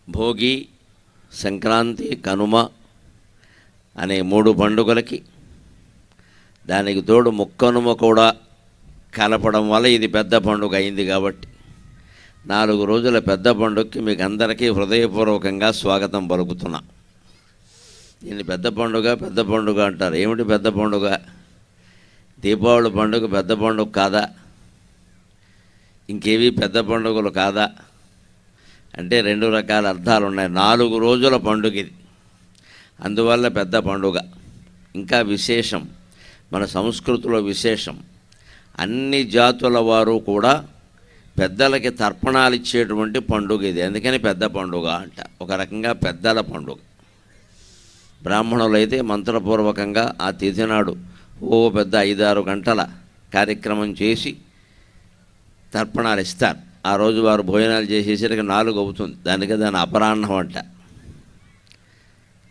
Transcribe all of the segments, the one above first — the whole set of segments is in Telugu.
భోగి, సంక్రాంతి, కనుమ అనే 3 పండుగలకి దానికి తోడు ముక్కనుమ కూడా కలపడం వల్ల ఇది పెద్ద పండుగ అయింది. కాబట్టి 4 రోజుల పెద్ద పండుగకి మీకు అందరికీ హృదయపూర్వకంగా స్వాగతం పలుకుతున్నా. దీన్ని పెద్ద పండుగ అంటారు. ఏమిటి పెద్ద పండుగ? దీపావళి పండుగ పెద్ద పండుగ కాదా? ఇంకేవి పెద్ద పండుగలు కాదా అంటే 2 రకాల అర్థాలు ఉన్నాయి. 4 రోజుల పండుగ ఇది, అందువల్ల పెద్ద పండుగ. ఇంకా విశేషం, మన సంస్కృతిలో విశేషం, అన్ని జాతుల వారు కూడా పెద్దలకి తర్పణాలు ఇచ్చేటువంటి పండుగ ఇది. అందుకని పెద్ద పండుగ అంట. ఒక రకంగా పెద్దల పండుగ. బ్రాహ్మణులు అయితే మంత్రపూర్వకంగా ఆ తిథి నాడు పెద్ద 5-6 గంటల కార్యక్రమం చేసి తర్పణాలు ఇస్తారు. ఆ రోజు వారు భోజనాలు చేసేసరికి 4 అవుతుంది. దాని అపరాహ్నం అంట.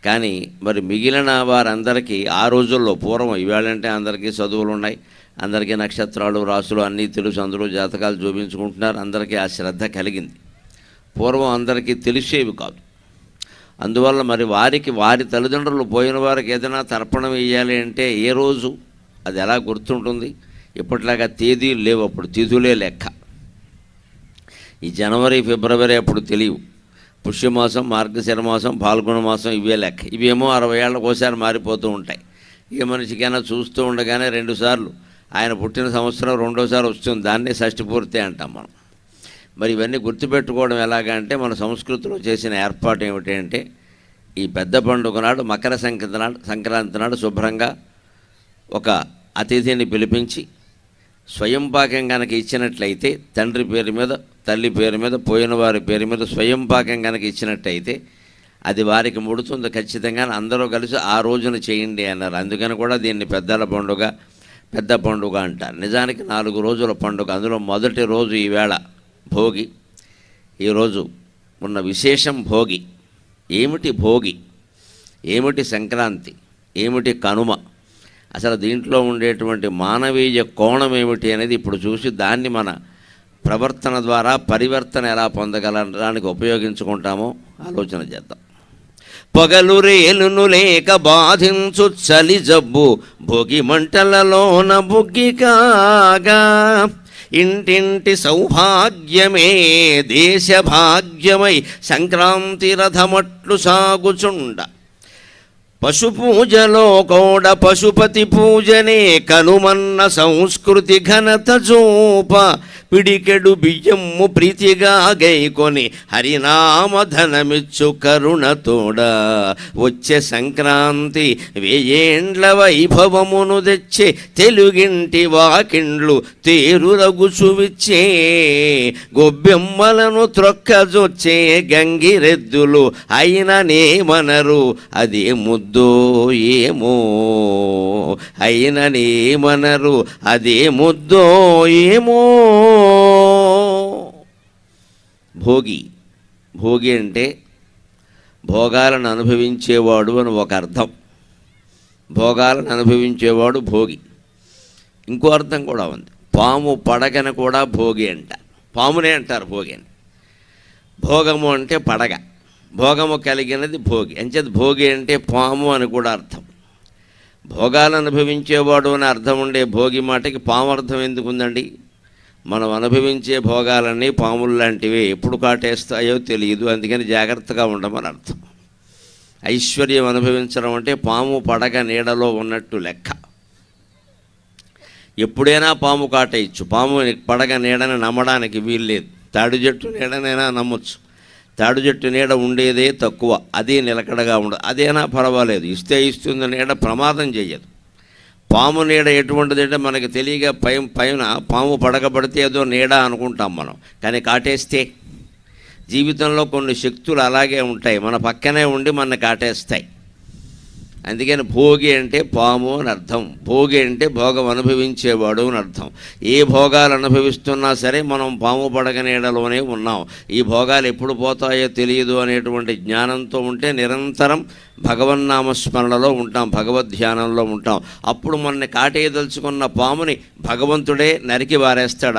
కానీ మరి మిగిలిన వారందరికీ ఆ రోజుల్లో పూర్వం, ఇవాళంటే అందరికీ చదువులు ఉన్నాయి, అందరికీ నక్షత్రాలు రాసులు అన్నీ తెలుసు, అందరూ జాతకాలు చూపించుకుంటున్నారు, అందరికీ ఆ శ్రద్ధ కలిగింది. పూర్వం అందరికీ తెలిసేవి కాదు. అందువల్ల మరి వారి తల్లిదండ్రులు పోయిన వారికి ఏదైనా తర్పణం వేయాలి అంటే ఏ రోజు అది ఎలా గుర్తుంటుంది? ఇప్పట్లాగా తేదీలు లేవు, అప్పుడు తిథులే లెక్క. ఈ జనవరి, ఫిబ్రవరి అప్పుడు తెలియవు. పుష్యమాసం, మార్గశిర మాసం, పాల్గొన మాసం ఇవే లెక్క. ఇవేమో 60 ఏళ్ళకు ఒకసారి మారిపోతూ ఉంటాయి. ఏ మనిషికైనా చూస్తూ ఉండగానే 2 సార్లు ఆయన పుట్టిన సంవత్సరం రెండోసారి వస్తుంది. దాన్నే షష్ఠి పూర్తి అంటాం మనం. మరి ఇవన్నీ గుర్తుపెట్టుకోవడం ఎలాగా అంటే మన సంస్కృతిలో చేసిన ఏర్పాటు ఏమిటి అంటే ఈ పెద్ద పండుగ నాడు, మకర సంక్రాంతి నాడు శుభ్రంగా ఒక అతిథిని పిలిపించి స్వయంపాకం కనుక ఇచ్చినట్లయితే, తండ్రి పేరు మీద, తల్లి పేరు మీద, పోయిన వారి పేరు మీద స్వయంపాకం కనుక ఇచ్చినట్టయితే అది వారికి ముడుతుంది ఖచ్చితంగా. అందరూ కలిసి ఆ రోజున చేయండి అన్నారు. అందుకని కూడా దీన్ని పెద్ద పండుగ అంటారు. నిజానికి 4 రోజుల పండుగ. అందులో మొదటి రోజు ఈవేళ భోగి. ఈరోజు ఉన్న విశేషం భోగి. ఏమిటి భోగి? ఏమిటి సంక్రాంతి? ఏమిటి కనుమ? అసలు దీంట్లో ఉండేటువంటి మానవీయ కోణం ఏమిటి అనేది ఇప్పుడు చూసి దాన్ని మన ప్రవర్తన ద్వారా పరివర్తన ఎలా పొందగలడానికి ఉపయోగించుకుంటామో ఆలోచన చేద్దాం. పగలు రేలును లేక బాధించు చలి జబ్బు భోగి మంటలలోన బుగ్గి కాగా, ఇంటింటి సౌభాగ్యమే దేశ భాగ్యమై సంక్రాంతి రథమట్లు సాగుచుండ, పశుపూజలో కూడా పశుపతి పూజనే కనుమన్న సంస్కృతి ఘనత చూప, పిడికెడు బియ్యము ప్రీతిగా గైకొని హరినామధనమిచ్చు కరుణతోడ, వచ్చే సంక్రాంతి 1000 ఏండ్ల వైభవమును తెచ్చే తెలుగింటి వాకిండ్లు తేరురగుచువిచ్చే, గొబ్బెమ్మలను త్రొక్కజొచ్చే గంగిరెద్దులు అయిననేమనరు అదే ముద్దో ఏమో, అయిననేమనరు అదే ముద్దో ఏమో. భోగి అంటే భోగాలను అనుభవించేవాడు అని ఒక అర్థం. భోగాలను అనుభవించేవాడు భోగి. ఇంకో అర్థం కూడా ఉంది. పాము పడగను కూడా భోగి అంట. పామునే అంటారు భోగి అని. భోగము అంటే పడగ, భోగము కలిగినది భోగి. అంచేది భోగి అంటే పాము అని కూడా అర్థం. భోగాలు అనుభవించేవాడు అని అర్థం ఉండే భోగి మాటకి పాము అర్థం ఎందుకుందండి? మనం అనుభవించే భోగాలన్నీ పాములు లాంటివి, ఎప్పుడు కాటేస్తాయో తెలియదు, అందుకని జాగ్రత్తగా ఉండమని అర్థం. ఐశ్వర్యం అనుభవించడం అంటే పాము పడగ నీడలో ఉన్నట్టు లెక్క. ఎప్పుడైనా పాము కాటేయచ్చు. పాము పడగ నీడని నమ్మడానికి వీల్లేదు. తాడు చెట్టు నీడనైనా నమ్మొచ్చు. తాడు చెట్టు నీడ ఉండేదే తక్కువ, అది నిలకడగా ఉండదు. అదేనా పర్వాలేదు, ఇస్తే ఇస్తుంది నీడ, ప్రమాదం చెయ్యదు. పాము నీడ ఎటువంటిది అంటే మనకి తెలియగా పైన పాము పడకబడితే ఏదో నీడ అనుకుంటాం మనం, కానీ కాటేస్తే జీవితంలో కొన్ని శక్తులు అలాగే ఉంటాయి, మన పక్కనే ఉండి మన కాటేస్తాయి. అందుకని భోగి అంటే పాము అని అర్థం. భోగి అంటే భోగం అనుభవించేవాడు అని అర్థం. ఏ భోగాలు అనుభవిస్తున్నా సరే మనం పాము పడగ నీడలోనే ఉన్నాం. ఈ భోగాలు ఎప్పుడు పోతాయో తెలియదు అనేటువంటి జ్ఞానంతో ఉంటే నిరంతరం భగవన్నామస్మరణలో ఉంటాం, భగవద్ధ్యానంలో ఉంటాం. అప్పుడు మనని కాటేయదలుచుకున్న పాముని భగవంతుడే నరికి వారేస్తాడు.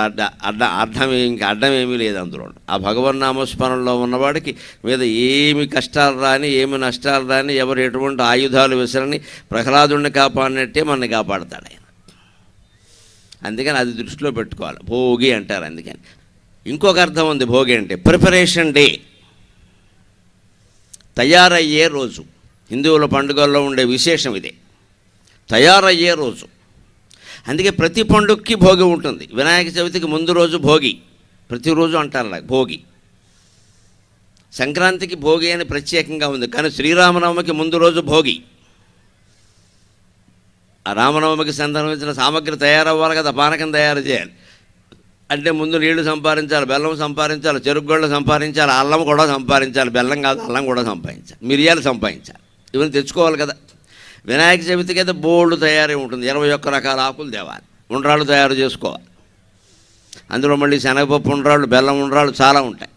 అడ్డమేమీ లేదు అందులో. ఆ భగవన్నామస్మరణలో ఉన్నవాడికి మీద ఏమి కష్టాలు రాని, ఏమి నష్టాలు రాని, ఎవరు ఎటువంటి ఆయుధాలు విసరని ప్రహ్లాదుడిని కాపాడినట్టే మనని కాపాడతాడు ఆయన. అందుకని అది దృష్టిలో పెట్టుకోవాలి. భోగి అంటారు. అందుకని ఇంకొక అర్థం ఉంది భోగి అంటే, ప్రిపరేషన్ డే, తయారయ్యే రోజు. హిందువుల పండుగల్లో ఉండే విశేషం ఇదే, తయారయ్యే రోజు. అందుకే ప్రతి పండుగకి భోగి ఉంటుంది. వినాయక చవితికి ముందు రోజు భోగి, ప్రతిరోజు అంటారు అలా భోగి. సంక్రాంతికి భోగి అని ప్రత్యేకంగా ఉంది, కానీ శ్రీరామనవమికి ముందు రోజు భోగి. ఆ రామనవమికి సందర్భించిన సామగ్రి తయారవ్వాలి కదా, పానకం తయారు చేయాలి అంటే ముందు నీళ్లు సంపాదించాలి, బెల్లం సంపాదించాలి, చెరుకుగళ్ళు సంపాదించాలి, అల్లం కూడా సంపాదించాలి. బెల్లం కాదు, అల్లం కూడా సంపాదించాలి, మిరియాలు సంపాదించాలి, ఇవన్నీ తెచ్చుకోవాలి కదా. వినాయక చవితికి అయితే బోల్డ్ తయారీ ఉంటుంది. 21 రకాల ఆకులు తేవాలి, ఉండ్రాళ్ళు తయారు చేసుకోవాలి. అందులో మళ్ళీ శనగపప్పు ఉండ్రాళ్ళు, బెల్లం ఉండ్రాళ్ళు చాలా ఉంటాయి.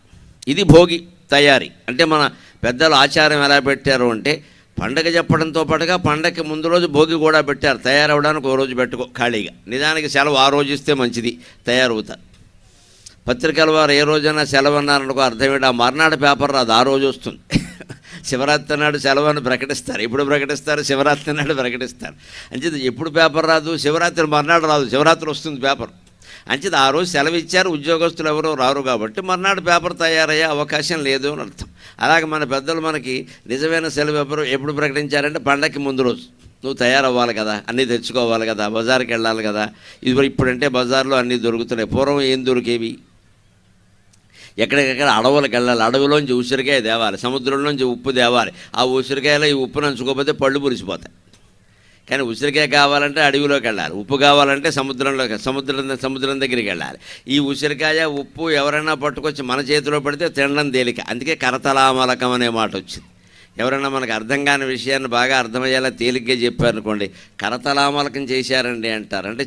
ఇది భోగి తయారీ. అంటే మన పెద్దలు ఆచారం ఎలా పెట్టారు అంటే, పండగ చెప్పడంతో పాటుగా పండగకి ముందు రోజు భోగి కూడా పెట్టారు. తయారవడానికి ఓ రోజు పెట్టుకో ఖాళీగా, నిజానికి సెలవు ఆ రోజు ఇస్తే మంచిది, తయారవుతారు. పత్రికల వారు ఏ రోజైనా సెలవు అన్నారనుకో అర్థం ఏంటి, ఆ మర్నాడు పేపర్ రాదు, ఆ రోజు వస్తుంది. శివరాత్రి నాడు సెలవు అని ప్రకటిస్తారు. ఎప్పుడు ప్రకటిస్తారు? శివరాత్రి నాడు ప్రకటిస్తారు. అంచేది ఎప్పుడు పేపర్ రాదు, శివరాత్రి మర్నాడు రాదు, శివరాత్రి వస్తుంది పేపర్. అంచేది ఆ రోజు సెలవు ఇచ్చారు, ఉద్యోగస్తులు ఎవరో రారు కాబట్టి మర్నాడు పేపర్ తయారయ్యే అవకాశం లేదు అని అర్థం. అలాగే మన పెద్దలు మనకి నిజమైన సెలవు ఎప్పుడు ప్రకటించారంటే పండగకి ముందు రోజు. నువ్వు తయారవ్వాలి కదా, అన్నీ తెచ్చుకోవాలి కదా, బజార్కి వెళ్ళాలి కదా. ఇప్పుడంటే బజార్లో అన్నీ దొరుకుతున్నాయి. పూర్వం ఏం దొరికేవి? ఎక్కడికెక్కడ అడవులకు వెళ్ళాలి, అడవిలోంచి ఉసిరికాయ తేవాలి, సముద్రంలోంచి ఉప్పు తేవాలి. ఆ ఉసిరికాయలో ఈ ఉప్పు నంచుకోకపోతే పళ్ళు పులిసిపోతాయి. కానీ ఉసిరికాయ కావాలంటే అడవిలోకి వెళ్ళాలి, ఉప్పు కావాలంటే సముద్రం దగ్గరికి వెళ్ళాలి. ఈ ఉసిరికాయ ఉప్పు ఎవరైనా పట్టుకొచ్చి మన చేతిలో పడితే తినడం తేలిక. అందుకే కరతలామలకం అనే మాట వచ్చింది. ఎవరైనా మనకు అర్థం కాని విషయాన్ని బాగా అర్థమయ్యేలా తేలిగ్గా చెప్పారనుకోండి, కరతలామలకం చేశారండి అంటారు. అంటే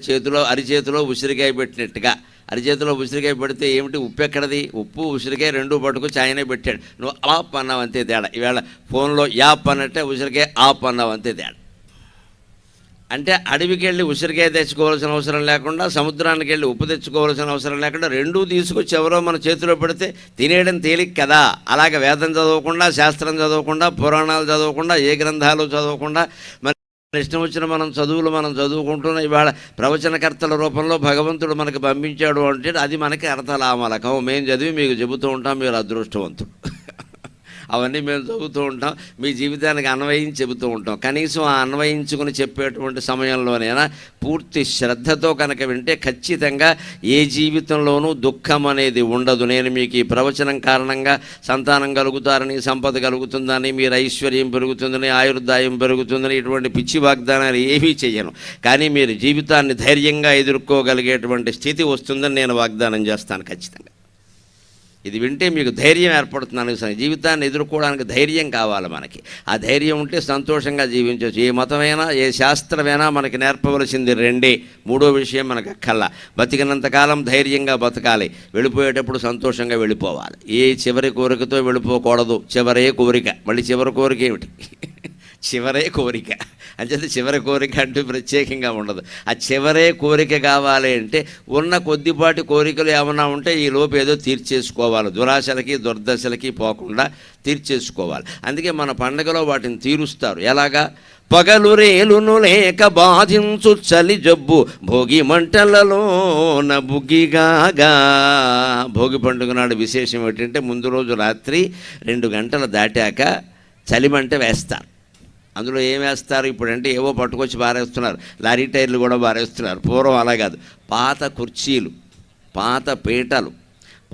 అరిచేతిలో ఉసిరికాయ పెట్టినట్టుగా. అరిచేతిలో ఉసిరికాయ పెడితే ఏమిటి, ఉప్పు ఎక్కడది? ఉప్పు ఉసిరికాయ రెండూ పట్టుకొచ్చి ఆయనే పెట్టాడు. నువ్వు ఆప్ అన్నావు అంతే తేడా. ఈవేళ ఫోన్లో యాప్ అన్నట్టే ఉసిరికాయ ఆప్ అన్నావు అంతే తేడా. అంటే అడవికి వెళ్ళి ఉసిరికాయ తెచ్చుకోవాల్సిన అవసరం లేకుండా, సముద్రానికి వెళ్ళి ఉప్పు తెచ్చుకోవాల్సిన అవసరం లేకుండా, రెండూ తీసుకొచ్చి ఎవరో మన చేతిలో పెడితే తినేయడం తేలిక కదా. అలాగే వేదం చదవకుండా, శాస్త్రం చదవకుండా, పురాణాలు చదవకుండా, ఏ గ్రంథాలు చదవకుండా మన ఇష్టం వచ్చిన మనం చదువుకుంటున్న ఇవాళ ప్రవచనకర్తల రూపంలో భగవంతుడు మనకు పంపించాడు అంటే అది మనకి అర్థలామలకం. మేము చదివి మీకు చెబుతూ ఉంటాం, మీరు అదృష్టవంతుడు. అవన్నీ మేము చదువుతూ ఉంటాం, మీ జీవితానికి అన్వయించి చెబుతూ ఉంటాం. కనీసం ఆ అన్వయించుకుని చెప్పేటువంటి సమయంలోనైనా పూర్తి శ్రద్ధతో కనుక వింటే ఖచ్చితంగా ఏ జీవితంలోనూ దుఃఖం అనేది ఉండదు. నేను మీకు ఈ ప్రవచనం కారణంగా సంతానం కలుగుతారని, సంపద కలుగుతుందని, మీరు ఐశ్వర్యం పెరుగుతుందని, ఆయుర్దాయం పెరుగుతుందని ఇటువంటి పిచ్చి వాగ్దానాలు ఏమీ చేయను. కానీ మీరు జీవితాన్ని ధైర్యంగా ఎదుర్కోగలిగేటువంటి స్థితి వస్తుందని నేను వాగ్దానం చేస్తాను ఖచ్చితంగా. ఇది వింటే మీకు ధైర్యం ఏర్పడుతుంది. జీవితాన్ని ఎదుర్కోవడానికి ధైర్యం కావాలి మనకి. ఆ ధైర్యం ఉంటే సంతోషంగా జీవించవచ్చు. ఏ మతమైనా, ఏ శాస్త్రమైనా మనకి నేర్పవలసింది రెండే. మూడో విషయం మనకు అక్కల్లా. బతికినంతకాలం ధైర్యంగా బతకాలి, వెళ్ళిపోయేటప్పుడు సంతోషంగా వెళ్ళిపోవాలి. ఏ చివరి కోరికతో వెళ్ళిపోకూడదు. చివరే కోరిక. మళ్ళీ చివరి కోరిక ఏమిటి? చివరే కోరిక. అంచేత చివరి కోరిక అంటూ ప్రత్యేకంగా ఉండదు. ఆ చివరే కోరిక కావాలి అంటే ఉన్న కొద్దిపాటి కోరికలు ఏమన్నా ఉంటే ఈ లోపు ఏదో తీర్చేసుకోవాలి. దురాశలకి దుర్దశలకి పోకుండా తీర్చేసుకోవాలి. అందుకే మన పండగలో వాటిని తీరుస్తారు. ఎలాగా? పగలు రేలును లేక బాధించు చలి జబ్బు భోగి మంటలలోన బుగ్గిగాగా. భోగి పండుగ నాడు విశేషం ఏంటంటే ముందు రోజు రాత్రి 2 గంటలు దాటాక చలిమంట వేస్తారు. అందులో ఏం వేస్తారు ఇప్పుడంటే ఏవో పట్టుకొచ్చి బారేస్తున్నారు, లారీ టైర్లు కూడా బారేస్తున్నారు. పూర్వం అలా కాదు. పాత కుర్చీలు, పాత పీటలు,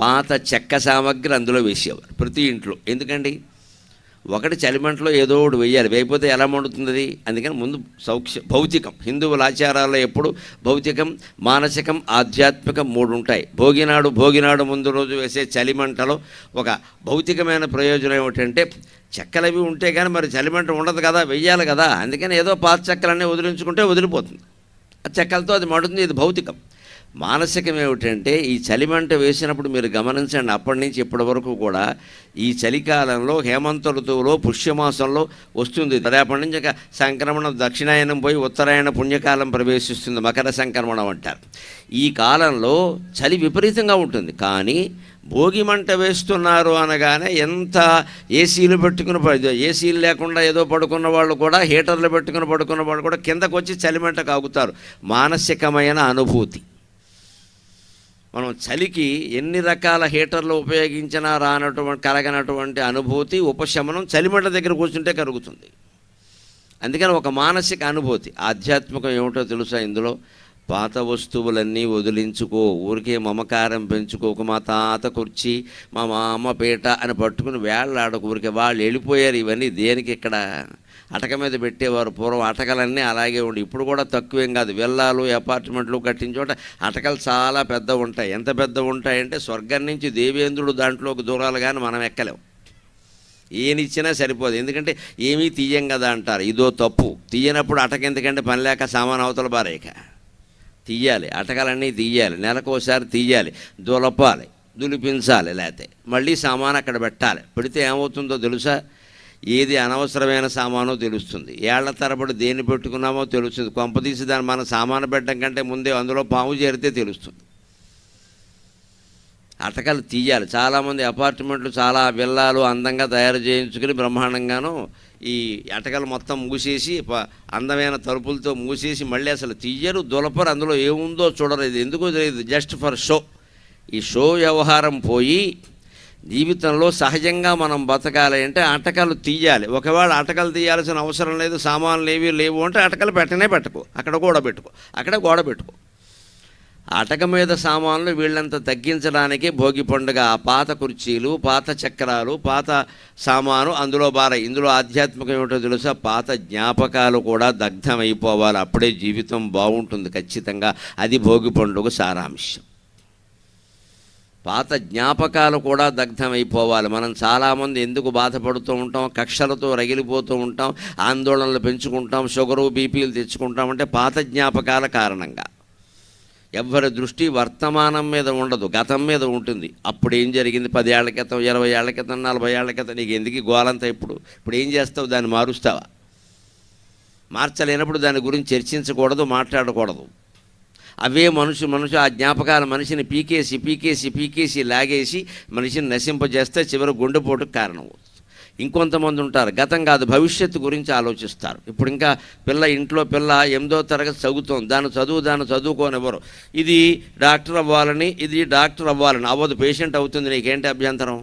పాత చెక్క సామగ్రి అందులో వేసేవారు ప్రతి ఇంట్లో. ఎందుకండి? ఒకటి చలిమంటలో ఏదో ఒకటి వేయాలి, వేయకపోతే ఎలా మండుతుంది అది? అందుకని ముందు భౌతికం. హిందువుల ఆచారాల్లో ఎప్పుడు భౌతికం, మానసికం, ఆధ్యాత్మికం 3 ఉంటాయి. భోగినాడు ముందు రోజు వేసే చలిమంటలో ఒక భౌతికమైన ప్రయోజనం ఏమిటంటే చెక్కలవి ఉంటే కానీ మరి చలిమంట ఉండదు కదా, వెయ్యాలి కదా. అందుకని ఏదో పాత చెక్కలన్నీ వదిలించుకుంటే వదిలిపోతుంది, ఆ చెక్కలతో అది మండుతుంది. ఇది భౌతికం. మానసికం ఏమిటంటే ఈ చలిమంట వేసినప్పుడు మీరు గమనించండి, అప్పటి నుంచి ఇప్పటి వరకు కూడా ఈ చలికాలంలో హేమంత ఋతువులో పుష్యమాసంలో వస్తుంది. రేపటి నుంచి ఇక సంక్రమణం దక్షిణాయనం పోయి ఉత్తరాయణ పుణ్యకాలం ప్రవేశిస్తుంది, మకర సంక్రమణం అంటారు. ఈ కాలంలో చలి విపరీతంగా ఉంటుంది. కానీ భోగి మంట వేస్తున్నారు అనగానే ఎంత ఏసీలు పెట్టుకుని, ఏసీలు లేకుండా ఏదో పడుకున్న వాళ్ళు కూడా, హీటర్లు పెట్టుకుని పడుకున్న వాళ్ళు కూడా కిందకు వచ్చి చలిమంట కాగుతారు. మానసికమైన అనుభూతి. మనం చలికి ఎన్ని రకాల హీటర్లు ఉపయోగించినా కలగనటువంటి అనుభూతి, ఉపశమనం చలిమంట దగ్గర కూర్చుంటే కలుగుతుంది. అందుకని ఒక మానసిక అనుభూతి. ఆధ్యాత్మికం ఏమిటో తెలుసా? ఇందులో పాత వస్తువులన్నీ వదిలించుకో, ఊరికే మమకారం పెంచుకోకు. మా తాత కుర్చీ, మా మామ పీట అని పట్టుకుని వేళ్ళాడకు. ఊరికే వాళ్ళు వెళ్ళిపోయారు. ఇవన్నీ దేనికి? ఇక్కడ అటక మీద పెట్టేవారు పూర్వం. అటకలన్నీ అలాగే ఉండి, ఇప్పుడు కూడా తక్కువేం కాదు. విల్లాలు, అపార్ట్మెంట్లు కట్టించోట అటకలు చాలా పెద్ద ఉంటాయి. ఎంత పెద్ద ఉంటాయంటే స్వర్గం నుంచి దేవేంద్రుడు దాంట్లోకి దూరాలు, కానీ మనం ఎక్కలేం. ఏనిచ్చినా సరిపోదు, ఎందుకంటే ఏమీ తీయం కదా అంటారు. ఇదో తప్పు. తీయనప్పుడు అటక ఎందుకంటే పని లేక సామాన్ అవతల బారేక తీయాలి. అటకలన్నీ తీయాలి, నెలకోసారి తీయాలి, దులపాలి, దులిపించాలి, లేకపోతే మళ్ళీ సామాను అక్కడ పెట్టాలి. పెడితే ఏమవుతుందో తెలుసా? ఏది అనవసరమైన సామానో తెలుస్తుంది, ఏళ్ల తరబడి దేన్ని పెట్టుకున్నామో తెలుస్తుంది. కొంపదీసి దాన్ని మనం సామాను పెట్టడం కంటే ముందే అందులో పాము చేరితే తెలుస్తుంది. అటకలు తీయాలి. చాలామంది అపార్ట్మెంట్లు, చాలా విల్లాలు అందంగా తయారు చేయించుకుని బ్రహ్మాండంగాను ఈ అటకలు మొత్తం మూసేసి అందమైన తలుపులతో మూసేసి మళ్ళీ అసలు తీయరు, దులపరు, అందులో ఏముందో చూడరు. ఇది ఎందుకో తెలియదు, జస్ట్ ఫర్ షో. ఈ షో వ్యవహారం పోయి జీవితంలో సహజంగా మనం బతకాలి అంటే అటకలు తీయాలి. ఒకవేళ అటకలు తీయాల్సిన అవసరం లేదు, సామాన్లు ఏవి లేవు అంటే అటకలు పెట్టుకో, అక్కడ గోడ పెట్టుకో. అటక మీద సామాన్లు వీళ్ళంతా తగ్గించడానికి భోగి పండుగ. ఆ పాత కుర్చీలు, పాత చక్రాలు, పాత సామాను అందులో బారాయి. ఇందులో ఆధ్యాత్మికం ఏమిటో తెలుసా? పాత జ్ఞాపకాలు కూడా దగ్ధమైపోవాలి, అప్పుడే జీవితం బాగుంటుంది ఖచ్చితంగా. అది భోగి పండుగ సారాంశం. పాత జ్ఞాపకాలు కూడా దగ్ధమైపోవాలి. మనం చాలామంది ఎందుకు బాధపడుతూ ఉంటాం? కక్షలతో రగిలిపోతూ ఉంటాం, ఆందోళనలు పెంచుకుంటాం, షుగరు బీపీలు తెచ్చుకుంటాం అంటే పాత జ్ఞాపకాల కారణంగా. ఎవ్వరి దృష్టి వర్తమానం మీద ఉండదు, గతం మీద ఉంటుంది. అప్పుడు ఏం జరిగింది 10 ఏళ్ల క్రితం, 20 ఏళ్ల క్రితం, 40 ఏళ్ల క్రితం, నీకు ఎందుకు గోలంతా? ఇప్పుడు ఏం చేస్తావు? దాన్ని మారుస్తావా? మార్చలేనప్పుడు దాని గురించి చర్చించకూడదు, మాట్లాడకూడదు. అవే మనిషి ఆ జ్ఞాపకాల మనిషిని పీకేసి లాగేసి మనిషిని నశింపజేస్తే చివరి గుండెపోటుకు కారణమవుతుంది. ఇంకొంతమంది ఉంటారు, గతం కాదు భవిష్యత్తు గురించి ఆలోచిస్తారు. ఇప్పుడు ఇంకా ఇంట్లో పిల్ల 8వ తరగతి చదువుతోంది, దాన్ని చదువుకోనివ్వరు. ఇది డాక్టర్ అవ్వాలని అవ్వదు, పేషెంట్ అవుతుంది. నీకేంటి అభ్యంతరం?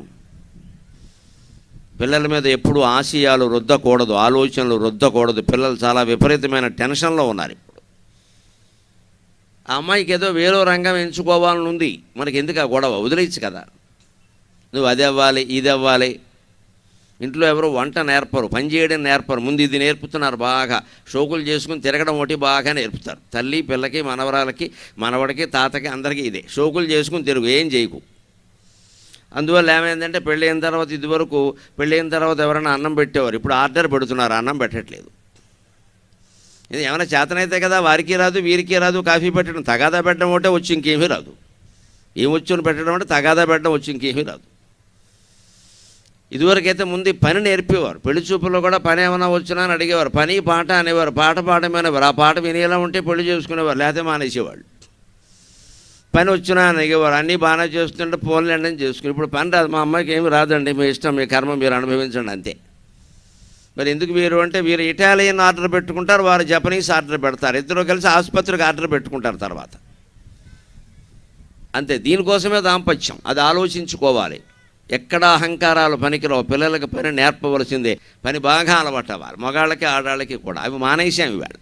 పిల్లల మీద ఎప్పుడు ఆశయాలు రుద్దకూడదు, ఆలోచనలు రుద్దకూడదు. పిల్లలు చాలా విపరీతమైన టెన్షన్లో ఉన్నారు ఇప్పుడు. ఆ అమ్మాయికి ఏదో వేరే రంగం ఎంచుకోవాలని ఉంది, మనకి ఎందుకు ఆ గొడవ? వదిలేయచ్చు కదా. నువ్వు అది అవ్వాలి, ఇది అవ్వాలి. ఇంట్లో ఎవరు వంట నేర్పరు, పని చేయడం నేర్పరు. ముందు ఇది నేర్పుతున్నారు, బాగా షోకులు చేసుకుని తిరగడం ఒకటి బాగా నేర్పుతారు. తల్లి పిల్లకి, మనవరాలకి, మనవడికి, తాతకి, అందరికీ ఇదే. షోకులు చేసుకుని తిరుగు, ఏం చేయకు. అందువల్ల ఏమైందంటే పెళ్ళైన తర్వాత ఎవరైనా అన్నం పెట్టేవారు, ఇప్పుడు ఆర్డర్ పెడుతున్నారు, అన్నం పెట్టట్లేదు. ఇది ఏమైనా చేతనైతే కదా, వారికి రాదు వీరికి రాదు. కాఫీ పెట్టడం, తగాదా పెట్టడం ఒకటే వచ్చి ఇంకేమీ రాదు. ఏమొచ్చుని పెట్టడం అంటే తగాదా పెట్టడం వచ్చి ఇంకేమీ రాదు. ఇదివరకైతే ముందు పని నేర్పేవారు. పెళ్లి చూపుల్లో కూడా పని ఏమైనా వచ్చినా అని అడిగేవారు. పని పాట అనేవారు, పాట పాడమనేవారు. ఆ పాట వినేలా ఉంటే పెళ్లి చేసుకునేవారు, లేకపోతే మానేసేవాళ్ళు. పని వచ్చినా అని అడిగేవారు. అన్నీ బాగానే చేస్తుంటే ఫోన్లు చేసుకుని. ఇప్పుడు పని రాదు, మా అమ్మాయికి ఏమి రాదండి, మీ ఇష్టం, మీ కర్మ మీరు అనుభవించండి అంతే. మరి ఎందుకు వీరు అంటే వీరు ఇటాలియన్ ఆర్డర్ పెట్టుకుంటారు, వారు జపనీస్ ఆర్డర్ పెడతారు. ఇద్దరు కలిసి ఆసుపత్రికి ఆర్డర్ పెట్టుకుంటారు తర్వాత అంతే. దీనికోసమే దాంపత్యం, అది ఆలోచించుకోవాలి. ఎక్కడా అహంకారాలు పనికిరావు. పిల్లలకి పని నేర్పవలసిందే, పని బాగా అలవాటు అవ్వాలి, మగాళ్ళకి ఆడాళ్ళకి కూడా. అవి మానేసాం ఇవాళ.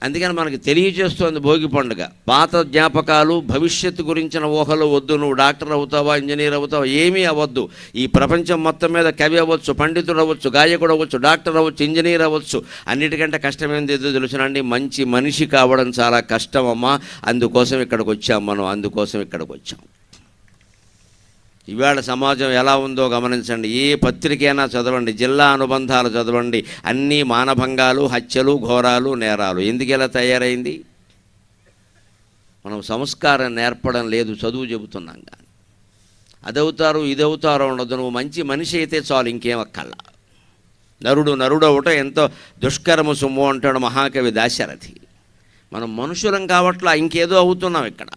అందుకని మనకి తెలియజేస్తోంది భోగి పండుగ. పాత జ్ఞాపకాలు, భవిష్యత్తు గురించిన ఊహలు వద్దు. నువ్వు డాక్టర్ అవుతావా, ఇంజనీర్ అవుతావా, ఏమీ అవ్వద్దు. ఈ ప్రపంచం మొత్తం మీద కవి అవ్వచ్చు, పండితుడు అవ్వచ్చు, గాయకుడు అవ్వచ్చు, డాక్టర్ అవ్వచ్చు, ఇంజనీర్ అవ్వచ్చు. అన్నిటికంటే కష్టమైనది ఏదో తెలుసునండి, మంచి మనిషి కావడం చాలా కష్టం అమ్మా. అందుకోసం ఇక్కడికి వచ్చాం మనం, అందుకోసం ఇక్కడికి వచ్చాం. ఇవాళ సమాజం ఎలా ఉందో గమనించండి. ఏ పత్రికైనా చదవండి, జిల్లా అనుబంధాలు చదవండి, అన్నీ మానభంగాలు, హత్యలు, ఘోరాలు, నేరాలు. ఎందుకు ఎలా తయారైంది? మనం సంస్కారం నేర్పడం లేదు, చదువు చెబుతున్నాం కానీ. అదవుతారు ఇదవుతారో ఉండదు, నువ్వు మంచి మనిషి అయితే చాలు, ఇంకేం అక్కల్లా. నరుడు ఒకట ఎంతో దుష్కరము సుమ్ము అంటాడు మహాకవి దాశరథి. మనం మనుషులం కావట్లా, ఇంకేదో అవుతున్నాం ఇక్కడ.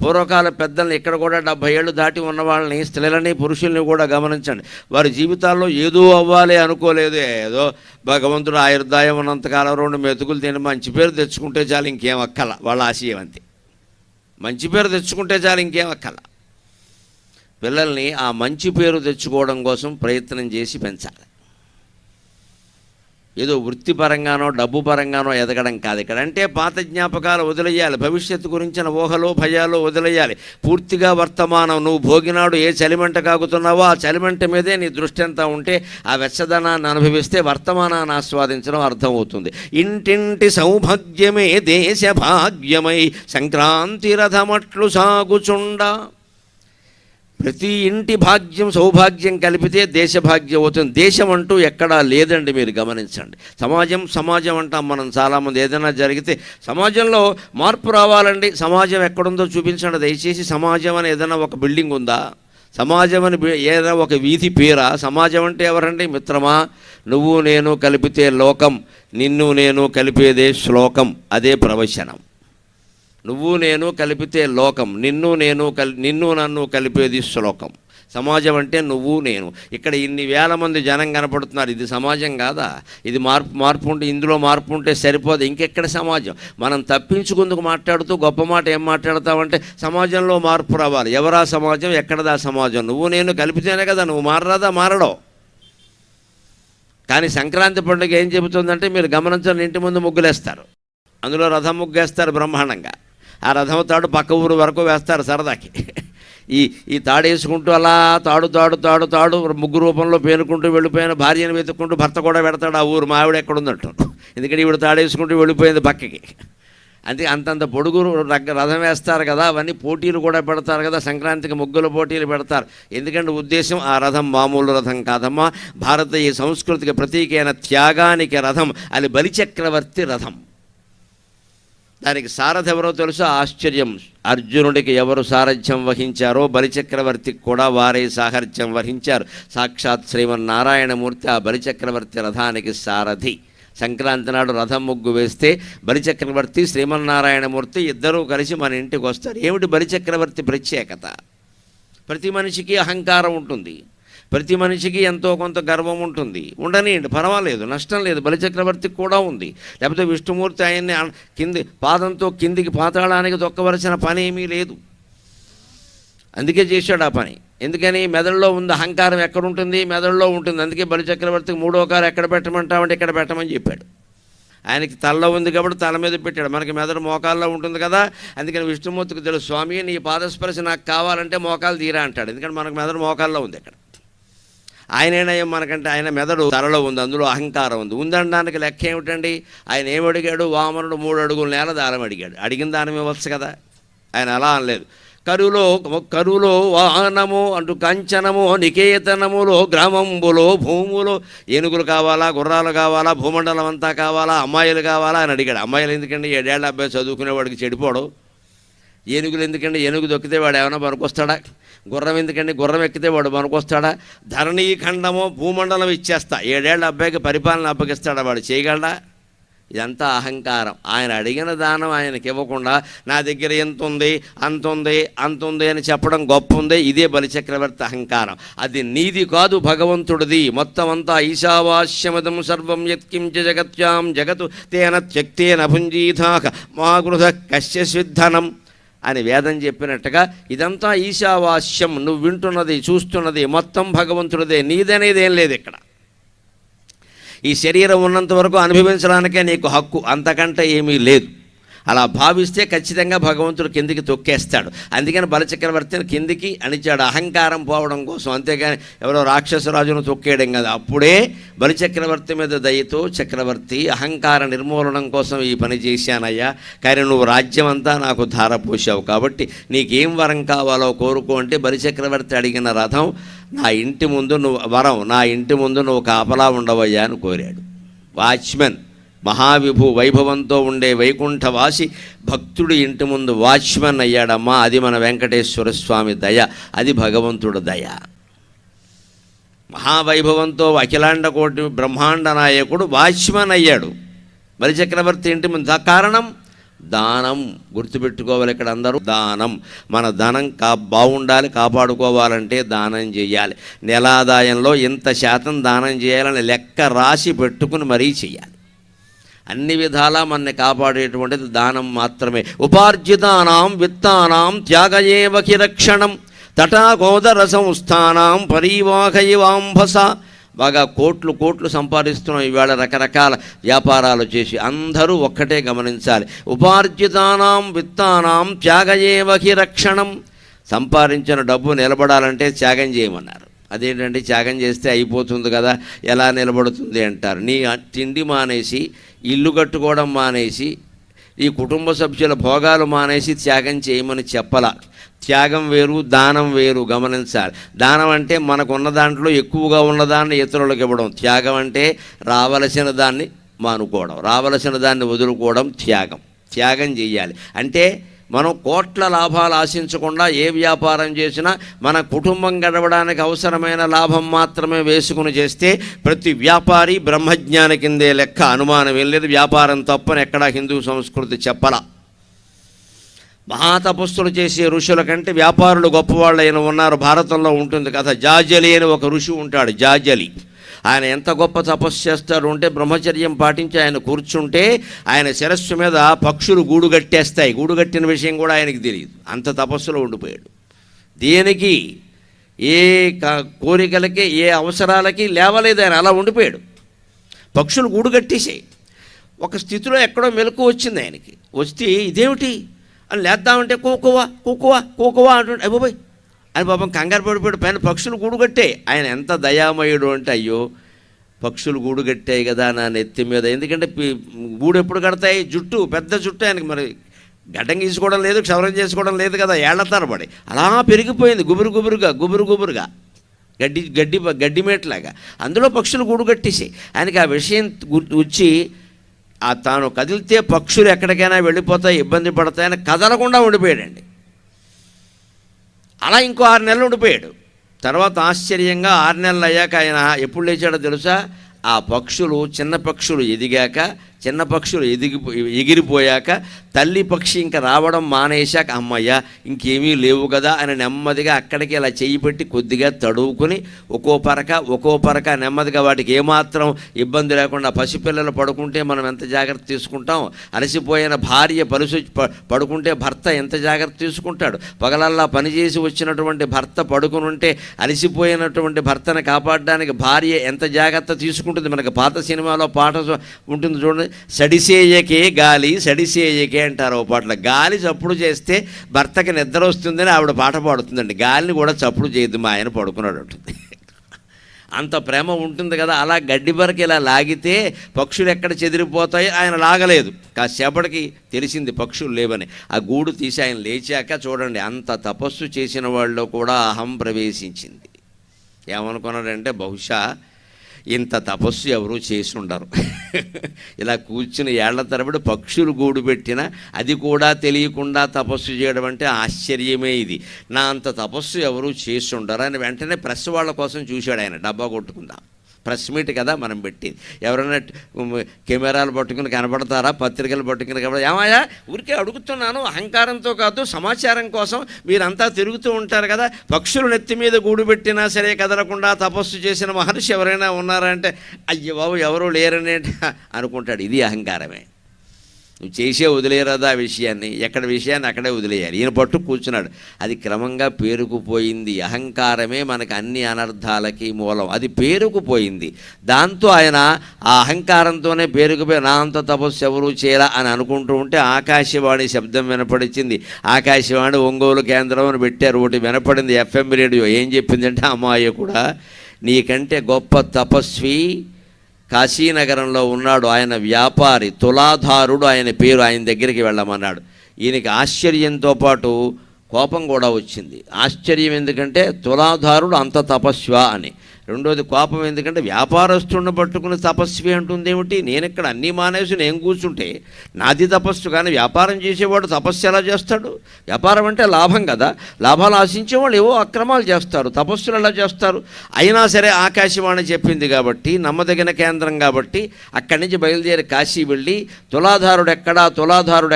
పూర్వకాల పెద్దల్ని ఇక్కడ కూడా 70 ఏళ్ళు దాటి ఉన్న వాళ్ళని, స్త్రీలని, పురుషుల్ని కూడా గమనించండి. వారి జీవితాల్లో ఏదో అవ్వాలి అనుకోలేదు. ఏదో భగవంతుడు ఆయుర్దాయం ఉన్నంతకాలం 2 మెతుకులు తిని మంచి పేరు తెచ్చుకుంటే చాలు, ఇంకేం అక్కల. వాళ్ళ ఆశయం అంతే, మంచి పేరు తెచ్చుకుంటే చాలు, ఇంకేం అక్కల. పిల్లల్ని ఆ మంచి పేరు తెచ్చుకోవడం కోసం ప్రయత్నం చేసి పెంచాలి. ఏదో వృత్తిపరంగానో డబ్బు పరంగానో ఎదగడం కాదు ఇక్కడ. అంటే పాత జ్ఞాపకాలు వదిలేయాలి, భవిష్యత్తు గురించిన ఊహలు భయాలు వదిలేయాలి. పూర్తిగా వర్తమానం. నువ్వు భోగినాడు ఏ చలిమంట కాగుతున్నావో ఆ చలిమంట మీదే నీ దృష్టి అంతా ఉంటే, ఆ వెచ్చదనాన్ని అనుభవిస్తే వర్తమానాన్ని ఆస్వాదించడం అర్థమవుతుంది. ఇంటింటి సౌభాగ్యమే దేశ భాగ్యమై సంక్రాంతి రథమట్లు సాగుచుండ. ప్రతి ఇంటి భాగ్యం, సౌభాగ్యం కలిపితే దేశభాగ్యం అవుతుంది. దేశం అంటూ ఎక్కడా లేదండి, మీరు గమనించండి. సమాజం అంటాం మనం చాలామంది. ఏదైనా జరిగితే సమాజంలో మార్పు రావాలండి, సమాజం ఎక్కడుందో చూపించండి దయచేసి. సమాజం అని ఏదైనా ఒక బిల్డింగ్ ఉందా? సమాజం అని ఏదైనా ఒక వీధి పేరా? సమాజం అంటే ఎవరండి? మిత్రమా, నువ్వు నేను కలిపితే లోకం, నిన్ను నేను కలిపేదే శ్లోకం, అదే ప్రవచనం. నువ్వు నేను కలిపితే లోకం, నిన్ను నన్ను కలిపేది శ్లోకం. సమాజం అంటే నువ్వు నేను. ఇక్కడ ఇన్ని వేల మంది జనం కనపడుతున్నారు, ఇది సమాజం కాదా? ఇది మార్పు ఉంటే, ఇందులో మార్పు ఉంటే సరిపోదు, ఇంకెక్కడ సమాజం? మనం తప్పించుకుందుకు మాట్లాడుతూ గొప్ప మాట ఏం మాట్లాడతామంటే సమాజంలో మార్పు రావాలి. ఎవరా సమాజం, ఎక్కడదా సమాజం? నువ్వు నేను కలిపితేనే కదా, నువ్వు మారరాదా? మారడో. కానీ సంక్రాంతి పండుగ ఏం చెబుతుందంటే, మీరు గమనించండి, ఇంటి ముందు ముగ్గులేస్తారు, అందులో రథం ముగ్గేస్తారు బ్రహ్మాండంగా. ఆ రథం తాడు పక్క ఊరు వరకు వేస్తారు సరదాకి. ఈ తాడు వేసుకుంటూ అలా తాడు ముగ్గు రూపంలో పేనుకుంటూ వెళ్ళిపోయిన భార్యను వెతుక్కుంటూ భర్త కూడా పెడతాడు ఆ ఊరు. మా ఆవిడ ఎక్కడుందంటూ, ఎందుకంటే ఈవిడ తాడేసుకుంటూ వెళ్ళిపోయింది పక్కకి. అంతే, అంతంత పొడుగు రథం వేస్తారు కదా. అవన్నీ పోటీలు కూడా పెడతారు కదా, సంక్రాంతికి ముగ్గుల పోటీలు పెడతారు. ఎందుకంటే ఉద్దేశం, ఆ రథం మామూలు రథం కాదమ్మా, భారతీయ సంస్కృతికి ప్రతీకైన త్యాగానికి రథం. అది బలిచక్రవర్తి రథం. దానికి సారథి ఎవరో తెలుసో? ఆశ్చర్యం. అర్జునుడికి ఎవరు సారథ్యం వహించారో బలిచక్రవర్తికి కూడా వారే సారథ్యం వహించారు. సాక్షాత్ శ్రీమన్నారాయణమూర్తి ఆ బలిచక్రవర్తి రథానికి సారథి. సంక్రాంతి నాడు రథం ముగ్గు వేస్తే బలిచక్రవర్తి, శ్రీమన్నారాయణమూర్తి ఇద్దరూ కలిసి మన ఇంటికి వస్తారు. ఏమిటి బలిచక్రవర్తి ప్రత్యేకత? ప్రతి మనిషికి అహంకారం ఉంటుంది, ప్రతి మనిషికి ఎంతో కొంత గర్వం ఉంటుంది. ఉండనియండి, పర్వాలేదు, నష్టం లేదు. బలిచక్రవర్తికి కూడా ఉంది. లేకపోతే విష్ణుమూర్తి ఆయన్ని పాదంతో కిందికి పాతాళానికి తొక్కవలసిన పని ఏమీ లేదు. అందుకే చేశాడు ఆ పని. ఎందుకని? మెదడులో ఉంది. అహంకారం ఎక్కడుంటుంది? మెదడులో ఉంటుంది. అందుకే బలిచక్రవర్తికి 3వ కారు ఎక్కడ పెట్టమంటామంటే ఇక్కడ పెట్టమని చెప్పాడు. ఆయనకి తలలో ఉంది కాబట్టి తల మీద పెట్టాడు. మనకి మెదడు మోకాల్లో ఉంటుంది కదా. అందుకని విష్ణుమూర్తికి తెలుసు, స్వామి నీ పాదస్పర్శ నాకు కావాలంటే మోకాలు తీరా అంటాడు. ఎందుకంటే మనకు మెదడు మోకాల్లో ఉంది. ఇక్కడ ఆయనేనయ్యం మనకంటే, ఆయన మెదడు తలలో ఉంది, అందులో అహంకారం ఉందనడానికి లెక్క ఏమిటండి? ఆయన ఏమడిగాడు? వామనుడు 3 అడుగుల నేల దానం అడిగాడు. అడిగిన దానం ఇవ్వచ్చు కదా. ఆయన అలా అనలేదు. కరువులో వాహనము అంటూ కంచనము నికేతనములో గ్రామంబులో భూములో ఏనుగులు కావాలా, గుర్రాలు కావాలా, భూమండలం అంతా కావాలా, అమ్మాయిలు కావాలా అని అడిగాడు. అమ్మాయిలు ఎందుకండి? 7 ఏళ్ల అబ్బాయి చదువుకునేవాడికి చెడిపోవడం. ఏనుగులు ఎందుకండి? ఏనుగు దొక్కితే వాడు ఏమైనా పనికొస్తాడా? గుర్రం ఎందుకండి? గుర్రం ఎక్కితే వాడు పనికొస్తాడా? ధరణీఖండమో భూమండలం ఇచ్చేస్తా, 7 ఏళ్ల అబ్బాయికి పరిపాలన అప్పగిస్తాడా? వాడు చేయగలడా? ఇదంతా అహంకారం. ఆయన అడిగిన దానం ఆయనకి ఇవ్వకుండా నా దగ్గర ఎంత ఉంది, అంతుంది అని చెప్పడం గొప్ప ఉంది. ఇదే బలిచక్రవర్తి అహంకారం. అది నీది కాదు, భగవంతుడిది. మొత్తం అంతా ఈశావాస్యమదం సర్వం యత్కించ జగత్యాం జగతు తేన త్యక్తేన భుంజీథాక మా గృహ కశ్యసిద్ధనం అని వేదం చెప్పినట్టుగా ఇదంతా ఈశావాస్యం. నువ్వు వింటున్నది, చూస్తున్నది మొత్తం భగవంతుడిదే, నీదనేది ఏం లేదు ఇక్కడ. ఈ శరీరం ఉన్నంత వరకు అనుభవించడానికే నీకు హక్కు, అంతకంటే ఏమీ లేదు. అలా భావిస్తే ఖచ్చితంగా భగవంతుడు కిందికి తొక్కేస్తాడు. అందుకని బలచక్రవర్తిని కిందికి అణిచాడు, అహంకారం పోవడం కోసం. అంతేగాని ఎవరో రాక్షసరాజును తొక్కేయడం కదా. అప్పుడే బలిచక్రవర్తి మీద దయతో, చక్రవర్తి అహంకార నిర్మూలనం కోసం ఈ పని చేశానయ్యా, కానీ నువ్వు రాజ్యం అంతా నాకు ధారపోసావు, కాబట్టి నీకేం వరం కావాలో కోరుకో అంటే బలిచక్రవర్తి అడిగిన రథం నా ఇంటి ముందు నువ్వు కాపలా ఉండవయ్యా అని కోరాడు. వాచ్మెన్, మహావిభు వైభవంతో ఉండే వైకుంఠవాసి భక్తుడి ఇంటి ముందు వాచ్మెన్ అయ్యాడమ్మా. అది మన వెంకటేశ్వర స్వామి దయ, అది భగవంతుడు దయ. మహావైభవంతో అఖిలాండ కోటి బ్రహ్మాండ నాయకుడు వాచ్మెన్ అయ్యాడు బలిచక్రవర్తి ఇంటి ముందు. కారణం దానం. గుర్తుపెట్టుకోవాలి ఇక్కడ అందరూ, దానం. మన ధనం బాగుండాలి, కాపాడుకోవాలంటే దానం చేయాలి. నెలాదాయంలో ఇంత శాతం దానం చేయాలని లెక్క రాసి పెట్టుకుని మరీ చేయాలి. అన్ని విధాలా మనని కాపాడేటువంటిది దానం మాత్రమే. ఉపార్జితానాం విత్తానాం త్యాగయేవకి రక్షణం తటాగోదర సంస్థానాం పరివాహయివాంభస. బాగా కోట్లు సంపాదిస్తున్నాం ఈవేళ రకరకాల వ్యాపారాలు చేసి. అందరూ ఒక్కటే గమనించాలి, ఉపార్జితానాం విత్తానాం త్యాగయేవకి రక్షణం. సంపాదించిన డబ్బు నిలబడాలంటే త్యాగం చేయమన్నారు. అదేంటంటే త్యాగం చేస్తే అయిపోతుంది కదా, ఎలా నిలబడుతుంది అంటారు. నీ తిండి మానేసి, ఇల్లు కట్టుకోవడం మానేసి, ఈ కుటుంబ సభ్యుల భోగాలు మానేసి త్యాగం చేయమని చెప్పలా. త్యాగం వేరు, దానం వేరు, గమనించాలి. దానం అంటే మనకున్న దాంట్లో ఎక్కువగా ఉన్నదాన్ని ఇతరులకు ఇవ్వడం. త్యాగం అంటే రావలసిన దాన్ని మానుకోవడం, రావలసిన దాన్ని వదులుకోవడం త్యాగం చేయాలి. అంటే మనం కోట్ల లాభాలు ఆశించకుండా ఏ వ్యాపారం చేసినా మన కుటుంబం గడవడానికి అవసరమైన లాభం మాత్రమే వేసుకుని చేస్తే ప్రతి వ్యాపారి బ్రహ్మజ్ఞాని కిందే లెక్క, అనుమానం ఏం లేదు. వ్యాపారం తప్పని ఎక్కడా హిందూ సంస్కృతి చెప్పలా. మహాతపస్సులు చేసే ఋషుల కంటే వ్యాపారులు గొప్పవాళ్ళైన ఉన్నారు. భారతంలో ఉంటుంది కథ. జాజలి అని ఒక ఋషి ఉంటాడు. జాజలి ఆయన ఎంత గొప్ప తపస్సు చేస్తాడు అంటే, బ్రహ్మచర్యం పాటించి ఆయన కూర్చుంటే ఆయన శిరస్సు మీద పక్షులు గూడు కట్టేస్తాయి. గూడు కట్టిన విషయం కూడా ఆయనకి తెలియదు. అంత తపస్సులో ఉండిపోయాడు. దేనికి, ఏ కోరికలకి, ఏ అవసరాలకి లేవలేదు ఆయన, అలా ఉండిపోయాడు. పక్షులు గూడు కట్టేసాయి. ఒక స్థితిలో ఎక్కడో మెలకు వచ్చింది ఆయనకి. వస్తే ఇదేమిటి అని లేద్దామంటే కూకువా అంటుంటే అయిపోయి అని పాపం కంగారు పడిపోయాడు. పైన పక్షులు గూడు కట్టాయి. ఆయన ఎంత దయామయుడు అంటే, అయ్యో పక్షులు గూడు కట్టాయి కదా నా నెత్తి మీద. ఎందుకంటే గూడు ఎప్పుడు కడతాయి? జుట్టు, పెద్ద జుట్టు ఆయనకి. మరి గడ్డం గీసుకోవడం లేదు, క్షవరం చేసుకోవడం లేదు కదా, ఏళ్ల తరబడి అలా పెరిగిపోయింది గుబురుగా గడ్డిమేట్లాగా. అందులో పక్షులు గూడు కట్టేసి ఆయనకి ఆ విషయం వచ్చి, తాను కదిలితే పక్షులు ఎక్కడికైనా వెళ్ళిపోతాయి, ఇబ్బంది పడతాయని కదలకుండా ఉండిపోయాడండి. అలా ఇంకో 6 నెలలు ఉండిపోయాడు. తర్వాత ఆశ్చర్యంగా 6 నెలలు అయ్యాక ఆయన ఎప్పుడు లేచాడో తెలుసా? ఆ పక్షులు, చిన్న పక్షులు ఎదిగాక, చిన్న పక్షులు ఎగిరిపోయాక, తల్లి పక్షి ఇంకా రావడం మానేశాక, అమ్మయ్య ఇంకేమీ లేవు కదా అని నెమ్మదిగా అక్కడికి ఇలా చెయ్యి పెట్టి కొద్దిగా తడువుకుని ఒక్కో పరక నెమ్మదిగా, వాటికి ఏమాత్రం ఇబ్బంది లేకుండా. పసిపిల్లలు పడుకుంటే మనం ఎంత జాగ్రత్త తీసుకుంటాం, అలసిపోయిన భార్య పడుకుంటే భర్త ఎంత జాగ్రత్త తీసుకుంటాడు. పగలల్లా పనిచేసి వచ్చినటువంటి భర్త పడుకుని ఉంటే అలసిపోయినటువంటి భర్తను కాపాడడానికి భార్య ఎంత జాగ్రత్త తీసుకుంటుంది. మనకు పాత సినిమాలో పాట ఉంటుంది చూడండి, సడిసేయకే గాలి సడిసేయకే అంటారు ఓ పాటలో. గాలి చప్పుడు చేస్తే భర్తకి నిద్ర వస్తుందని ఆవిడ పాట పాడుతుందండి. గాలిని కూడా చప్పుడు చేయదు, మా ఆయన పడుకున్నాడు ఉంటుంది. అంత ప్రేమ ఉంటుంది కదా. అలా గడ్డి బరకు ఇలా లాగితే పక్షులు ఎక్కడ చెదిరిపోతాయో ఆయన లాగలేదు. కాసేపటికి తెలిసింది పక్షులు లేవని. ఆ గూడు తీసి ఆయన లేచాక చూడండి, అంత తపస్సు చేసిన వాళ్ళు కూడా అహం ప్రవేశించింది. ఏమనుకున్నాడంటే, బహుశా ఇంత తపస్సు ఎవరూ చేసి ఉండరు. ఇలా కూర్చుని ఏళ్ల తరబడి పక్షులు గూడు పెట్టినా అది కూడా తెలియకుండా తపస్సు చేయడం అంటే ఆశ్చర్యమే. ఇది నా అంత తపస్సు ఎవరూ చేసి ఉండరు అని వెంటనే ప్రెస్ వాళ్ళ కోసం చూశాడు ఆయన. డబ్బా కొట్టుకుందాం, ప్రెస్ మీట్ కదా మనం పెట్టింది. ఎవరైనా కెమెరాలు పట్టుకుని కనబడతారా, పత్రికలు పట్టుకుని కనబడ? ఏమయ్యా ఊరికే అడుగుతున్నాను, అహంకారంతో కాదు, సమాచారం కోసం. మీరంతా తిరుగుతూ ఉంటారు కదా, పక్షులు నెత్తి మీద గూడు పెట్టినా సరే కదలకుండా తపస్సు చేసిన మహర్షి ఎవరైనా ఉన్నారా అంటే, అయ్యో బాబు ఎవరూ లేరనే అనుకుంటాడు. ఇది అహంకారమే. నువ్వు చేసే వదిలేయరాదా ఆ విషయాన్ని, ఎక్కడ విషయాన్ని అక్కడే వదిలేయాలి. ఈయన పట్టు కూర్చున్నాడు. అది క్రమంగా పేరుకుపోయింది. అహంకారమే మనకు అన్ని అనర్థాలకి మూలం. అది పేరుకుపోయింది. దాంతో ఆయన ఆ అహంకారంతోనే పేరుకుపోయి నా అంత తపస్సు ఎవరు చేయరా అని అనుకుంటూ ఉంటే ఆకాశవాణి శబ్దం వినపడింది. ఆకాశవాణి ఒంగోలు కేంద్రం అని పెట్టారు. ఒకటి వినపడింది FM రేడియో. ఏం చెప్పిందంటే, అమ్మాయి కూడా నీకంటే గొప్ప తపస్వి కాశీనగరంలో ఉన్నాడు, ఆయన వ్యాపారి తులాధారుడు, ఆయన పేరు, ఆయన దగ్గరికి వెళ్ళమన్నాడు. ఈయనకి ఆశ్చర్యంతో పాటు కోపం కూడా వచ్చింది. ఆశ్చర్యం ఎందుకంటే తులాధారుడు అంత తపస్వా అని. రెండోది కోపం ఎందుకంటే వ్యాపారస్తుడిని పట్టుకుని తపస్వి అంటుంది ఏమిటి, నేను ఇక్కడ అన్నీ మానేసి నేను కూర్చుంటే నాది తపస్సు, కానీ వ్యాపారం చేసేవాడు తపస్సు ఎలా చేస్తాడు? వ్యాపారం అంటే లాభం కదా, లాభాలు ఆశించేవాళ్ళు ఏవో అక్రమాలు చేస్తారు, తపస్సులు ఎలా చేస్తారు? అయినా సరే ఆకాశవాణి చెప్పింది కాబట్టి, నమ్మదగిన కేంద్రం కాబట్టి అక్కడి నుంచి బయలుదేరి కాశీ వెళ్ళి తులాధారుడు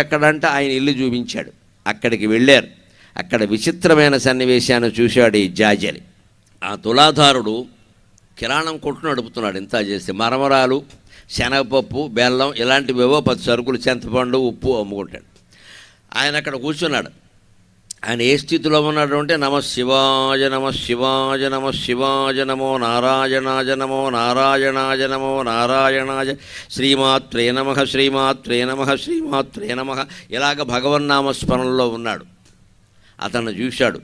ఎక్కడా అంటే ఆయన ఇల్లు చూపించాడు. అక్కడికి వెళ్ళారు. అక్కడ విచిత్రమైన సన్నివేశాన్ని చూశాడు ఈ జాజలి. ఆ తులాధారుడు కిరాణం కొట్టు నడుపుతున్నాడు. ఇంత చేస్తే మరమరాలు, శనగపప్పు, బెల్లం ఇలాంటివేవో 10 సరుకులు, చింతపండు, ఉప్పు అమ్ముకుంటాడు. ఆయన అక్కడ కూర్చున్నాడు. ఆయన ఏ స్థితిలో ఉన్నాడు అంటే, నమ శివాయ నమ శివాయ నమ శివాయ నమో నారాయణాయ నమో నారాయణాయ నమో నారాయణాయ శ్రీమాత్రే నమః శ్రీమాత్రే నమః శ్రీమాత్రే నమః ఇలాగ భగవన్నామస్మరణలో ఉన్నాడు. అతను చూశాడు.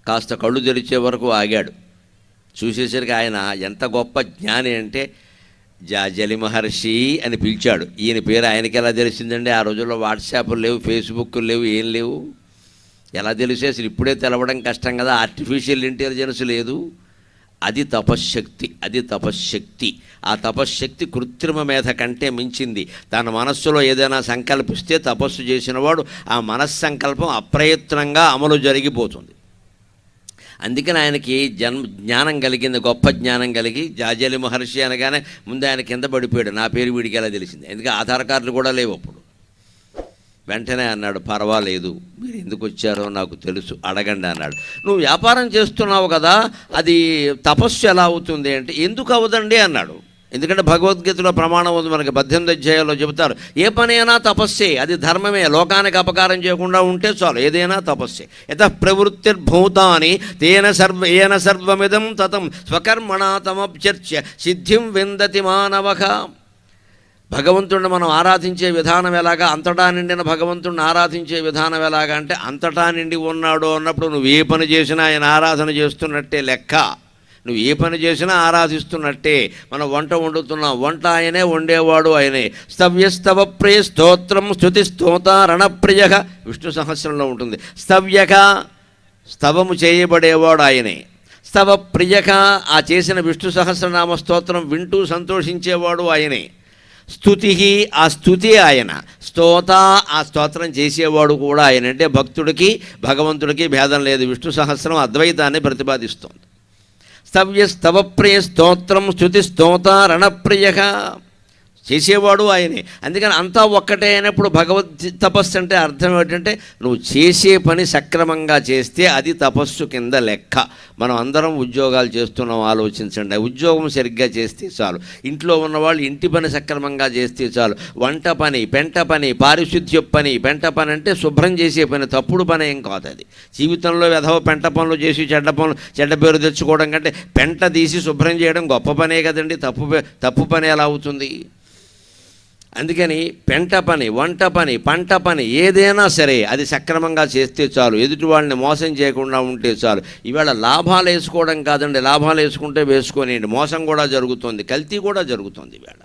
కాస్త కళ్ళు తెరిచే వరకు ఆగాడు. చూసేసరికి ఆయన ఎంత గొప్ప జ్ఞాని అంటే, జాజలి మహర్షి అని పిలిచాడు. ఈయన పేరు ఆయనకి ఎలా తెలిసిందండి? ఆ రోజుల్లో వాట్సాప్లు లేవు, ఫేస్బుక్లు లేవు, ఏం లేవు. ఎలా తెలిసే? అసలు ఇప్పుడే తెలవడం కష్టం కదా, ఆర్టిఫిషియల్ ఇంటెలిజెన్స్ లేదు. అది తపశ్శక్తి, అది తపశ్శక్తి. ఆ తపశ్శక్తి కృత్రిమ మేధ కంటే మించింది. తన మనస్సులో ఏదైనా సంకల్పిస్తే తపస్సు చేసినవాడు ఆ మనస్సంకల్పం అప్రయత్నంగా అమలు జరిగిపోతుంది. అందుకని ఆయనకి జ్ఞానం కలిగింది, గొప్ప జ్ఞానం కలిగి జాజలి మహర్షి అనగానే ముందు ఆయన కింద పడిపోయాడు. నా పేరు వీడికి ఎలా తెలిసింది? ఎందుకంటే ఆధార్ కార్డులు కూడా లేవు అప్పుడు. వెంటనే అన్నాడు, పర్వాలేదు, మీరు ఎందుకు వచ్చారో నాకు తెలుసు, అడగండి అన్నాడు. నువ్వు వ్యాపారం చేస్తున్నావు కదా, అది తపస్సు ఎలా అవుతుంది అంటే, ఎందుకు అవదండి అన్నాడు. ఎందుకంటే భగవద్గీతలో ప్రమాణం ఉంది మనకి, 18 అధ్యాయాల్లో చెబుతారు, ఏ పనైనా తపస్సే, అది ధర్మమే, లోకానికి అపకారం చేయకుండా ఉంటే చాలు, ఏదైనా తపస్సే. యతః ప్రవృత్తిర్భూతాని ఏన సర్వమిదం తతం స్వకర్మణా తమభ్యర్చ్య సిద్ధిం విందతి మానవః. భగవంతుడిని మనం ఆరాధించే విధానం ఎలాగా, అంతటా నిండిన భగవంతుడిని ఆరాధించే విధానం ఎలాగా అంటే, అంతటా నిండి ఉన్నాడు అన్నప్పుడు నువ్వు ఏ పని చేసినా ఆయన ఆరాధన చేస్తున్నట్టే లెక్క. నువ్వు ఏ పని చేసినా ఆరాధిస్తున్నట్టే. మనం వంట వండుతున్నాం, వంట ఆయనే, వండేవాడు ఆయనే. స్తవ్యస్తవ ప్రియ స్తోత్రం స్తుతి స్తోతారణప్రియ విష్ణు సహస్రంలో ఉంటుంది. స్తవ్యక స్తవము చేయబడేవాడు ఆయనే. స్తవ ప్రియక ఆ చేసిన విష్ణు సహస్రనామ స్తోత్రం వింటూ సంతోషించేవాడు ఆయనే. స్తుతి ఆ స్తుతి ఆయన. స్తోత ఆ స్తోత్రం చేసేవాడు కూడా ఆయన. అంటే భక్తుడికి భగవంతుడికి భేదం లేదు. విష్ణు సహస్రం అద్వైతాన్ని ప్రతిపాదిస్తోంది. స్తవ్యస్తవ ప్రియ స్తోత్రం స్తుతి స్తోతారణప్రియ చేసేవాడు ఆయనే. అందుకని అంతా ఒక్కటే అయినప్పుడు భగవద్ తపస్సు అంటే అర్థం ఏంటంటే, నువ్వు చేసే పని సక్రమంగా చేస్తే అది తపస్సు కింద లెక్క. మనం అందరం ఉద్యోగాలు చేస్తున్నాం, ఆలోచించండి. ఉద్యోగం సరిగ్గా చేస్తే చాలు. ఇంట్లో ఉన్నవాళ్ళు ఇంటి పని సక్రమంగా చేస్తే చాలు. వంట పని, పెంట పని, పారిశుద్ధ్య పని. పెంట పని అంటే శుభ్రం చేసే పని, తప్పుడు పని ఏం కాదు అది. జీవితంలో వెధవ పెంట పనులు చేసి చెడ్డ పేరు తెచ్చుకోవడం కంటే పెంట తీసి శుభ్రం చేయడం గొప్ప పనే కదండి. తప్పు పని ఎలా అవుతుంది? అందుకని పెంట పని, వంట పని, పంట పని ఏదైనా సరే అది సక్రమంగా చేస్తే చాలు. ఎదుటి వాళ్ళని మోసం చేయకుండా ఉంటే చాలు. ఇవాళ లాభాలు వేసుకోవడం కాదండి, లాభాలు వేసుకుంటే వేసుకోనివ్వండి, మోసం కూడా జరుగుతుంది, కల్తీ కూడా జరుగుతుంది. ఇవాళ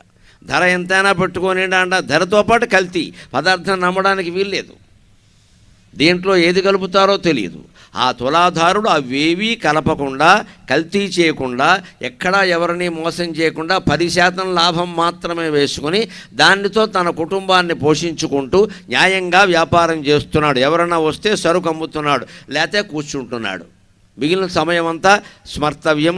ధర ఎంతైనా పెట్టుకోనివ్వండి అంట, ధరతో పాటు కల్తీ. పదార్థం నమ్మడానికి వీల్లేదు. దీంట్లో ఏది కలుపుతారో తెలియదు. ఆ తులాధారుడు అవేవీ కలపకుండా, కల్తీ చేయకుండా, ఎక్కడా ఎవరిని మోసం చేయకుండా 10% లాభం మాత్రమే వేసుకుని దానితో తన కుటుంబాన్ని పోషించుకుంటూ న్యాయంగా వ్యాపారం చేస్తున్నాడు. ఎవరైనా వస్తే సరుకు అమ్ముతున్నాడు, లేకపోతే కూర్చుంటున్నాడు. మిగిలిన సమయం అంతా స్మర్తవ్యం.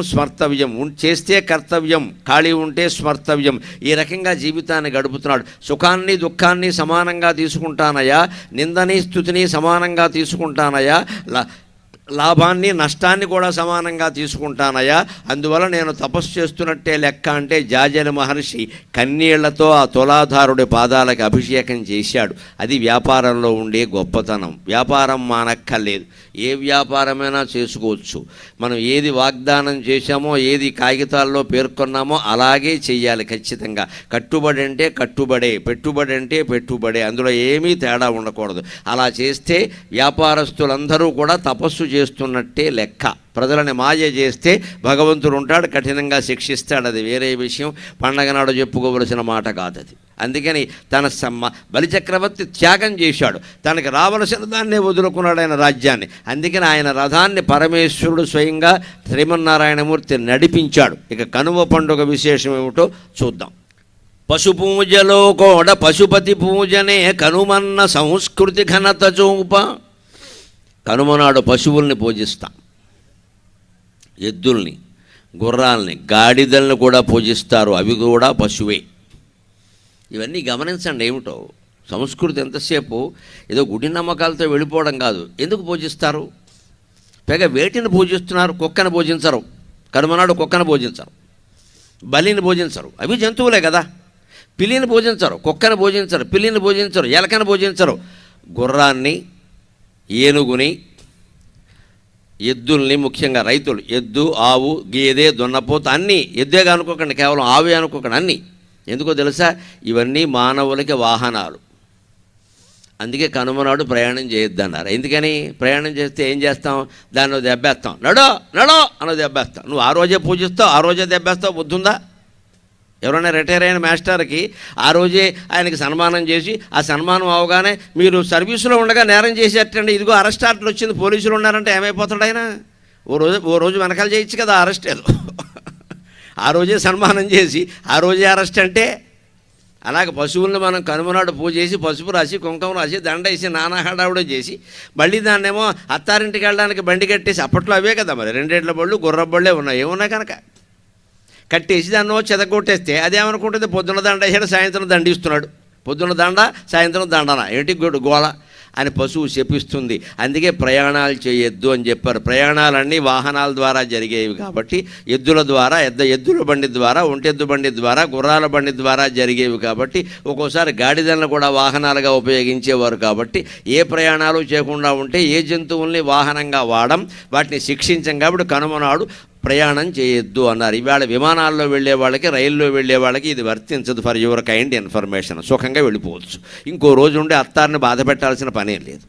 చేస్తే కర్తవ్యం, ఖాళీ ఉంటే స్మర్తవ్యం. ఈ రకంగా జీవితాన్ని గడుపుతున్నాడు. సుఖాన్ని దుఃఖాన్ని సమానంగా తీసుకుంటానయా, నిందని స్తుతిని సమానంగా తీసుకుంటానయా, లాభాన్ని నష్టాన్ని కూడా సమానంగా తీసుకుంటానయ్యా, అందువల్ల నేను తపస్సు చేస్తున్నట్టే లెక్క అంటే జాజలి మహర్షి కన్నీళ్లతో ఆ తులాధారుడి పాదాలకు అభిషేకం చేశాడు. అది వ్యాపారంలో ఉండే గొప్పతనం. వ్యాపారం మానక్కర్లేదు, ఏ వ్యాపారమైనా చేసుకోవచ్చు. మనం ఏది వాగ్దానం చేశామో, ఏది కాగితాల్లో పేర్కొన్నామో అలాగే చెయ్యాలి ఖచ్చితంగా. కట్టుబడి అంటే కట్టుబడే, పెట్టుబడి అంటే పెట్టుబడే, అందులో ఏమీ తేడా ఉండకూడదు. అలా చేస్తే వ్యాపారస్తులందరూ కూడా తపస్సు చేస్తున్నట్టే లెక్క. ప్రజలని మాయ చేస్తే భగవంతుడు ఉంటాడు, కఠినంగా శిక్షిస్తాడు. అది వేరే విషయం, పండగ నాడు చెప్పుకోవలసిన మాట కాదు అది. అందుకని తన బలిచక్రవర్తి త్యాగం చేశాడు, తనకి రావలసిన దాన్నే వదులుకున్నాడు ఆయన రాజ్యాన్ని. అందుకని ఆయన రథాన్ని పరమేశ్వరుడు స్వయంగా శ్రీమన్నారాయణమూర్తి నడిపించాడు. ఇక కనుమ పండుగ విశేషం ఏమిటో చూద్దాం. పశుపూజలో కూడా పశుపతి పూజనే కనుమన్న సంస్కృతి ఘనత చూప. కనుమనాడు పశువుల్ని పూజిస్తాం, ఎద్దుల్ని, గుర్రాల్ని, గాడిదల్ని కూడా పూజిస్తారు, అవి కూడా పశువే. ఇవన్నీ గమనించండి. ఏమిటో సంస్కృతి ఎంతసేపు ఏదో గుడి నమ్మకాలతో వెళ్ళిపోవడం కాదు. ఎందుకు పూజిస్తారు? పైగా వేటిని పూజిస్తున్నారు? కుక్కను పూజించరు, కనుమనాడు కుక్కను పూజించరు, బలిని పూజించరు, అవి జంతువులే కదా. పిల్లిని పూజించరు, కుక్కను పూజించరు, పిల్లిని పూజించరు, ఎలకను పూజించరు. గుర్రాన్ని, ఏనుగుని, ఎద్దుల్ని, ముఖ్యంగా రైతులు ఎద్దు, ఆవు, గేదె, దున్నపోత అన్నీ ఎద్దేగా అనుకోకండి, కేవలం ఆవే అనుకోకండి, అన్నీ. ఎందుకో తెలుసా? ఇవన్నీ మానవులకి వాహనాలు. అందుకే కనుమనాడు ప్రయాణం చేయొద్దన్నారు. ఎందుకని? ప్రయాణం చేస్తే ఏం చేస్తాం? దాన్ని దెబ్బేస్తాం, నడో నడో అన్నది దెబ్బేస్తాం. నువ్వు ఆ రోజే పూజిస్తావు, ఆ రోజే దెబ్బేస్తావు, బుద్ధుందా? ఎవరైనా రిటైర్ అయిన మాస్టర్కి ఆ రోజే ఆయనకి సన్మానం చేసి, ఆ సన్మానం అవగానే మీరు సర్వీసులో ఉండగా నేరం చేసేటండి, ఇదిగో అరెస్ట్ ఆర్డర్ వచ్చింది, పోలీసులు ఉన్నారంటే ఏమైపోతాడు ఆయన? ఓ రోజు వెనకాల చేయొచ్చు కదా అరెస్ట్ ఏదో. ఆ రోజే సన్మానం చేసి ఆ రోజే అరెస్ట్ అంటే అలాగే పశువులను మనం కనుమనాడు పూజ చేసి పసుపు రాసి కుంకుమ రాసి దండ వేసి నానా హడావుడే చేసి మళ్ళీ దాన్నేమో అత్తారింటికి వెళ్ళడానికి బండి కట్టేసి, అప్పట్లో అవే కదా మరి, 2 ఏళ్ల బళ్ళు గుర్ర బళ్ళే ఉన్నాయి, ఏమున్నాయి కనుక కట్టేసి దాన్ని చెదగొట్టేస్తే అదేమనుకుంటుంది? పొద్దున్న దండ వేసాడు, సాయంత్రం దండిస్తున్నాడు, పొద్దున్న దండ సాయంత్రం దండన, ఏంటి గోళ అని పశువు శపిస్తుంది. అందుకే ప్రయాణాలు చేయొద్దు అని చెప్పారు. ప్రయాణాలన్నీ వాహనాల ద్వారా జరిగేవి కాబట్టి, ఎద్దుల ద్వారా, ఎద్దుల బండి ద్వారా, ఒంటెద్దు బండి ద్వారా, గుర్రాల బండి ద్వారా జరిగేవి కాబట్టి, ఒక్కోసారి గాడిదలను కూడా వాహనాలుగా ఉపయోగించేవారు కాబట్టి, ఏ ప్రయాణాలు చేయకుండా ఉంటే ఏ జంతువుల్ని వాహనంగా వాడడం, వాటిని శిక్షించం. కాబట్టి కనుమనాడు ప్రయాణం చేయొద్దు అన్నారు. ఇవాళ విమానాల్లో వెళ్ళే వాళ్ళకి, రైల్లో వెళ్ళే వాళ్ళకి ఇది వర్తించదు. ఫర్ యువర్ కైండ్ ఇన్ఫర్మేషన్, సుఖంగా వెళ్ళిపోవచ్చు. ఇంకో రోజు ఉండి అత్తారిని బాధ పెట్టాల్సిన పనే లేదు.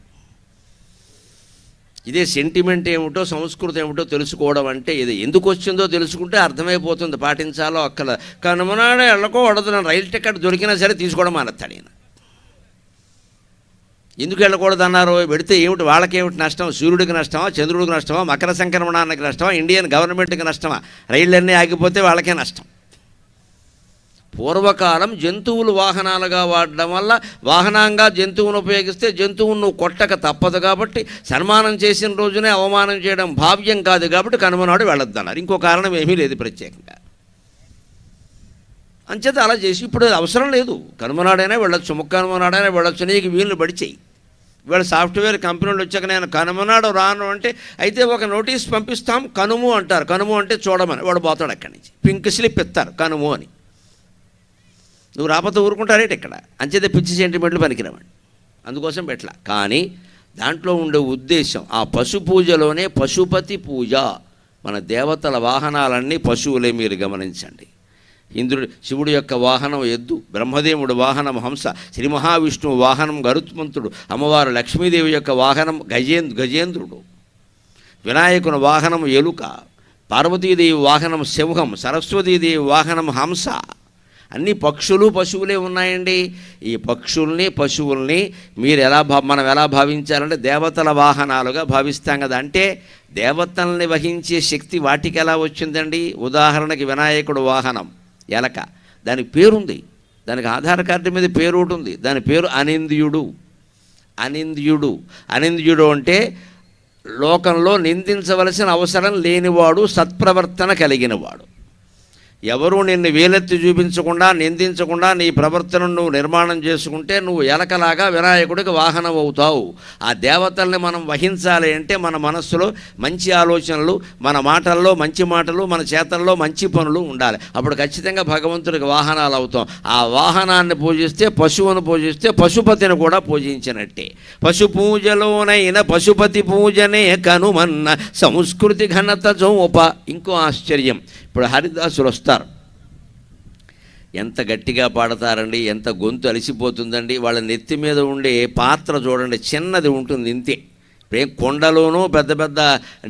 ఇదే సెంటిమెంట్ ఏమిటో, సంస్కృతి ఏమిటో తెలుసుకోవడం అంటే ఇది. ఎందుకు వచ్చిందో తెలుసుకుంటే అర్థమైపోతుంది, పాటించాలో అక్కల. కనుమనాడు వెళ్ళకూడదు, రైలు టికెట్ దొరికినా సరే తీసుకోవడం మానేస్తాడు ఈయన. ఎందుకు వెళ్ళకూడదు అన్నారు? పెడితే ఏమిటి, వాళ్ళకేమిటి నష్టం? సూర్యుడికి నష్టమా, చంద్రుడికి నష్టమా, మకర సంక్రమణానికి నష్టమా, ఇండియన్ గవర్నమెంట్కి నష్టమా? రైళ్ళన్నీ ఆగిపోతే వాళ్ళకే నష్టం. పూర్వకాలం జంతువులు వాహనాలుగా వాడడం వల్ల, వాహనంగా జంతువును ఉపయోగిస్తే జంతువును కొట్టక తప్పదు కాబట్టి, సన్మానం చేసిన రోజునే అవమానం చేయడం భావ్యం కాదు కాబట్టి కనుమనాడు వెళ్ళొద్దన్నారు. ఇంకో కారణం ఏమీ లేదు ప్రత్యేకంగా. అంచేత అలా చేసి ఇప్పుడు అవసరం లేదు, కనుమనాడైనా వెళ్ళొచ్చు, ముక్కనుమనాడైనా వెళ్ళొచ్చు, నీకు వీళ్ళు బడి చెయ్యి. ఇవాళ సాఫ్ట్వేర్ కంపెనీలు వచ్చాక నేను కనుమనాడు రాను అంటే, అయితే ఒక నోటీస్ పంపిస్తాం, కనుము అంటారు. కనుము అంటే చూడమని, వాడు పోతాడు అక్కడి నుంచి, పింక్ స్లిప్ ఇస్తారు కనుము అని. నువ్వు రాకపోతే ఊరుకుంటారేంటి ఇక్కడ? అంచేతే పిచ్చి సెంటిమెంట్లు పనికిరావండి, అందుకోసం పెట్టలా. కానీ దాంట్లో ఉండే ఉద్దేశం, ఆ పశు పూజలోనే పశుపతి పూజ. మన దేవతల వాహనాలన్నీ పశువులే, మీరు గమనించండి. ఇంద్రుడు, శివుడు యొక్క వాహనం ఎద్దు, బ్రహ్మదేవుడు వాహనం హంస, శ్రీ మహావిష్ణువు వాహనం గరుత్మంతుడు, అమ్మవారు లక్ష్మీదేవి యొక్క వాహనం గజేంద్రుడు, వినాయకుని వాహనం ఎలుక, పార్వతీదేవి వాహనం సింహం, సరస్వతీదేవి వాహనం హంస. అన్ని పక్షులు పశువులే ఉన్నాయండి. ఈ పక్షుల్ని పశువుల్ని మనం ఎలా భావించాలంటే దేవతల వాహనాలుగా భావిస్తాం కదా. అంటే దేవతల్ని వహించే శక్తి వాటికి ఎలా వచ్చిందండి? ఉదాహరణకి వినాయకుడు వాహనం ఎలక, దానికి పేరుంది, దానికి ఆధార్ కార్డు మీద పేరు ఒకటి ఉంది, దాని పేరు అనింద్యుడు. అనింద్యుడు అంటే లోకంలో నిందించవలసిన అవసరం లేనివాడు, సత్ప్రవర్తన కలిగినవాడు. ఎవరూ నిన్ను వేలెత్తి చూపించకుండా, నిందించకుండా నీ ప్రవర్తనను నువ్వు నిర్మాణం చేసుకుంటే నువ్వు ఎలకలాగా వినాయకుడికి వాహనం అవుతావు. ఆ దేవతల్ని మనం వహించాలి అంటే మన మనస్సులో మంచి ఆలోచనలు, మన మాటల్లో మంచి మాటలు, మన చేతల్లో మంచి పనులు ఉండాలి. అప్పుడు ఖచ్చితంగా భగవంతుడికి వాహనాలు అవుతాం. ఆ వాహనాన్ని పూజిస్తే, పశువును పూజిస్తే పశుపతిని కూడా పూజించినట్టే. పశు పూజలోనైన పశుపతి పూజనే కనుమన్న సంస్కృతి ఘనత జోప. ఇంకో ఆశ్చర్యం, ఇప్పుడు హరిదాసులు వస్తారు, ఎంత గట్టిగా పాడతారండి, ఎంత గొంతు అలిసిపోతుందండి. వాళ్ళ నెత్తి మీద ఉండే పాత్ర చూడండి, చిన్నది ఉంటుంది ఇంతే. ఇప్పుడేం కొండలోనూ పెద్ద పెద్ద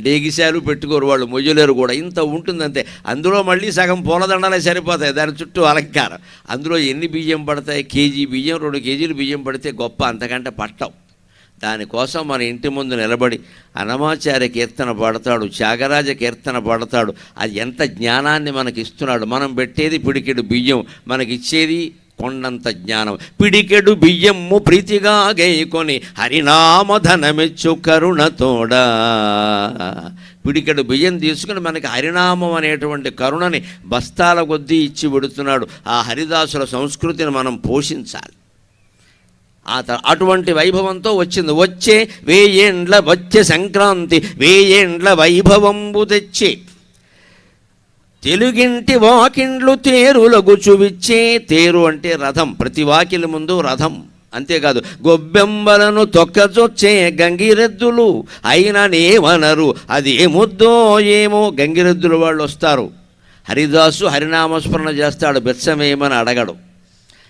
డేగిశాలు పెట్టుకోరు వాళ్ళు, మొయ్యలేరు కూడా, ఇంత ఉంటుందంతే. అందులో మళ్ళీ సగం పూలదండలే సరిపోతాయి, దాని చుట్టూ అలంకారం. అందులో ఎన్ని బియ్యం పడతాయి? కేజీ బియ్యం, 2 కేజీలు బియ్యం పడితే గొప్ప, అంతకంటే పట్టవు. దానికోసం మన ఇంటి ముందు నిలబడి అన్నమాచార్య కీర్తన పాడతాడు, త్యాగరాజ కీర్తన పాడతాడు. అది ఎంత జ్ఞానాన్ని మనకి ఇస్తున్నాడు. మనం పెట్టేది పిడికెడు బియ్యం, మనకిచ్చేది కొండంత జ్ఞానం. పిడికెడు బియ్యము ప్రీతిగా గైకొని హరినామధనమెచ్చు కరుణతోడా. పిడికెడు బియ్యం తీసుకుని మనకి హరినామం అనేటువంటి కరుణని బస్తాల కొద్దీ ఇచ్చి పెడుతున్నాడు. ఆ హరిదాసుల సంస్కృతిని మనం పోషించాలి. అటువంటి వైభవంతో వచ్చింది. వచ్చే 1000 ఏండ్ల వచ్చే సంక్రాంతి 1000 ఏండ్ల వైభవంబు తెచ్చే తెలుగింటి వాకిండ్లు తేరులకు చూవిచ్చే. తేరు అంటే రథం, ప్రతి వాకిలి ముందు రథం. అంతేకాదు, గొబ్బెంబలను తొక్కజొచ్చే గంగిరెద్దులు అయిననేమనరు అది ముద్దో ఏమో. గంగిరెద్దులు వాళ్ళు వస్తారు, హరిదాసు హరినామస్మరణ చేస్తాడు, బెత్సమేమని అడగడు.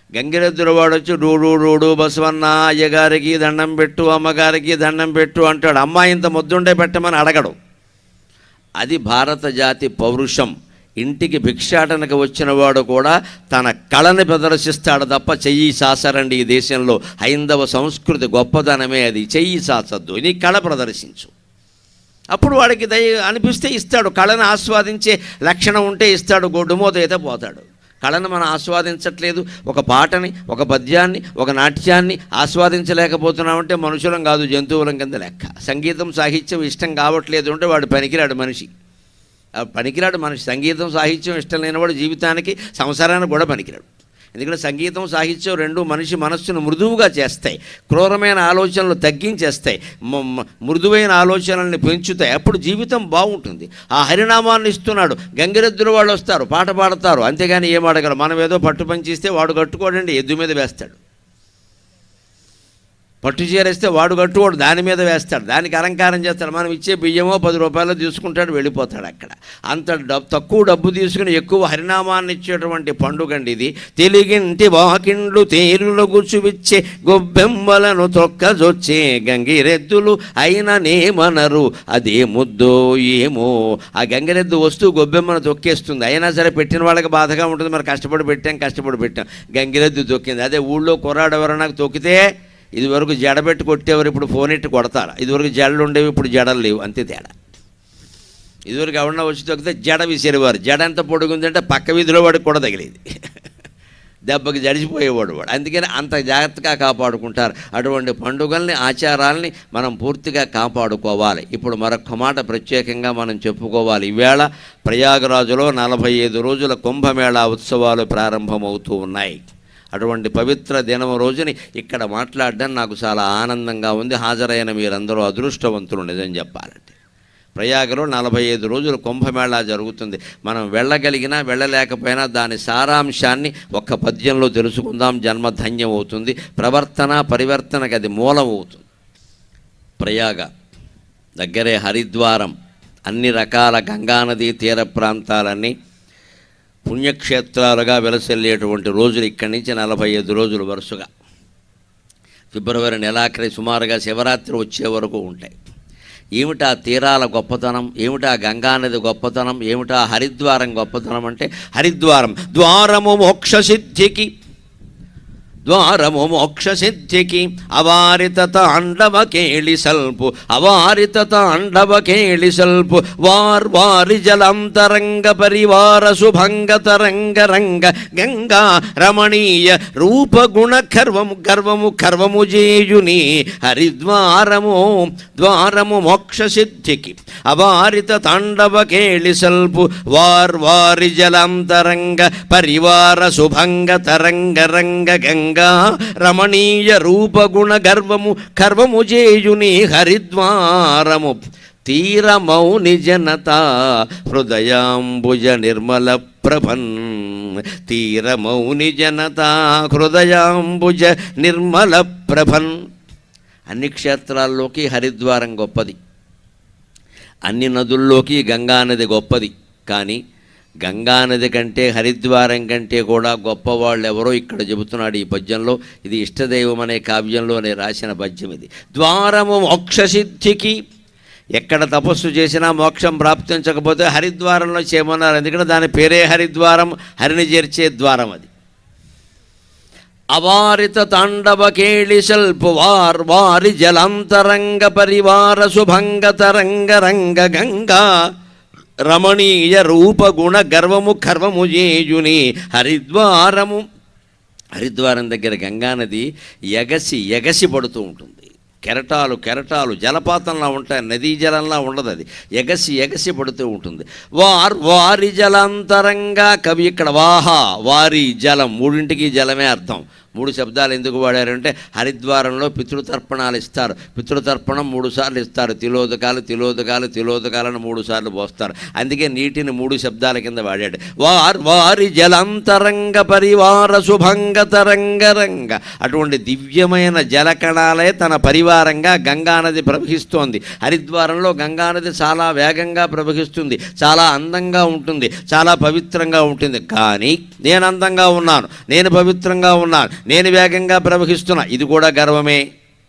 గంగిరెద్దుల వాడు వచ్చి డూడు డూడు బసవన్న అయ్యగారికి దండం పెట్టు, అమ్మగారికి దండం పెట్టు అంటాడు. అమ్మాయి ఇంత ముద్దుండే పెట్టమని అడగడు. అది భారత జాతి పౌరుషం. ఇంటికి భిక్షాటనకు వచ్చిన వాడు కూడా తన కళని ప్రదర్శిస్తాడు తప్ప చెయ్యి సాసరండి. ఈ దేశంలో హైందవ సంస్కృతి గొప్పదనమే అది. చెయ్యి సాసద్దు, నీ కళ ప్రదర్శించు. అప్పుడు వాడికి అనిపిస్తే ఇస్తాడు. కళను ఆస్వాదించే లక్షణం ఉంటే ఇస్తాడు, గొడ్డుమోత అయితే పోతాడు. కళను మనం ఆస్వాదించట్లేదు. ఒక పాటని, ఒక పద్యాన్ని, ఒక నాట్యాన్ని ఆస్వాదించలేకపోతున్నామంటే మనుషులం కాదు, జంతువులం కింద లెక్క. సంగీతం సాహిత్యం ఇష్టం కావట్లేదు అంటే వాడు పనికిరాడు మనిషి. పనికిరాడు మనిషి. సంగీతం సాహిత్యం ఇష్టం లేనివాడు జీవితానికి, సంసారానికి కూడా పనికిరాడు. ఎందుకంటే సంగీతం సాహిత్యం రెండు మనిషి మనస్సును మృదువుగా చేస్తాయి, క్రూరమైన ఆలోచనలు తగ్గించేస్తాయి, మృదువైన ఆలోచనల్ని పెంచుతాయి. అప్పుడు జీవితం బాగుంటుంది. ఆ హరినామాన్ని ఇస్తున్నాడు. గంగిరెద్దుల వాళ్ళు వస్తారు, పాట పాడతారు, అంతేగాని ఏం అడగరు. మనం ఏదో పట్టు పంచిస్తే వాడు కట్టుకోడండి, ఎద్దు మీద వేస్తాడు. పట్టు చీరేస్తే వాడు కట్టుకోడు, దాని మీద వేస్తాడు, దానికి అలంకారం చేస్తాడు. మనం ఇచ్చే బియ్యమో 10 రూపాయలు తీసుకుంటాడు, వెళ్ళిపోతాడు. అక్కడ అంత తక్కువ డబ్బు తీసుకుని ఎక్కువ హరినామాన్ని ఇచ్చేటువంటి పండుగండి ఇది. తెలుగింటి వాకిండ్లు తేరులకు చూవిచ్చే గొబ్బెమ్మలను తొక్కజొచ్చే గంగిరెద్దులు అయిననేమనరు అదే ముద్దో ఏమో. ఆ గంగిరెద్దు వస్తూ గొబ్బెమ్మను తొక్కేస్తుంది. అయినా సరే పెట్టిన వాళ్ళకి బాధగా ఉంటుంది. మరి కష్టపడి పెట్టాం, గంగిరెద్దు తొక్కింది. అదే ఊళ్ళో కుర్రాడు ఎవరైనా తొక్కితే ఇదివరకు జడ పెట్టి కొట్టేవారు, ఇప్పుడు ఫోన్ ఎట్టి కొడతారు. ఇదివరకు జడలు ఉండేవి, ఇప్పుడు జడలు లేవు, అంతే తేడా. ఇదివరకు ఎవరన్నా వచ్చి తొక్కితే జడ విసిరేవారు. జడ ఎంత పొడుగుందంటే పక్క వీధిలో వాడికి కూడా తగిలేది, దెబ్బకి జడిచిపోయేవాడు వాడు. అందుకని అంత జాగ్రత్తగా కాపాడుకుంటారు. అటువంటి పండుగల్ని, ఆచారాల్ని మనం పూర్తిగా కాపాడుకోవాలి. ఇప్పుడు మరొక మాట ప్రత్యేకంగా మనం చెప్పుకోవాలి. ఈవేళ ప్రయాగరాజులో 45 రోజుల కుంభమేళా ఉత్సవాలు ప్రారంభమవుతూ ఉన్నాయి. అటువంటి పవిత్ర దినం రోజుని ఇక్కడ మాట్లాడడం నాకు చాలా ఆనందంగా ఉంది. హాజరైన మీరందరూ అదృష్టవంతులు నిజం చెప్పాలంటే. ప్రయాగలో 45 రోజులు కుంభమేళా జరుగుతుంది. మనం వెళ్ళగలిగినా వెళ్ళలేకపోయినా దాని సారాంశాన్ని ఒక్క పద్యంలో తెలుసుకుందాం. జన్మధన్యం అవుతుంది. ప్రవర్తన పరివర్తనకి అది మూలం అవుతుంది. ప్రయాగ దగ్గరే హరిద్వారం, అన్ని రకాల గంగానదీ తీర ప్రాంతాలన్నీ పుణ్యక్షేత్రాలుగా వెలసెల్లేటువంటి రోజులు ఇక్కడి నుంచి 45 రోజులు వరుసగా ఫిబ్రవరి నెలాఖరి సుమారుగా శివరాత్రి వచ్చే వరకు ఉంటాయి. ఏమిటా తీరాల గొప్పతనం, ఏమిటా గంగానది గొప్పతనం, ఏమిటా హరిద్వారం గొప్పతనం అంటే, హరిద్వారం ద్వారము మోక్ష సిద్ధికి ద్వారము మోక్ష సిద్ధికి అవారిత తాండవ కేళి సల్పు అవారిత తాండవ కేళి సల్పు వారి జలంతరంగ పరివార శుభంగ తరంగ రంగ గంగా రమణీయ రూపగుణ గర్వము జేయుని హరిద్వారము ద్వారము మోక్ష సిద్ధికి అవారిత తాండవ కేళి సల్పు వారి జలంతరంగ పరివార శుభంగ తరంగ రంగ గంగా రమణీయ రూపగుణ గర్వము జేయుని హరిద్వారము తీరమౌని జనత హృదయాంబుజ నిర్మల ప్రభన్ తీరమౌని జనత హృదయాంబుజ నిర్మల ప్రభన్. అన్ని క్షేత్రాల్లోకి హరిద్వారం గొప్పది, అన్ని నదుల్లోకి గంగానది గొప్పది. కానీ గంగానది కంటే హరిద్వారం కంటే కూడా గొప్పవాళ్ళు ఎవరో ఇక్కడ చెబుతున్నాడు ఈ పద్యంలో. ఇది ఇష్టదైవం అనే కావ్యంలోనే రాసిన పద్యం ఇది. ద్వారము మోక్షసిద్ధికి, ఎక్కడ తపస్సు చేసినా మోక్షం ప్రాప్తించకపోతే హరిద్వారంలో చేయమన్నారు. ఎందుకంటే దాని పేరే హరిద్వారం, హరిని చేర్చే ద్వారం అది. అవారిత తాండవ కేళి సల్పు వారి జలాంతరంగ పరివార శుభంగ తరంగ రంగ గంగా రమణీయ రూపగుణ గర్వము జేయుని హరిద్వారము. హరిద్వారం దగ్గర గంగానది ఎగసి పడుతూ ఉంటుంది. కెరటాలు జలపాతంలా ఉంటాయి, నదీ జలంలా ఉండదు, అది ఎగసి పడుతూ ఉంటుంది. వారి జలాంతరంగా, కవి ఇక్కడ వారి జలం, మూడింటికి జలమే అర్థం. 3 శబ్దాలు ఎందుకు వాడారంటే హరిద్వారంలో పితృతర్పణాలు ఇస్తారు. పితృతర్పణం 3 సార్లు ఇస్తారు. తిలోదకాలను 3 సార్లు పోస్తారు. అందుకే నీటిని 3 శబ్దాల కింద వాడాడు. వారి జలంతరంగ పరివార శుభంగ తరంగ రంగ. అటువంటి దివ్యమైన జలకణాలే తన పరివారంగా గంగానది ప్రవహిస్తోంది. హరిద్వారంలో గంగానది చాలా వేగంగా ప్రవహిస్తుంది, చాలా అందంగా ఉంటుంది, చాలా పవిత్రంగా ఉంటుంది. కానీ నేను అందంగా ఉన్నాను, నేను పవిత్రంగా ఉన్నాను, నేను వేగంగా ప్రవహిస్తున్నా, ఇది కూడా గర్వమే.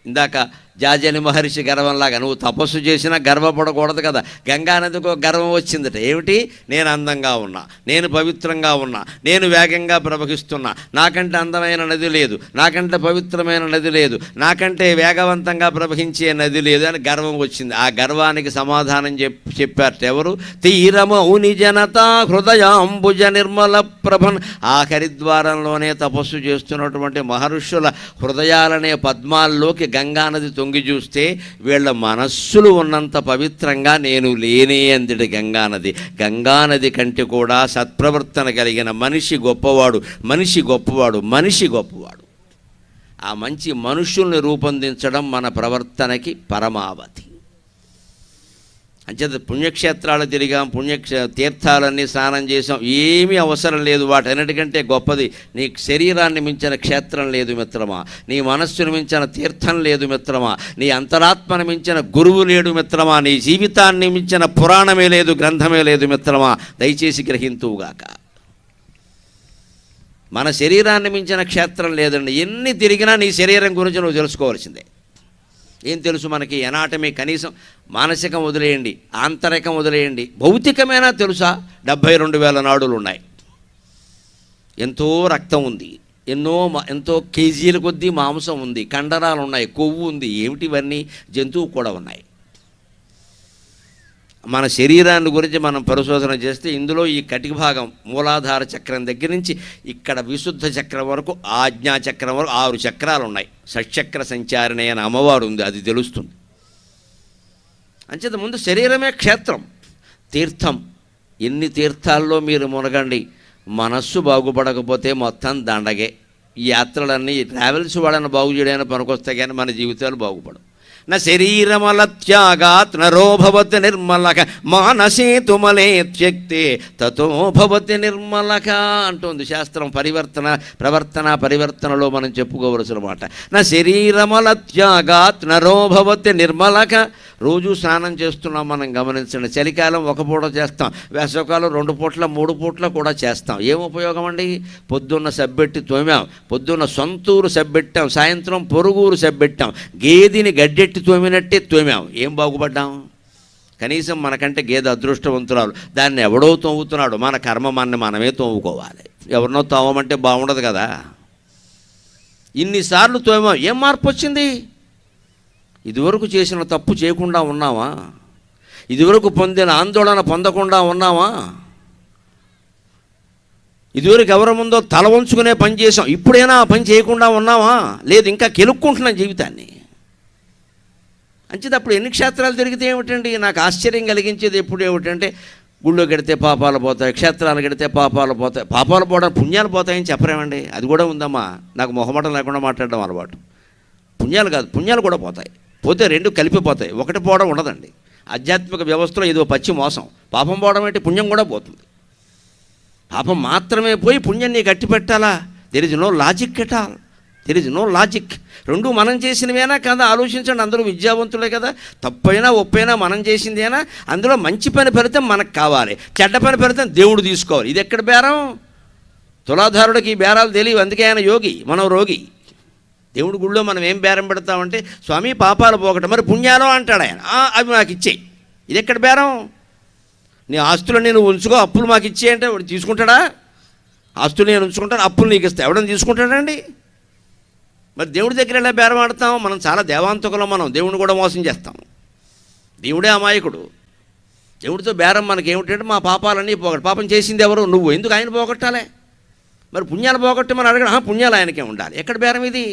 ఇందాక జాజలి మహర్షి గర్వంలాగా నువ్వు తపస్సు చేసినా గర్వపడకూడదు కదా. గంగానదికి ఒక గర్వం వచ్చిందట. ఏమిటి? నేను అందంగా ఉన్నా, నేను పవిత్రంగా ఉన్నా, నేను వేగంగా ప్రవహిస్తున్నా, నాకంటే అందమైన నది లేదు, నాకంటే పవిత్రమైన నది లేదు, నాకంటే వేగవంతంగా ప్రవహించే నది లేదు అని గర్వం వచ్చింది. ఆ గర్వానికి సమాధానం చెప్పారట ఎవరు? తీరమౌని జనత హృదయాంబుజ నిర్మల ప్రభన్. ఆ హరిద్వారంలోనే తపస్సు చేస్తున్నటువంటి మహర్షుల హృదయాలనే పద్మాల్లోకి గంగానది తొంగి చూస్తే వీళ్ళ మనస్సులు ఉన్నంత పవిత్రంగా నేను లేనే అందిడి గంగానది. గంగానది కంటే కూడా సత్ప్రవర్తన కలిగిన మనిషి గొప్పవాడు. ఆ మంచి మనుషుల్ని రూపొందించడం మన ప్రవర్తనకి పరమావధి. అంచేత పుణ్యక్షేత్రాలు తిరిగాం, తీర్థాలన్నీ స్నానం చేసాం, ఏమీ అవసరం లేదు. వాటన్నిటికంటే గొప్పది నీ శరీరాన్ని మించిన క్షేత్రం లేదు మిత్రమా, నీ మనస్సును మించిన తీర్థం లేదు మిత్రమా, నీ అంతరాత్మను మించిన గురువు లేడు మిత్రమా, నీ జీవితాన్ని మించిన పురాణమే లేదు, గ్రంథమే లేదు మిత్రమా. దయచేసి గ్రహింతువుగాక. మన శరీరాన్ని మించిన క్షేత్రం లేదండి. ఎన్ని తిరిగినా నీ శరీరం గురించి నువ్వు తెలుసుకోవాల్సిందే. ఏం తెలుసు మనకి? ఎనాటమీ, కనీసం మానసికం వదిలేయండి, ఆంతరికం వదిలేయండి, భౌతికమైనా తెలుసా? 72,000 నాడులు ఉన్నాయి, ఎంతో రక్తం ఉంది, ఎంతో కేజీల కొద్దీ మాంసం ఉంది, కండరాలు ఉన్నాయి, కొవ్వు ఉంది. ఏమిటివన్నీ? జంతువు కూడా ఉన్నాయి. మన శరీరాన్ని గురించి మనం పరిశోధన చేస్తే ఇందులో ఈ కటిక భాగం మూలాధార చక్రం దగ్గర నుంచి ఇక్కడ విశుద్ధ చక్రం వరకు, ఆజ్ఞా చక్రం వరకు 6 చక్రాలు ఉన్నాయి. షట్చక్ర సంచారిణి అని అమ్మవారు ఉంది, అది తెలుస్తుంది. అంచేత ముందు శరీరమే క్షేత్రం. తీర్థం, ఎన్ని తీర్థాల్లో మీరు మునగండి, మనస్సు బాగుపడకపోతే మొత్తం దండగే. ఈ యాత్రలన్నీ ట్రావెల్స్ వాళ్ళని బాగు చేయడానికి పనికొస్తాయి, కానీ మన జీవితాలు బాగుపడవు. న శరీరమల త్యాగాత్ నరో భవతి నిర్మలక మానసే తుమలే త్యక్తే తతో భవతి నిర్మలక అంటుంది శాస్త్రం. పరివర్తనలో మనం చెప్పుకోవలసిన మాట. నా శరీరమల త్యాగాత్ నరో భవతి నిర్మలక. రోజు స్నానం చేస్తున్నాం మనం, గమనించండి. చలికాలం 1 పూట చేస్తాం, వేసవకాలం 2 పూట్ల 3 పూట్ల కూడా చేస్తాం. ఏం ఉపయోగం అండి? పొద్దున్న సబ్బెట్టి తోమాం, పొద్దున్న సొంతూరు సబ్బెట్టాం, సాయంత్రం పొరుగురు సబ్బెట్టాం, గేదిని గడ్డెట్టి తోమినట్టే తోమాం. ఏం బాగుపడ్డాం? కనీసం మనకంటే గేదె అదృష్టవంతురాలు, దాన్ని ఎవడో తోముతున్నాడు. మన కర్మ మనమే తోముకోవాలి. ఎవరినో తోమమంటే బాగుండదు కదా. ఇన్నిసార్లు తోమా, ఏం మార్పు వచ్చింది? ఇదివరకు చేసిన తప్పు చేయకుండా ఉన్నావా? ఇదివరకు పొందిన ఆందోళన పొందకుండా ఉన్నావా? ఇదివరకు ఎవరి ముందో తల వంచుకునే పని చేసాం, ఇప్పుడైనా ఆ పని చేయకుండా ఉన్నావా? లేదు, ఇంకా కెలుక్కుంటున్నాం జీవితాన్ని. అంచేది అప్పుడు ఎన్ని క్షేత్రాలు తిరిగితే ఏమిటండి? నాకు ఆశ్చర్యం కలిగించేది ఎప్పుడు ఏమిటంటే, గుళ్ళో గడితే పాపాలు పోతాయి, క్షేత్రాలు గడితే పాపాలు పోతాయి. పాపాలు పోవడం పుణ్యాలు పోతాయని చెప్పరేమండి? అది కూడా ఉందమ్మా. నాకు మొహమాటం లేకుండా మాట్లాడడం అలవాటు. పుణ్యాలు కాదు, పుణ్యాలు కూడా పోతాయి. పోతే రెండు కలిపిపోతాయి, ఒకటి పోవడం ఉండదండి. ఆధ్యాత్మిక వ్యవస్థలో ఇదో పచ్చి మోసం. పాపం పోవడం అంటే పుణ్యం కూడా పోతుంది. పాపం మాత్రమే పోయి పుణ్యం నీకు అట్టి పెట్టాలా? There is no logic at all. There is no logic. రెండు మనం చేసినవేనా కదా? ఆలోచించండి. అందరూ విద్యావంతులే కదా. తప్పైనా ఒప్పైనా మనం చేసిందేనా? అందులో మంచి పని ఫలితం మనకు కావాలి, చెడ్డ పని ఫలితం దేవుడు తీసుకోవాలి. ఇది ఎక్కడ బేరం? తులాధారుడికి ఈ బేరాలు తెలియవు, అందుకే ఆయన యోగి, మనం రోగి. దేవుడి గుళ్ళో మనం ఏం బేరం పెడతామంటే, స్వామి పాపాలు పోగట, మరి పుణ్యాలు అంటాడు ఆయన. అవి నాకు ఇచ్చేయి. ఇది ఎక్కడ బేరం? నీ ఆస్తులు నేను ఉంచుకో, అప్పులు మాకు ఇచ్చే అంటే వాడు తీసుకుంటాడా? ఆస్తులు నేను ఉంచుకుంటాను, అప్పులు నీకు ఇస్తా, ఎవడని తీసుకుంటాడండి? మరి దేవుడి దగ్గర ఎలా బేరం ఆడతాం? మనం చాలా దేవాంతకులం, మనం దేవుడిని కూడా మోసం చేస్తాం. దేవుడే అమాయకుడు. దేవుడితో బేరం మనకి ఏమిటంటే, మా పాపాలన్నీ పోగొట్టు. పాపం చేసింది ఎవరు? నువ్వు. ఎందుకు ఆయన పోగొట్టాలే? మరి పుణ్యాలు పోగొట్టి మనం అడగడం, పుణ్యాలు ఆయనకే ఉండాలి. ఎక్కడ బేరం ఇది?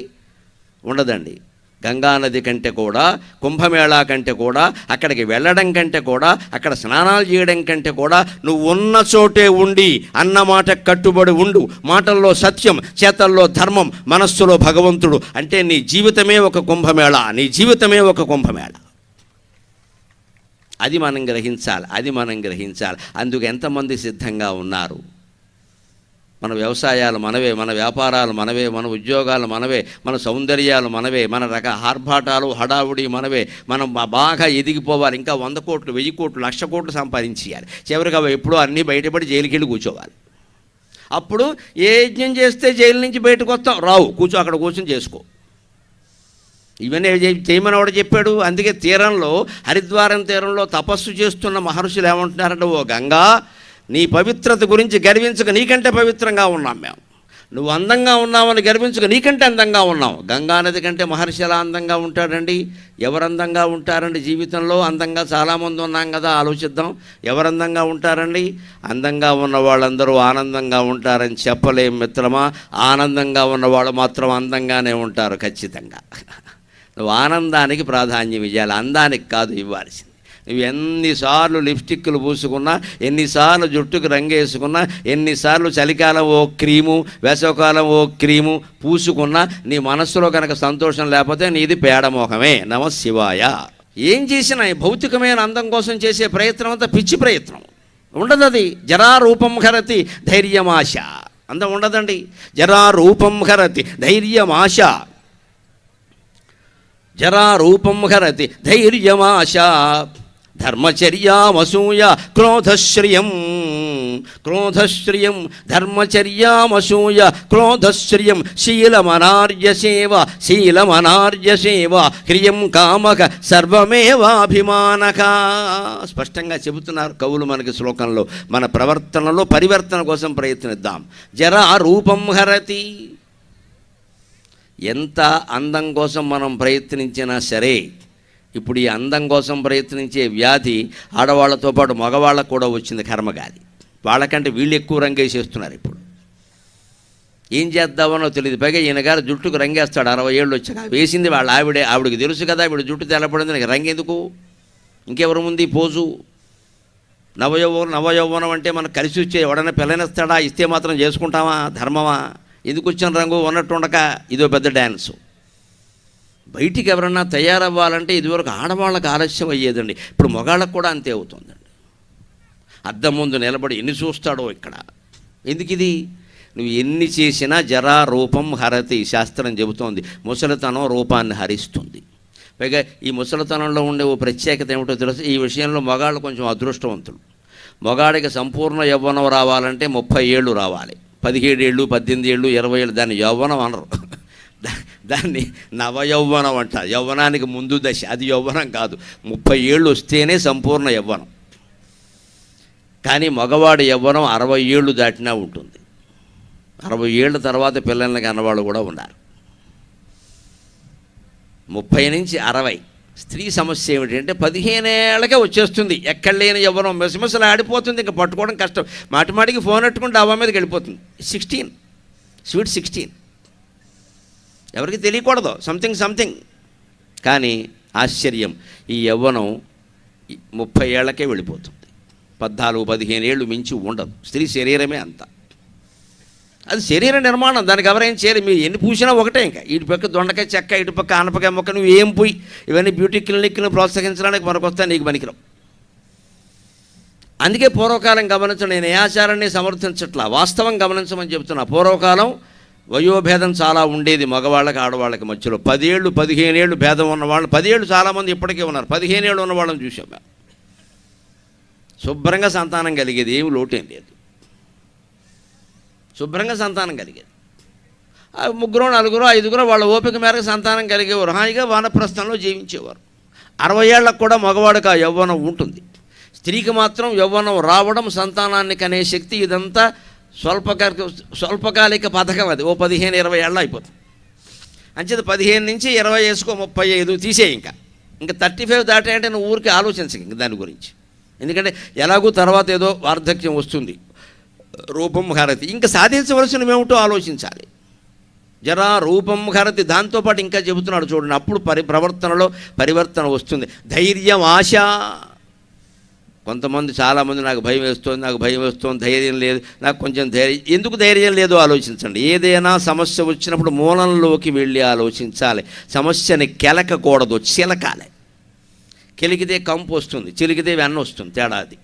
ఉండదండి. గంగానది కంటే కూడా, కుంభమేళా కంటే కూడా, అక్కడికి వెళ్ళడం కంటే కూడా, అక్కడ స్నానాలు చేయడం కంటే కూడా, నువ్వు ఉన్న చోటే ఉండి అన్న మాట కట్టుబడి ఉండు. మాటల్లో సత్యం, చేతల్లో ధర్మం, మనస్సులో భగవంతుడు. అంటే నీ జీవితమే ఒక కుంభమేళా, నీ జీవితమే ఒక కుంభమేళా. అది మనం గ్రహించాలి, అది మనం గ్రహించాలి. అందుకు ఎంతమంది సిద్ధంగా ఉన్నారు? మన వ్యవసాయాలు మనవే, మన వ్యాపారాలు మనవే, మన ఉద్యోగాలు మనవే, మన సౌందర్యాలు మనవే, మన ఆర్భాటాలు హడావుడి మనవే. మనం బాగా ఎదిగిపోవాలి. ఇంకా 100 కోట్లు, 1000 కోట్లు, 1,00,000 కోట్లు సంపాదించేయాలి. చివరికి అవి ఎప్పుడూ అన్నీ బయటపడి జైలుకి వెళ్ళి కూర్చోవాలి. అప్పుడు ఏ యజ్ఞం చేస్తే జైలు నుంచి బయటకు వస్తాం? రావు, కూర్చో, అక్కడ కూర్చొని చేసుకో. ఇవన్నీ చేయమని వాడు చెప్పాడు. అందుకే తీరంలో, హరిద్వారం తీరంలో తపస్సు చేస్తున్న మహర్షులు ఏమంటున్నారంటే, ఓ గంగా, నీ పవిత్రత గురించి గర్వించక నీకంటే పవిత్రంగా ఉన్నాం మేము. నువ్వు అందంగా ఉన్నావని గర్వించక నీకంటే అందంగా ఉన్నావు. గంగానది కంటే మహర్షి ఎలా అందంగా ఉంటాడండి? ఎవరు అందంగా ఉంటారండి జీవితంలో? అందంగా చాలామంది ఉన్నాం కదా, ఆలోచిద్దాం. ఎవరు అందంగా ఉంటారండి? అందంగా ఉన్న వాళ్ళందరూ ఆనందంగా ఉంటారని చెప్పలేం మిత్రమా. ఆనందంగా ఉన్నవాళ్ళు మాత్రం అందంగానే ఉంటారు ఖచ్చితంగా. నువ్వు ఆనందానికి ప్రాధాన్యం ఇవ్వాలి, అందానికి కాదు ఇవ్వాల్సింది. నువ్వు ఎన్నిసార్లు లిప్స్టిక్లు పూసుకున్నా, ఎన్నిసార్లు జుట్టుకు రంగేసుకున్నా, ఎన్నిసార్లు చలికాలం ఓ క్రీము, వేసవకాలం ఓ క్రీము పూసుకున్నా, నీ మనస్సులో కనుక సంతోషం లేకపోతే నీది పేడమోహమే. నమ శివాయ. ఏం చేసినా భౌతికమైన అందం కోసం చేసే ప్రయత్నం అంతా పిచ్చి ప్రయత్నం. ఉండదు అది. జరారూపం హరతి ధైర్యమాశ. అందం ఉండదండి. జరారూపం హరతి ధైర్యమాశ. జరారూపం హరతి ధైర్యమాశ. ధర్మచర్యామసూయ క్రోధశ్రియం. క్రోధశ్రియం ధర్మచర్యామసూయ క్రోధశ్రియం. శీలమనార్యసేవ శీలమనార్యసేవ. హ్రియం కామక సర్వమేవాభిమానక. స్పష్టంగా చెబుతున్నారు కవులు మనకి శ్లోకంలో. మన ప్రవర్తనలో పరివర్తన కోసం ప్రయత్నిద్దాం. జరా రూపం హరతి. ఎంత అందం కోసం మనం ప్రయత్నించినా సరే, ఇప్పుడు ఈ అందం కోసం ప్రయత్నించే వ్యాధి ఆడవాళ్లతో పాటు మగవాళ్ళకు కూడా వచ్చింది, కర్మగాది. వాళ్ళకంటే వీళ్ళు ఎక్కువ రంగేసేస్తున్నారు. ఇప్పుడు ఏం చేద్దామనో తెలియదు. పైగా ఈయన గారు జుట్టుకు రంగేస్తాడు 60 ఏళ్ళు వచ్చాక. వేసింది వాళ్ళ ఆవిడే. ఆవిడకి తెలుసు కదా వీడు జుట్టు తెల్లపడింది, నాకు రంగెందుకు? ఇంకెవరు ముందు పోజు? నవయౌవనం అంటే మనకు కలిసి వచ్చే ఎవడన్నా పిల్లనిస్తాడా? ఇస్తే మాత్రం చేసుకుంటామా? ధర్మమా? ఎందుకు వచ్చిన రంగు ఉన్నట్టు ఉండక ఇదో పెద్ద డ్యాన్సు. బయటికి ఎవరన్నా తయారవ్వాలంటే ఇదివరకు ఆడవాళ్ళకి ఆలస్యం అయ్యేదండి, ఇప్పుడు మగాళ్ళకు కూడా అంతే అవుతుందండి. అద్దం ముందు నిలబడి ఎన్ని చూస్తాడో ఇక్కడ. ఎందుకు ఇది? నువ్వు ఎన్ని చేసినా జరా రూపం హరతి శాస్త్రం చెబుతోంది. ముసలితనం రూపాన్ని హరిస్తుంది. పైగా ఈ ముసలితనంలో ఉండే ఓ ప్రత్యేకత ఏమిటో తెలుసు. ఈ విషయంలో మగాళ్ళు కొంచెం అదృష్టవంతులు. మగాడికి సంపూర్ణ యవ్వనం రావాలంటే 30 ఏళ్ళు రావాలి. 17 ఏళ్ళు, 18 ఏళ్ళు, 20 ఏళ్ళు దాన్ని యవ్వనం అనరు. దాన్ని నవయౌవనం అంట. యవ్వనానికి ముందు దశ, అది యవ్వనం కాదు. 30 ఏళ్ళు వస్తేనే సంపూర్ణ యవ్వనం. కానీ మగవాడి యవ్వనం 60 ఏళ్ళు దాటినా ఉంటుంది. 60 ఏళ్ళ తర్వాత పిల్లల్ని కన్నవాళ్ళు కూడా ఉన్నారు. 30 నుంచి 60. స్త్రీ సమస్య ఏమిటంటే 15 ఏళ్ళకే వచ్చేస్తుంది. ఎక్కడ లేని యవ్వనం మెసమెసలు ఆడిపోతుంది, ఇంకా పట్టుకోవడం కష్టం. మాటిమాటికి ఫోన్ పెట్టుకుంటే డాబా మీదకి వెళ్ళిపోతుంది. 16, స్వీట్ 16. ఎవరికి తెలియకూడదు, సంథింగ్. కానీ ఆశ్చర్యం, ఈ యవ్వనం 30 ఏళ్లకే వెళ్ళిపోతుంది. 14-15 ఏళ్ళు మించి ఉండదు. స్త్రీ శరీరమే అంత. అది శరీర నిర్మాణం, దానికి ఎవరైనా చేరి మీరు ఎన్ని పూసినా ఒకటే. ఇంకా ఇటు పక్క దొండకాయ చెక్క, ఇటు పక్క ఆనపకాయ మొక్క, నువ్వు ఏం పోయి ఇవన్నీ బ్యూటీ క్లినిక్లను ప్రోత్సహించడానికి మనకు వస్తా, నీకు పనికిరావు. అందుకే పూర్వకాలం గమనించడం, నేను ఏ ఆచారాన్ని సమర్థించట్లా, వాస్తవం గమనించమని చెబుతున్నా. పూర్వకాలం వయోభేదం చాలా ఉండేది మగవాళ్ళకి ఆడవాళ్ళకి మధ్యలో. 10 ఏళ్ళు 15 ఏళ్ళు భేదం ఉన్నవాళ్ళు, 10 ఏళ్ళు చాలామంది ఇప్పటికే ఉన్నారు. 15 ఏళ్ళు ఉన్న వాళ్ళని చూసాం మేము. శుభ్రంగా సంతానం కలిగేది, ఏమి లోటేం లేదు. శుభ్రంగా సంతానం కలిగేది. 3, 4, 5 వాళ్ళ ఓపిక మేరకు సంతానం కలిగేవారు. హాయిగా వానప్రస్థంలో జీవించేవారు. 60 ఏళ్ళకు కూడా మగవాడికి ఆ యవ్వనం ఉంటుంది. స్త్రీకి మాత్రం యవ్వనం రావడం, సంతానాన్ని కనే శక్తి, ఇదంతా స్వల్పకాలిక పథకం. అది 15-20 ఏళ్ళు అయిపోతుంది. అంచేత 15 నుంచి 20 వేసుకో, 35 తీసే. ఇంకా 35 దాటాయంటే నువ్వు ఊరికి ఆలోచించక ఇంక దాని గురించి. ఎందుకంటే ఎలాగూ తర్వాత ఏదో వార్ధక్యం వస్తుంది, రూపం హరతి. ఇంకా సాధించవలసినవేమిటో ఆలోచించాలి. జరా రూపం హరతి. దాంతోపాటు ఇంకా చెబుతున్నాడు చూడండి, అప్పుడు ప్రవర్తనలో పరివర్తన వస్తుంది. ధైర్యం, ఆశ. కొంతమంది చాలామంది నాకు భయం వేస్తోంది, ధైర్యం లేదు, నాకు కొంచెం ధైర్యం. ఎందుకు ధైర్యం లేదో ఆలోచించండి. ఏదైనా సమస్య వచ్చినప్పుడు మూలంలోకి వెళ్ళి ఆలోచించాలి. సమస్యని కెలకకూడదు, చిలకాలి. కెలికితే కంపు వస్తుంది, చిలికితే వెన్న వస్తుంది. తేడా అది.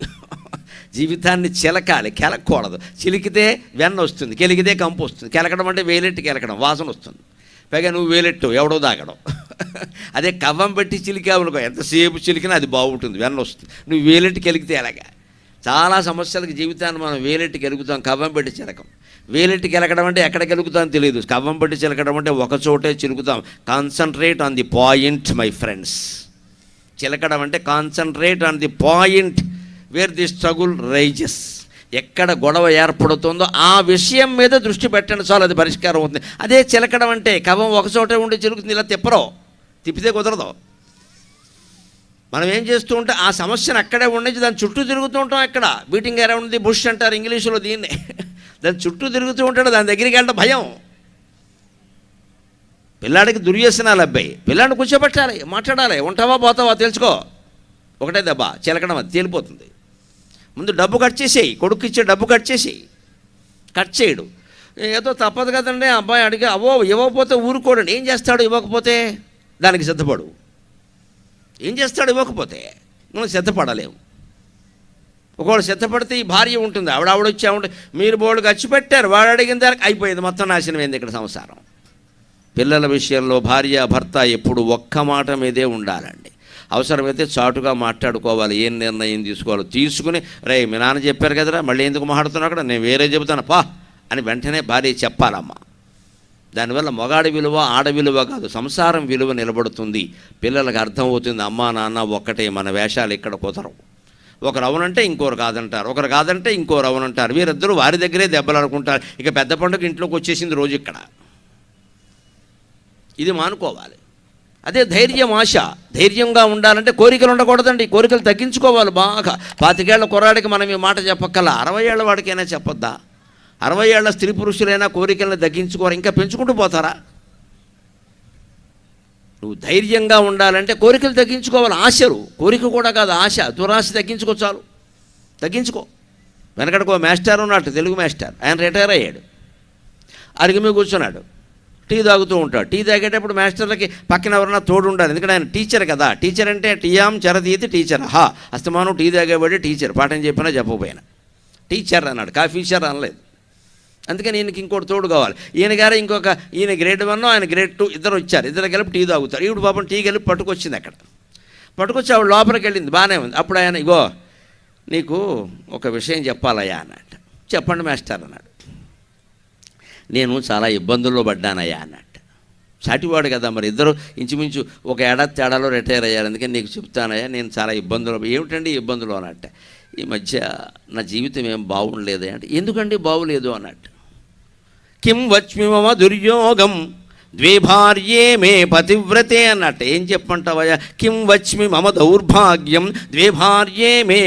జీవితాన్ని చిలకాలి, కెలకూడదు. చిలికితే వెన్న వస్తుంది, కెలికితే కంపు వస్తుంది. కెలకడం అంటే వేలెట్టి కెలకడం, వాసన వస్తుంది. పైగా నువ్వు వేలెట్టు, ఎవడో దాగడం. అదే కవ్వం పెట్టి చిలికావునుకో, ఎంతసేపు చిలికినా అది బాగుంటుంది, వెన్న వస్తుంది. నువ్వు వేలెట్టి కెలికితే ఎలాగా? చాలా సమస్యలకు జీవితాన్ని మనం వేలెట్టి కెలుగుతాం, కవ్వం పెట్టి చిలకం. వేలెట్టి కెలకడం అంటే ఎక్కడ కెలుగుతామో తెలియదు. కవ్వం పెట్టి చిలకడం అంటే ఒక చోటే చిలుకుతాం. Concentrate on the point my friends. చిలకడం అంటే concentrate on the point where the struggle rises. ఎక్కడ గొడవ ఏర్పడుతుందో ఆ విషయం మీద దృష్టి పెట్టండి, చాలు, అది పరిష్కారం అవుతుంది. అదే చిలకడం అంటే కవం ఒకచోటే ఉండి చిలుకుతుంది, ఇలా తిప్పితే కుదరదు. మనం ఏం చేస్తూ ఉంటే ఆ సమస్యను అక్కడే ఉండేది, దాని చుట్టూ తిరుగుతూ ఉంటాం. ఎక్కడ బీటింగ్ అరౌండ్ ది బుష్ అంటారు ఇంగ్లీషులో దీన్నే. దాని చుట్టూ తిరుగుతూ ఉంటాడు, దాని దగ్గరికి వెళ్ళడం భయం. పిల్లాడికి దుర్వ్యసనాలు అబ్బాయి, పిల్లాడిని కూర్చోబెట్టాలి, మాట్లాడాలి. ఉంటావా పోతావా తెలుసుకో, ఒకటే దెబ్బ, చిలకడం అది తేలిపోతుంది. ముందు డబ్బు కట్ చేసేయి, కొడుకు ఇచ్చే డబ్బు కట్ చేసేయి. కట్ చేయడు, ఏదో తప్పదు కదండి. అబ్బాయి అడిగి ఇవ్వకపోతే ఊరుకోడండి. ఏం చేస్తాడు ఇవ్వకపోతే? దానికి సిద్ధపడు. ఏం చేస్తాడు ఇవ్వకపోతే? మనం సిద్ధపడలేము. ఒకవేళ సిద్ధపడితే ఈ భార్య ఉంటుంది, ఆవిడొచ్చా ఉంటే మీరు బోర్డు ఖర్చు పెట్టారు, వాడు అడిగిన దానికి అయిపోయింది, మొత్తం నాశనం అయింది ఇక్కడ సంసారం. పిల్లల విషయంలో భార్య భర్త ఎప్పుడు ఒక్క మాట మీదే ఉండాలండి. అవసరమైతే చాటుగా మాట్లాడుకోవాలి. ఏం నిర్ణయం తీసుకోవాలో తీసుకుని, రే మీ నాన్న చెప్పారు కదరా, మళ్ళీ ఎందుకు మాట్లాడుతున్నావు అక్కడ, నేను వేరే చెబుతాను పా అని వెంటనే భార్య చెప్పాలమ్మా. దానివల్ల మగాడి విలువ ఆడ విలువ కాదు, సంసారం విలువ నిలబడుతుంది. పిల్లలకు అర్థమవుతుంది, అమ్మా నాన్న ఒక్కటే, మన వేషాలు ఇక్కడ కుదరవు. ఒకరు అవునంటే ఇంకోరు కాదంటారు, ఒకరు కాదంటే ఇంకోరు అవునంటారు. వీరిద్దరూ వారి దగ్గరే దెబ్బలు ఆడుకుంటారు. ఇక పెద్ద పండుగ ఇంట్లోకి వచ్చేసింది రోజు ఇక్కడ. ఇది మానుకోవాలి. అదే ధైర్యం, ఆశ. ధైర్యంగా ఉండాలంటే కోరికలు ఉండకూడదండి, కోరికలు తగ్గించుకోవాలి బాగా. 25 ఏళ్ల కుర్రాడికి మనం ఈ మాట చెప్పక్కల, 60 ఏళ్ల వాడికైనా చెప్పొద్దా? 60 ఏళ్ల స్త్రీ పురుషులైనా కోరికలను తగ్గించుకోరు, ఇంకా పెంచుకుంటూ పోతారా? నువ్వు ధైర్యంగా ఉండాలంటే కోరికలు తగ్గించుకోవాలి. ఆశలు, కోరిక కూడా కాదు ఆశ, దురాశ తగ్గించుకో, చాలు, తగ్గించుకో. వెనకడికో మాస్టర్ ఉన్నట్టు, తెలుగు మాస్టర్, ఆయన రిటైర్ అయ్యాడు. అరిగి మీద కూర్చున్నాడు, టీ తాగుతూ ఉంటాడు. టీ తాగేటప్పుడు మాస్టర్లకి పక్కన ఎవరన్నా తోడు ఉండాలి, ఎందుకంటే ఆయన టీచర్ కదా. టీచర్ అంటే టీయాం చరతీతి టీచర్. అస్తమానం టీ తాగేవాడే టీచర్, పాఠం చెప్పినా చెప్పకపోయినా టీచర్ అన్నాడు, కాఫీచర్ అనలేదు. అందుకని ఈయనకి ఇంకోటి తోడు కావాలి. ఈయన గారు ఈయన గ్రేడ్ 1, ఆయన గ్రేడ్ 2, ఇద్దరు వచ్చారు. ఇద్దరు కలిపి టీ తాగుతారు. ఈవిడ పాపం టీ కలిపి పట్టుకొచ్చింది. అక్కడ పట్టుకొచ్చి ఆవిడ లోపలికి వెళ్ళింది, బాగానే ఉంది. అప్పుడు ఆయన, ఇగో నీకు ఒక విషయం చెప్పాలయ్యా అన్నట్టు. చెప్పండి మాస్టర్ అన్నాడు. నేను చాలా ఇబ్బందుల్లో పడ్డానయ్యా అన్నట్టు. సాటివాడు కదా, మరి ఇద్దరు ఇంచుమించు ఒక ఏడాది తేడాలో రిటైర్ అయ్యారు. అందుకని నీకు చెప్తానయ్యా, నేను చాలా ఇబ్బందులు. ఏమిటండి ఇబ్బందులు అన్నట్టు. ఈ మధ్య నా జీవితం ఏం బాగుండలేదు అంటే. ఎందుకండి బాగులేదు అన్నట్టు. కిం వచ్మి మమ దుర్యోగం ద్వే భార్యే మే పతివ్రతే అన్నట్టు. ఏం చెప్పంటావయ్యా? కిం వచ్మి మమ దౌర్భాగ్యం ద్వే భార్యే మే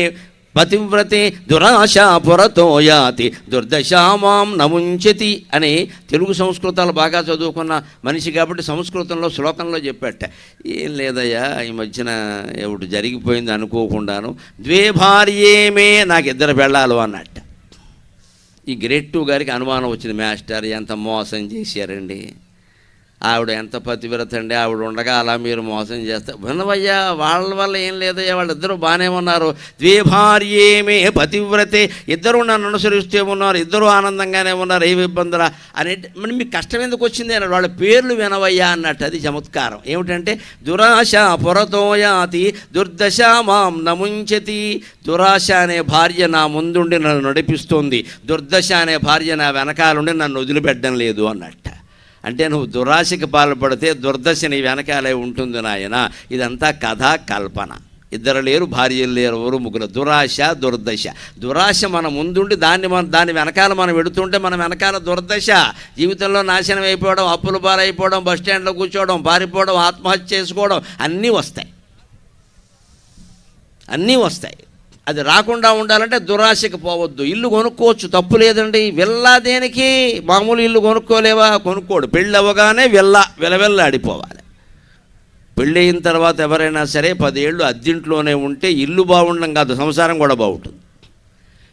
పతివ్రతే దురాశా పురతో యాతి దుర్దశామాం నముంచతి అని తెలుగు సంస్కృతాలు బాగా చదువుకున్న మనిషి కాబట్టి సంస్కృతంలో శ్లోకంలో చెప్పాట. ఏం లేదయ్యా, ఈ మధ్యన ఒకటి జరిగిపోయింది అనుకోకుండాను. ద్వే భార్యేమే, నాకు ఇద్దరు పెళ్ళాలు అన్నట్ట. ఈ గ్రేడ్ 2 గారికి అనుమానం వచ్చింది, మాస్టర్ ఎంత మోసం చేశారండి, ఆవిడ ఎంత పతివ్రత అండి, ఆవిడ ఉండగా అలా మీరు మోసం చేస్తారు. వినవయ్యా, వాళ్ళ వల్ల ఏం లేదయ్యా, వాళ్ళిద్దరూ బాగానే ఉన్నారు. ద్వే భార్యేమే పతివ్రతే, ఇద్దరు నన్ను అనుసరిస్తూ ఉన్నారు, ఇద్దరు ఆనందంగానే ఉన్నారు, ఏ ఇబ్బందులా అని. మరి మీకు కష్టం ఎందుకు వచ్చింది అన్నాడు. వాళ్ళ పేర్లు వినవయ్యా అన్నట్టు. అది చమత్కారం. ఏమిటంటే దురాశ పురతోయాతి దుర్దశ మాం నముంచతి. దురాశ అనే భార్య నా ముందుండి నన్ను నడిపిస్తోంది, దుర్దశ అనే భార్య నా వెనకాలండి నన్ను వదిలిపెట్టడం లేదు అన్నట్ట. అంటే నువ్వు దురాశకి పాల్పడితే దుర్దశ నీ వెనకాలే ఉంటుంది నాయన. ఇదంతా కథ కల్పన. ఇద్దరు లేరు, భార్యలు లేరు, ఎవరు ముగ్గురు. దురాశ దుర్దశ. దురాశ మన ముందుండి దాని వెనకాల మనం వెడుతుంటే మన వెనకాల దుర్దశ. జీవితంలో నాశనం అయిపోవడం, అప్పులు పాలైపోవడం, బస్టాండ్లో కూర్చోవడం, పారిపోవడం, ఆత్మహత్య చేసుకోవడం అన్నీ వస్తాయి. అది రాకుండా ఉండాలంటే దురాశకి పోవద్దు. ఇల్లు కొనుక్కోవచ్చు, తప్పు లేదండి. విల్లా దేనికి? మామూలు ఇల్లు కొనుక్కోలేవా? కొనుక్కోడు. పెళ్ళి అవ్వగానే విలవెల్లాడిపోవాలి. పెళ్ళి అయిన తర్వాత ఎవరైనా సరే 10 ఏళ్ళు అద్దింట్లోనే ఉంటే ఇల్లు బాగుండడం కాదు, సంసారం కూడా బాగుంటుంది.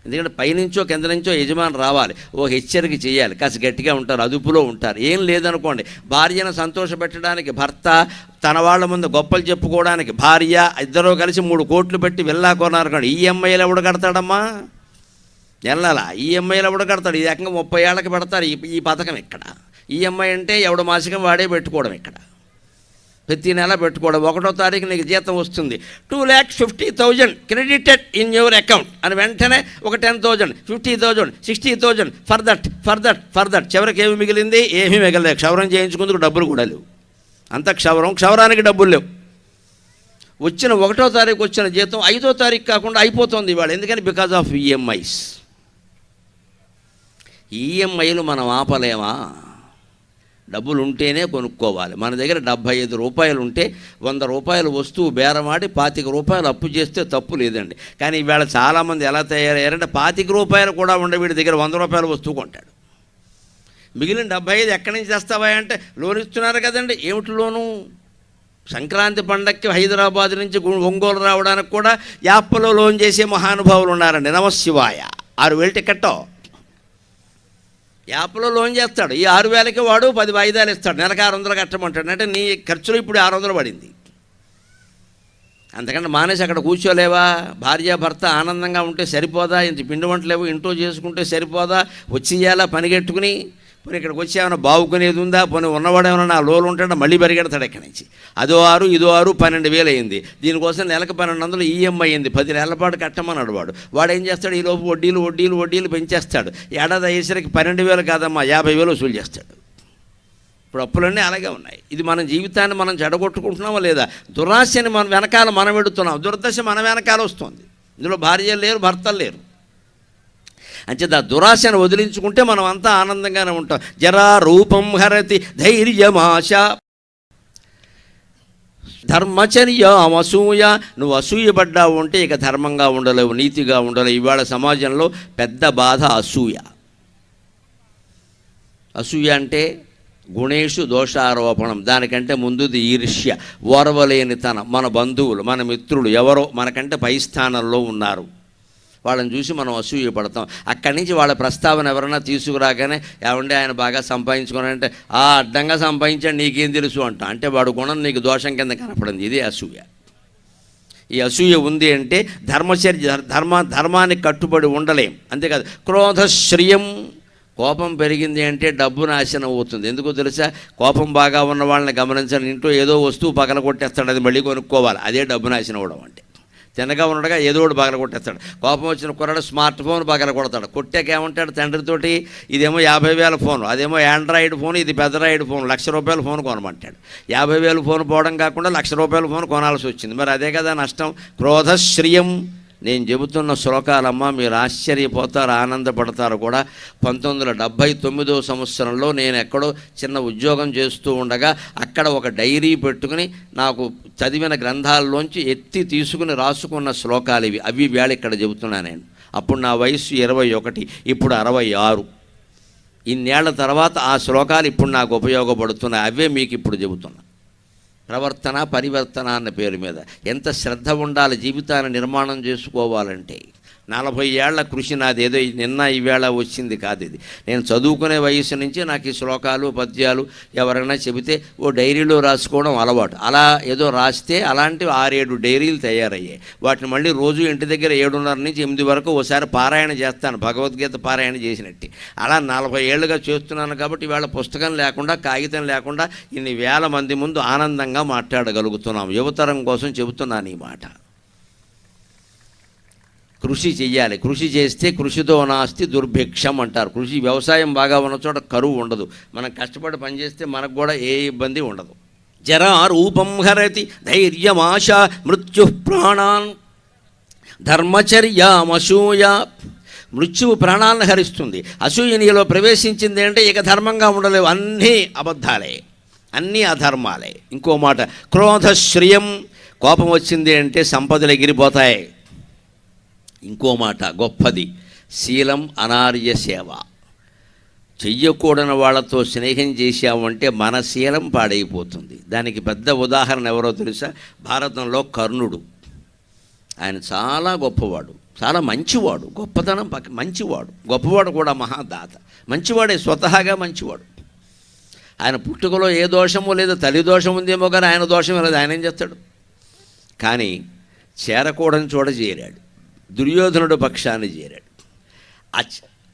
ఎందుకంటే పైనుంచో కింద నుంచో యజమాని రావాలి, ఓ హెచ్చరిక చేయాలి, కాస్త గట్టిగా ఉంటారు, అదుపులో ఉంటారు. ఏం లేదనుకోండి, భార్యను సంతోషపెట్టడానికి భర్త, తన వాళ్ళ ముందు గొప్పలు చెప్పుకోవడానికి భార్య, ఇద్దరూ కలిసి 3 కోట్లు పెట్టి వెళ్ళా కొన్నారనుకోండి, ఈఎంఐలు ఎవడు కడతాడమ్మా? వెళ్ళాలా? ఈఎంఐలు ఎవడు కడతాడు? ఈ రకంగా 30 ఏళ్ళకి పెడతారు ఈ పథకం. ఇక్కడ ఈఎంఐ అంటే ఎవడు మాసికం వాడే పెట్టుకోవడం. ఇక్కడ ప్రతి నెల పెట్టుకోవడం. 1వ తారీఖు నీకు జీతం వస్తుంది, 2,50,000 క్రెడిటెడ్ ఇన్ యువర్ అకౌంట్ అని వెంటనే ఒక 10,000, 50,000, 60,000 ఫర్ దట్. చివరికి ఏమి మిగిలింది? ఏమీ మిగలలేదు. క్షవరం చేయించుకుందుకు డబ్బులు కూడా లేవు. అంత క్షవరానికి డబ్బులు లేవు. వచ్చిన 1వ తారీఖు వచ్చిన జీతం 5వ తారీఖు కాకుండా అయిపోతుంది ఇవాళ. ఎందుకని? Because of EMIs. ఈఎంఐలు మనం ఆపలేమా? డబ్బులు ఉంటేనే కొనుక్కోవాలి. మన దగ్గర 75 రూపాయలు ఉంటే 100 రూపాయలు వస్తువు బేరమాడి 25 రూపాయలు అప్పు చేస్తే తప్పు లేదండి. కానీ ఈవేళ చాలామంది ఎలా తయారయ్యారంటే 25 రూపాయలు కూడా ఉండే వీడి దగ్గర 100 రూపాయలు వస్తువు కొంటాడు. మిగిలిన 75 ఎక్కడి నుంచి తెస్తావా అంటే లోన్ ఇస్తున్నారు కదండి. ఏమిటి లోను? సంక్రాంతి పండక్కి హైదరాబాద్ నుంచి ఒంగోలు రావడానికి కూడా యాప్లో లోన్ చేసే మహానుభావులు ఉన్నారండి. నమశివాయ. 6,000 టికెట్టో యాప్లో లోన్ చేస్తాడు. ఈ 6,000కి వాడు 10 వాయిదాలు ఇస్తాడు. నెలకు 600 కట్టమంటాడు. అంటే నీ ఖర్చులు ఇప్పుడు 600 పడింది. అంతకంటే మానేసి అక్కడ కూర్చోలేవా? భార్యాభర్త ఆనందంగా ఉంటే సరిపోదా? ఇంత పిండి వంటలేవు ఇంట్లో చేసుకుంటే సరిపోదా? వచ్చేయాలా పనిగట్టుకుని? పోనీ ఇక్కడికి వచ్చి ఏమైనా బాగుకునేది ఉందా? పోనీ ఉన్నవాడు ఏమైనా నా లోలు ఉంటాడో మళ్ళీ పరిగెడతాడు ఇక్కడి నుంచి. అదో 6 ఇదో 6 12,000 అయింది. దీనికోసం నెలకు 1,200 ఈఎంఐ అయింది. 10 నెలల పాటు కట్టమన్నాడు వాడు ఏం చేస్తాడు? ఈలోపు వడ్డీలు పెంచేస్తాడు. ఏడాది అయ్యేసరికి 12,000 కాదమ్మా 50,000 వసూలు చేస్తాడు. ఇప్పుడు అప్పులన్నీ అలాగే ఉన్నాయి. ఇది మన జీవితాన్ని మనం చెడగొట్టుకుంటున్నామా లేదా? దురాశని మన వెనకాల మనం పెడుతున్నాం, దుర్దశ మన వెనకాల వస్తుంది. ఇందులో భార్యలు లేరు, భర్తలు లేరు. అంచేత ఆ దురాశను వదిలించుకుంటే మనం అంతా ఆనందంగానే ఉంటాం. జరా రూపం హరతి ధైర్యమాశ ధర్మచర్యామసూయ. నువ్వు అసూయపడ్డావు అంటే ఇక ధర్మంగా ఉండలేవు, నీతిగా ఉండలేవు. ఇవాళ సమాజంలో పెద్ద బాధ అసూయ. అసూయ అంటే గుణేషు దోషారోపణం. దానికంటే ముందుది ఈర్ష్య, ఓర్వలేనితనం. మన బంధువులు, మన మిత్రులు ఎవరో మనకంటే పై స్థానంలో ఉన్నారు, వాళ్ళని చూసి మనం అసూయపడతాం. అక్కడి నుంచి వాళ్ళ ప్రస్తావన ఎవరైనా తీసుకురాగానే ఏమంటే ఆయన బాగా సంపాదించుకోనంటే అడ్డంగా సంపాదించాడు నీకేం తెలుసు అంట. అంటే వాడు గుణం నీకు దోషం కింద కనపడింది. ఇది అసూయ. ఈ అసూయ ఉంది అంటే ధర్మానికి కట్టుబడి ఉండలేం. అంతేకాదు క్రోధశ్రియం. కోపం పెరిగింది అంటే డబ్బు నాశనం అవుతుంది. ఎందుకో తెలుసా? కోపం బాగా ఉన్న వాళ్ళని గమనించాలి. ఇంట్లో ఏదో వస్తువు పగల కొట్టేస్తాడు, అది మళ్ళీ కొనుక్కోవాలి. అదే డబ్బు నాశనం అవ్వడం అంటే. తినగా ఉండగా ఏదో ఒకటి పగల కొట్టేస్తాడు. కోపం వచ్చిన కుర్రాడు స్మార్ట్ ఫోన్ పగల కొడతాడు. కొట్టాక ఏమంటాడు తండ్రితోటి? ఇదేమో 50,000 ఫోన్, అదేమో ఆండ్రాయిడ్ ఫోన్, ఇది పెద్దరాయిడ్ ఫోన్, 1,00,000 రూపాయల ఫోన్ కొనమంటాడు. 50,000 ఫోన్ పోవడం కాకుండా 1,00,000 రూపాయల ఫోన్ కొనాల్సి వచ్చింది. మరి అదే కదా నష్టం. క్రోధశ్రియం. నేను చెబుతున్న శ్లోకాలమ్మ, మీరు ఆశ్చర్యపోతారు, ఆనందపడతారు కూడా. 1979 సంవత్సరంలో నేను ఎక్కడో చిన్న ఉద్యోగం చేస్తూ ఉండగా అక్కడ ఒక డైరీ పెట్టుకుని నాకు చదివిన గ్రంథాల్లోంచి ఎత్తి తీసుకుని రాసుకున్న శ్లోకాలు ఇవి. అవి వేళ ఇక్కడ చెబుతున్నా నేను. అప్పుడు నా వయస్సు 21, ఇప్పుడు 66. ఇన్నేళ్ల తర్వాత ఆ శ్లోకాలు ఇప్పుడు నాకు ఉపయోగపడుతున్నాయి. అవే మీకు ఇప్పుడు చెబుతున్నా. ప్రవర్తన పరివర్తన అన్న పేరు మీద ఎంత శ్రద్ధ ఉండాలి జీవితాన్ని నిర్మాణం చేసుకోవాలంటే. 40 ఏళ్ల కృషి నాది, ఏదో నిన్న ఈవేళ వచ్చింది కాదు ఇది. నేను చదువుకునే వయసు నుంచి నాకు ఈ శ్లోకాలు పద్యాలు ఎవరైనా చెబితే ఓ డైరీలో రాసుకోవడం అలవాటు. అలా ఏదో రాస్తే అలాంటివి 6-7 డైరీలు తయారయ్యాయి. వాటిని మళ్ళీ రోజు ఇంటి దగ్గర 7:30 నుంచి 8 వరకు ఓసారి పారాయణ చేస్తాను, భగవద్గీత పారాయణ చేసినట్టు. అలా 40 ఏళ్ళుగా చేస్తున్నాను కాబట్టి ఇవాళ పుస్తకం లేకుండా కాగితం లేకుండా ఇన్ని వేల మంది ముందు ఆనందంగా మాట్లాడగలుగుతున్నాం. యువతరం కోసం చెబుతున్నాను ఈ మాట. కృషి చెయ్యాలి. కృషి చేస్తే కృషితో నాస్తి దుర్భిక్షం అంటారు. కృషి, వ్యవసాయం బాగా ఉన్న చోట కరువు ఉండదు. మనం కష్టపడి పనిచేస్తే మనకు కూడా ఏ ఇబ్బంది ఉండదు. జరా రూపం హరతి ధైర్యమాశ మృత్యు ప్రాణాన్ ధర్మచర్యామసూయ. మృత్యువు ప్రాణాలను హరిస్తుంది. అసూయ నీలో ప్రవేశించింది అంటే ఇక ధర్మంగా ఉండలేవు. అన్నీ అబద్ధాలే, అన్నీ అధర్మాలే. ఇంకో మాట, క్రోధశ్రియం. కోపం వచ్చింది అంటే సంపదలు ఎగిరిపోతాయి. ఇంకో మాట గొప్పది, శీలం అనార్య సేవ. చెయ్యకూడని వాళ్ళతో స్నేహం చేశామంటే మన శీలం పాడైపోతుంది. దానికి పెద్ద ఉదాహరణ ఎవరో తెలుసా? భారతంలో కర్ణుడు. ఆయన చాలా గొప్పవాడు, చాలా మంచివాడు. గొప్పతనం మంచివాడు, గొప్పవాడు కూడా మహాదాత. మంచివాడే, స్వతహాగా మంచివాడు. ఆయన పుట్టుకలో ఏ దోషమో లేదో, తల్లి దోషం ఉందేమో కానీ ఆయన దోషం లేదు. ఆయన ఏం చేస్తాడు? కానీ చేరకూడని చోట చేరాడు, దుర్యోధనుడు పక్షాన్ని చేరాడు. ఆ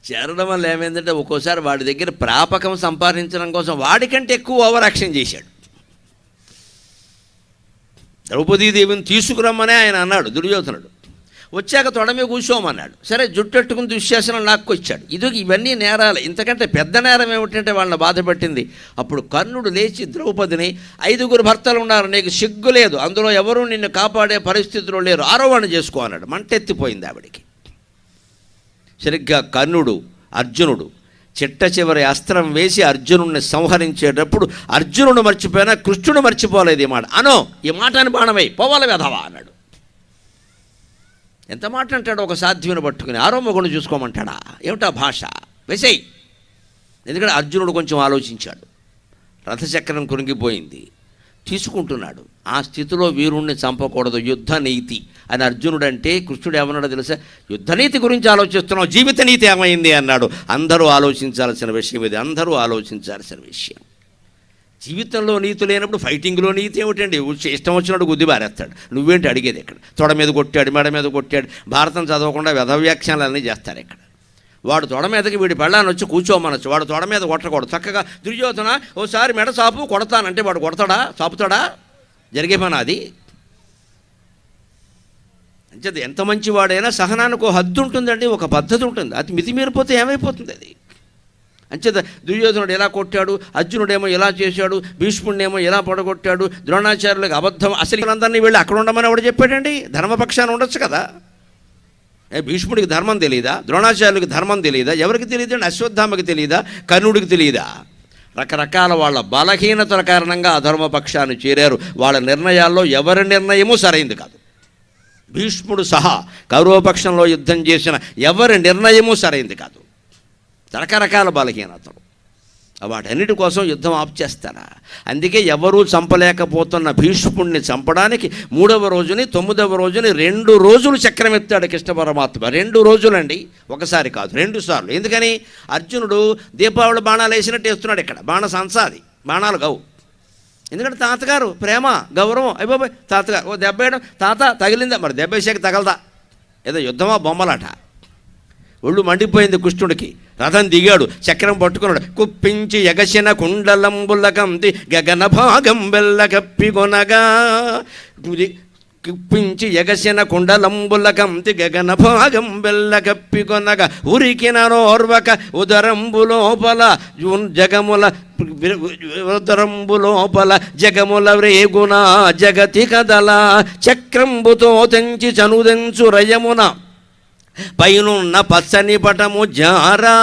చేరడం వల్ల ఏమైందంటే ఒక్కోసారి వాడి దగ్గర ప్రాపకం సంపాదించడం కోసం వాడికంటే ఎక్కువ ఓవరాక్షన్ చేశాడు. ద్రౌపదీదేవిని తీసుకురమ్మనే ఆయన అన్నాడు దుర్యోధనుడు. వచ్చాక తొడమే కూర్చోమన్నాడు. సరే, జుట్టెట్టుకుని దుశ్శాసనం లాక్కొచ్చాడు. ఇవన్నీ నేరాలు. ఇంతకంటే పెద్ద నేరం ఏమిటంటే వాళ్ళని బాధపెట్టింది. అప్పుడు కర్ణుడు లేచి ద్రౌపదిని, 5 భర్తలు ఉన్నారు, నీకు సిగ్గు లేదు, అందులో ఎవరూ నిన్ను కాపాడే పరిస్థితిలో లేరు, ఆరోహణ చేసుకో అన్నాడు. మంటెత్తిపోయింది ఆవిడికి. సరిగ్గా కర్ణుడు అర్జునుడు చిట్ట చివరి అస్త్రం వేసి అర్జునుడిని సంహరించేటప్పుడు అర్జునుడు మర్చిపోయినా కృష్ణుడు మర్చిపోలేదు. ఈ మాట అనో, ఈ మాట అని బాణమై పోవాలి వెధవా అన్నాడు. ఎంత మాట అంటాడు? ఒక సాధ్విని పట్టుకుని ఆరో మొగుడు చూసుకోమంటాడా? ఏమిటా భాష? వెసేయ్. ఎందుకంటే అర్జునుడు కొంచెం ఆలోచించాడు. రథచక్రం కురింగిపోయింది, తీసుకుంటున్నాడు. ఆ స్థితిలో వీరుణ్ణి చంపకూడదు, యుద్ధ నీతి అని అర్జునుడు అంటే కృష్ణుడు ఏమన్నాడో తెలుసా? యుద్ధనీతి గురించి ఆలోచిస్తున్నావు, జీవిత నీతి ఏమైంది అన్నాడు. అందరూ ఆలోచించాల్సిన విషయం ఇది, అందరూ ఆలోచించాల్సిన విషయం. జీవితంలో నీతి లేనప్పుడు ఫైటింగ్లో నీతి ఏమిటండి? ఇష్టం వచ్చినట్టు గుద్ది బారేస్తాడు. నువ్వేంటి అడిగేది? ఇక్కడ తొడ మీద కొట్టాడు, మెడ మీద కొట్టాడు. భారతం చదవకుండా వ్యధవ్యాఖ్యానాలన్నీ చేస్తారు ఇక్కడ. వాడు తొడ మీదకి వీడి పెళ్ళాన్ని వచ్చి కూర్చోమనొచ్చు, వాడు తొడ మీద కొట్టకూడదు. చక్కగా దుర్యోధన ఓసారి మెడ చాపు కొడతానంటే వాడు కొడతాడా? చాపుతాడా? జరిగే పని అది. అంచేది ఎంత మంచివాడైనా సహనానికి హద్దు ఉంటుందండి, ఒక పద్ధతి ఉంటుంది. అది మితిమీరిపోతే ఏమైపోతుంది అది. అంచేత దుర్యోధనుడు ఎలా కొట్టాడు, అర్జునుడేమో ఎలా చేశాడు, భీష్ముడినేమో ఎలా పడగొట్టాడు, ద్రోణాచార్యులకు అబద్ధం. అసలు అందరినీ వెళ్ళి అక్కడ ఉండమని ఎవడు చెప్పాడండి? ధర్మపక్షాన్ని ఉండొచ్చు కదా. భీష్ముడికి ధర్మం తెలియదా? ద్రోణాచార్యులకు ధర్మం తెలియదా? ఎవరికి తెలియదండి? అశ్వత్థామకి తెలియదా? కర్ణుడికి తెలియదా? రకరకాల వాళ్ళ బలహీనతల కారణంగా అధర్మపక్షాన్ని చేరారు. వాళ్ళ నిర్ణయాల్లో ఎవరి నిర్ణయమూ సరైంది కాదు. భీష్ముడు సహా కౌరవపక్షంలో యుద్ధం చేసిన ఎవరి నిర్ణయమూ సరైంది కాదు. రకరకాల బలహీనతలు. వాటన్నిటి కోసం యుద్ధం ఆపు చేస్తారా? అందుకే ఎవరూ చంపలేకపోతున్న భీష్ముడిని చంపడానికి 3వ రోజుని 9వ రోజుని 2 రోజులు చక్రమెత్తాడు కృష్ణ పరమాత్మ. 2 రోజులండి, ఒకసారి కాదు, 2 సార్లు. ఎందుకని? అర్జునుడు దీపావళి బాణాలు వేసినట్టు వేస్తున్నాడు. ఇక్కడ బాణ సంసాది, బాణాలు గవు. ఎందుకంటే తాతగారు ప్రేమ గౌరవం. అయిపోయి తాతగారు ఓ దెబ్బ వేయడం, తాత తగిలిందా? మరి దెబ్బ వేసాక తగలదా? ఏదో యుద్ధమా బొమ్మలాట. ఒళ్ళు మండిపోయింది కృష్ణుడికి. రథం దిగాడు, చక్రం పట్టుకున్నాడు. కుప్పించి ఎగసిన కుండలంబుల కంది గగన భాగం బెల్ల కప్పికొనగా. కిప్పించి ఎగసిన కుండలంబుల కంతి గగన భాగం బెల్ల కప్పికొనగ ఉరికిన నోర్వక ఉదరంబు లోపల జగముల రేగున జగతి కదల చక్రంబుతో తెంచి చనుదెంచు రయమున పైనున్న పచ్చని పటము జారా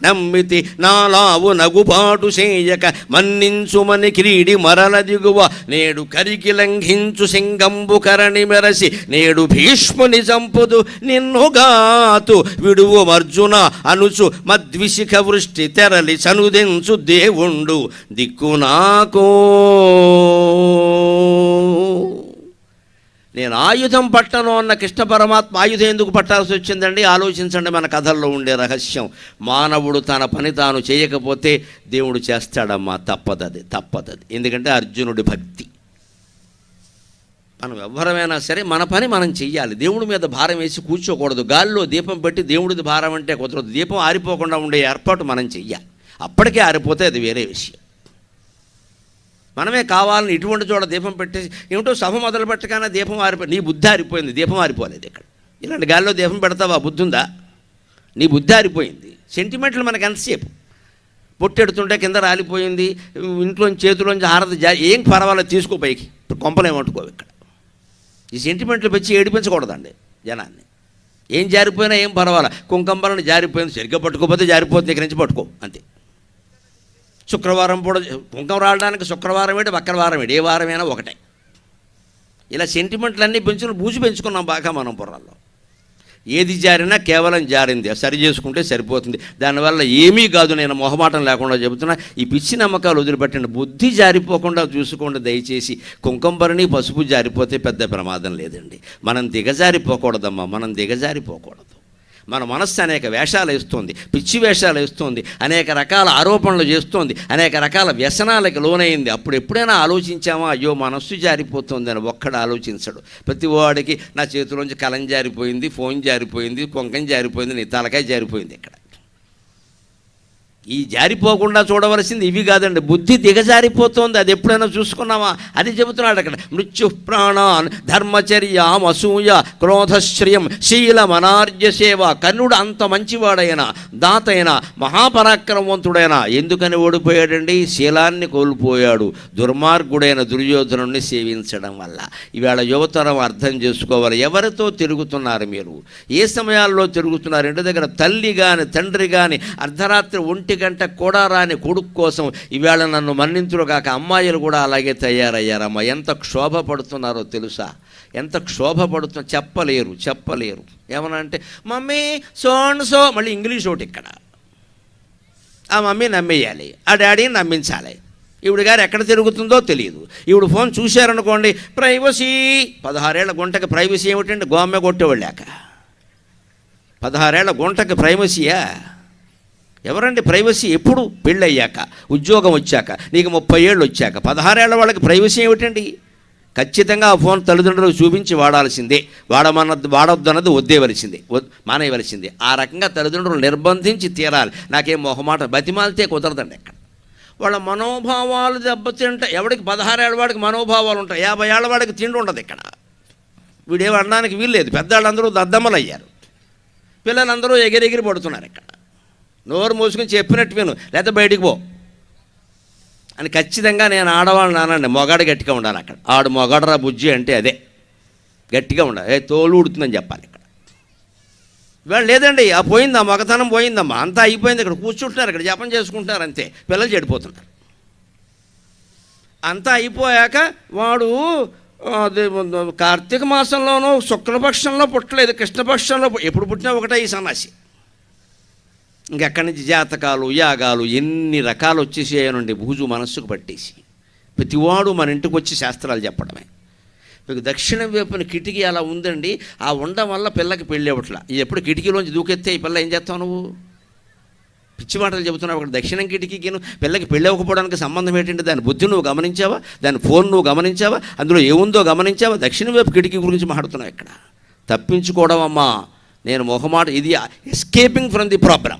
నమ్మితి నాలావు నగుపాటు చేయక మన్నించుమని క్రీడి మరల దిగువ నేడు కరికి లంఘించు సింగంబు కరణి మెరసి నేడు భీష్ముని చంపుదు నిన్నుగాతు విడువు అర్జున అనుచు మద్విశిఖ వృష్టి తెరలి చనుదెంచు దేవుండు దిక్కు నాకో. నేను ఆయుధం పట్టను అన్న కృష్ణ పరమాత్మ ఆయుధం ఎందుకు పట్టాల్సి వచ్చిందండి? ఆలోచించండి. మన కథల్లో ఉండే రహస్యం, మానవుడు తన పని తాను చేయకపోతే దేవుడు చేస్తాడమ్మా, తప్పదది. ఎందుకంటే అర్జునుడి భక్తి. మనం ఎవరమైనా సరే మన పని మనం చెయ్యాలి. దేవుడి మీద భారం వేసి కూర్చోకూడదు. గాలిలో దీపం పెట్టి దేవుడిది భారం అంటే కుదరదు. దీపం ఆరిపోకుండా ఉండే ఏర్పాటు మనం చెయ్యాలి. అప్పటికే ఆరిపోతే అది వేరే విషయం. మనమే కావాలని ఇటువంటి చోట దీపం పెట్టేసి ఏమిటో సభ మొదలు పెట్టగానే దీపం ఆరిపోయి నీ బుద్ధి ఆరిపోయింది, దీపం ఆరిపోలేదు. ఇక్కడ ఇలాంటి గాల్లో దీపం పెడతావా? బుద్ధి ఉందా? నీ బుద్ధి ఆరిపోయింది. సెంటిమెంట్లు మనకు ఎంతసేపు? పొట్టెడుతుంటే కింద రాలిపోయింది, ఇంట్లోంచి చేతిలోంచి హారతి ఏం పర్వాలేదు, తీసుకో పైకి, కొంపలేమట్టుకోవు. ఇక్కడ ఈ సెంటిమెంట్లు పెంచి ఏడిపించకూడదండి జనాన్ని. ఏం జారిపోయినా ఏం పర్వాలా, కుంకంబరని జారిపోయింది, సరిగ్గా పట్టుకోకపోతే జారిపోతుంది, ఇక్కడి నుంచి పట్టుకో అంతే. శుక్రవారం కూడా కుంకం రావడానికి శుక్రవారం ఏంటి, వక్రవారం ఏంటి, ఏ వారమైనా ఒకటే. ఇలా సెంటిమెంట్లన్నీ బూజు పెంచుకున్నాం బాగా మనం పురాల్లో. ఏది జారినా కేవలం జారింది, సరి చేసుకుంటే సరిపోతుంది. దానివల్ల ఏమీ కాదు. నేను మొహమాటం లేకుండా చెబుతున్నా, ఈ పిచ్చి నమ్మకాలు వదిలిపెట్టండి. బుద్ధి జారిపోకుండా చూసుకోండి దయచేసి. కుంకంబరిని పసుపు జారిపోతే పెద్ద ప్రమాదం లేదండి. మనం దిగజారిపోకూడదమ్మా, మనం దిగజారిపోకూడదు. మన మనస్సు అనేక వేషాలు వేస్తుంది, పిచ్చి వేషాలు వేస్తుంది, అనేక రకాల ఆరోపణలు చేస్తోంది, అనేక రకాల వ్యసనాలకు లోనైంది. అప్పుడు ఎప్పుడైనా ఆలోచించామా అయ్యో మనస్సు జారిపోతుంది అని? ఒక్కడు ఆలోచించడు. ప్రతి వాడికి నా చేతిలోంచి కలం జారిపోయింది, ఫోన్ జారిపోయింది, కొంకం జారిపోయింది, నీ తలకాయ జారిపోయింది. ఇక్కడ ఈ జారిపోకుండా చూడవలసింది ఇవి కాదండి. బుద్ధి దిగజారిపోతుంది, అది ఎప్పుడైనా చూసుకున్నావా? అది చెబుతున్నాడు అక్కడ. మృత్యు ప్రాణాన్ ధర్మచర్యాం అసూయ క్రోధశ్రియం శీలమనార్య సేవ. కర్ణుడు అంత మంచివాడైనా, దాతైనా, మహాపరాక్రమవంతుడైనా ఎందుకని ఓడిపోయాడండి? శీలాన్ని కోల్పోయాడు. దుర్మార్గుడైన దుర్యోధనుడిని సేవించడం వల్ల. ఇవాళ యువతరం అర్థం చేసుకోవాలి. ఎవరితో తిరుగుతున్నారు మీరు? ఏ సమయాల్లో తిరుగుతున్నారు? ఇంటి దగ్గర తల్లి కానీ తండ్రి కానీ అర్ధరాత్రి 1 గంట కూడా రాని కొడుకు కోసం ఈవేళ నన్ను మన్నింతులు కాక అమ్మాయిలు కూడా అలాగే తయారయ్యారమ్మా. ఎంత క్షోభ పడుతున్నారో తెలుసా? ఎంత క్షోభ పడుతున్నా చెప్పలేరు. ఏమన్నా అంటే మమ్మీ సో మళ్ళీ ఇంగ్లీష్ ఒకటి. ఇక్కడ ఆ మమ్మీ నమ్మేయాలి, ఆ డాడీని నమ్మించాలి. ఈవిడ గారు ఎక్కడ తిరుగుతుందో తెలియదు. ఈవిడ ఫోన్ చూశారనుకోండి, ప్రైవసీ. 16 ఏళ్ల గుంటకి ప్రైవసీ ఏమిటండి? గోమ్మె కొట్టేవాళ్ళాక 16 ఏళ్ల గుంటకి ప్రైవసీయా? ఎవరండి ప్రైవసీ? ఎప్పుడు? పెళ్ళయ్యాక, ఉద్యోగం వచ్చాక, నీకు 30 ఏళ్ళు వచ్చాక. 16 ఏళ్ల వాళ్ళకి ప్రైవసీ ఏమిటండి? ఖచ్చితంగా ఆ ఫోన్ తల్లిదండ్రులకు చూపించి వాడాల్సిందే. వాడొద్దన్నది మానేయవలసిందే. ఆ రకంగా తల్లిదండ్రులు నిర్బంధించి తీరాలి. నాకేం మొహమాట, బతిమాలితే కుదరదండి. ఎక్కడ వాళ్ళ మనోభావాలు దెబ్బతింటే ఎవడికి 16 ఏళ్ళ వాడికి మనోభావాలు ఉంటాయి, 50 ఏళ్ళ వాడికి తిండి ఉండదు. ఇక్కడ వీడేమి అనడానికి వీల్లేదు. పెద్దవాళ్ళందరూ దద్దమ్మలు అయ్యారు, పిల్లలందరూ ఎగిరెగిరి పడుతున్నారు. ఇక్కడ నోరు మూసుకుని చెప్పినట్టు విను, లేకపోతే బయటికి పో అని ఖచ్చితంగా నేను ఆడవాళ్ళని అనండి. మొగాడు గట్టిగా ఉండాలి. అక్కడ ఆడు మొగాడరా బుజ్జి అంటే అదే గట్టిగా ఉండాలి. తోలు ఉడుతుందని చెప్పాలి. ఇక్కడ ఇవాళ లేదండి, ఆ పోయిందా, మగతనం పోయిందమ్మా, అంతా అయిపోయింది. ఇక్కడ కూర్చుంటున్నారు, ఇక్కడ జపం చేసుకుంటున్నారు, అంతే. పిల్లలు చెడిపోతున్నారు. అంతా అయిపోయాక వాడు కార్తీక మాసంలోనూ శుక్లపక్షంలో పుట్టలేదు, కృష్ణపక్షంలో ఎప్పుడు పుట్టినా ఒకటే ఈ సన్నాసి. ఇంకెక్కడి నుంచి జాతకాలు, యాగాలు, ఎన్ని రకాలు వచ్చేసేయనండి బూజు మనస్సుకు పట్టేసి. ప్రతివాడు మన ఇంటికి వచ్చి శాస్త్రాలు చెప్పడమే. మీకు దక్షిణం వైపున కిటికీ అలా ఉందండి, ఆ ఉండడం వల్ల పిల్లకి పెళ్ళి అవ్వట్లా. ఇది ఎప్పుడు కిటికీలోంచి దూకెత్తే ఈ పిల్ల ఏం చేస్తావు నువ్వు? పిచ్చి మాటలు చెబుతున్నావు. అక్కడ దక్షిణం కిటికీకి పిల్లకి పెళ్ళి అవ్వకపోవడానికి సంబంధం ఏంటంటే దాని బుద్ధి నువ్వు గమనించావా? దాని ఫోన్ నువ్వు గమనించావా? అందులో ఏముందో గమనించావా? దక్షిణ వైపు కిటికీ గురించి మాట్లాడుతున్నావు. ఇక్కడ తప్పించుకోవడం అమ్మా. నేను మొహమాట, ఇది ఎస్కేపింగ్ ఫ్రమ్ ది ప్రాబ్లం.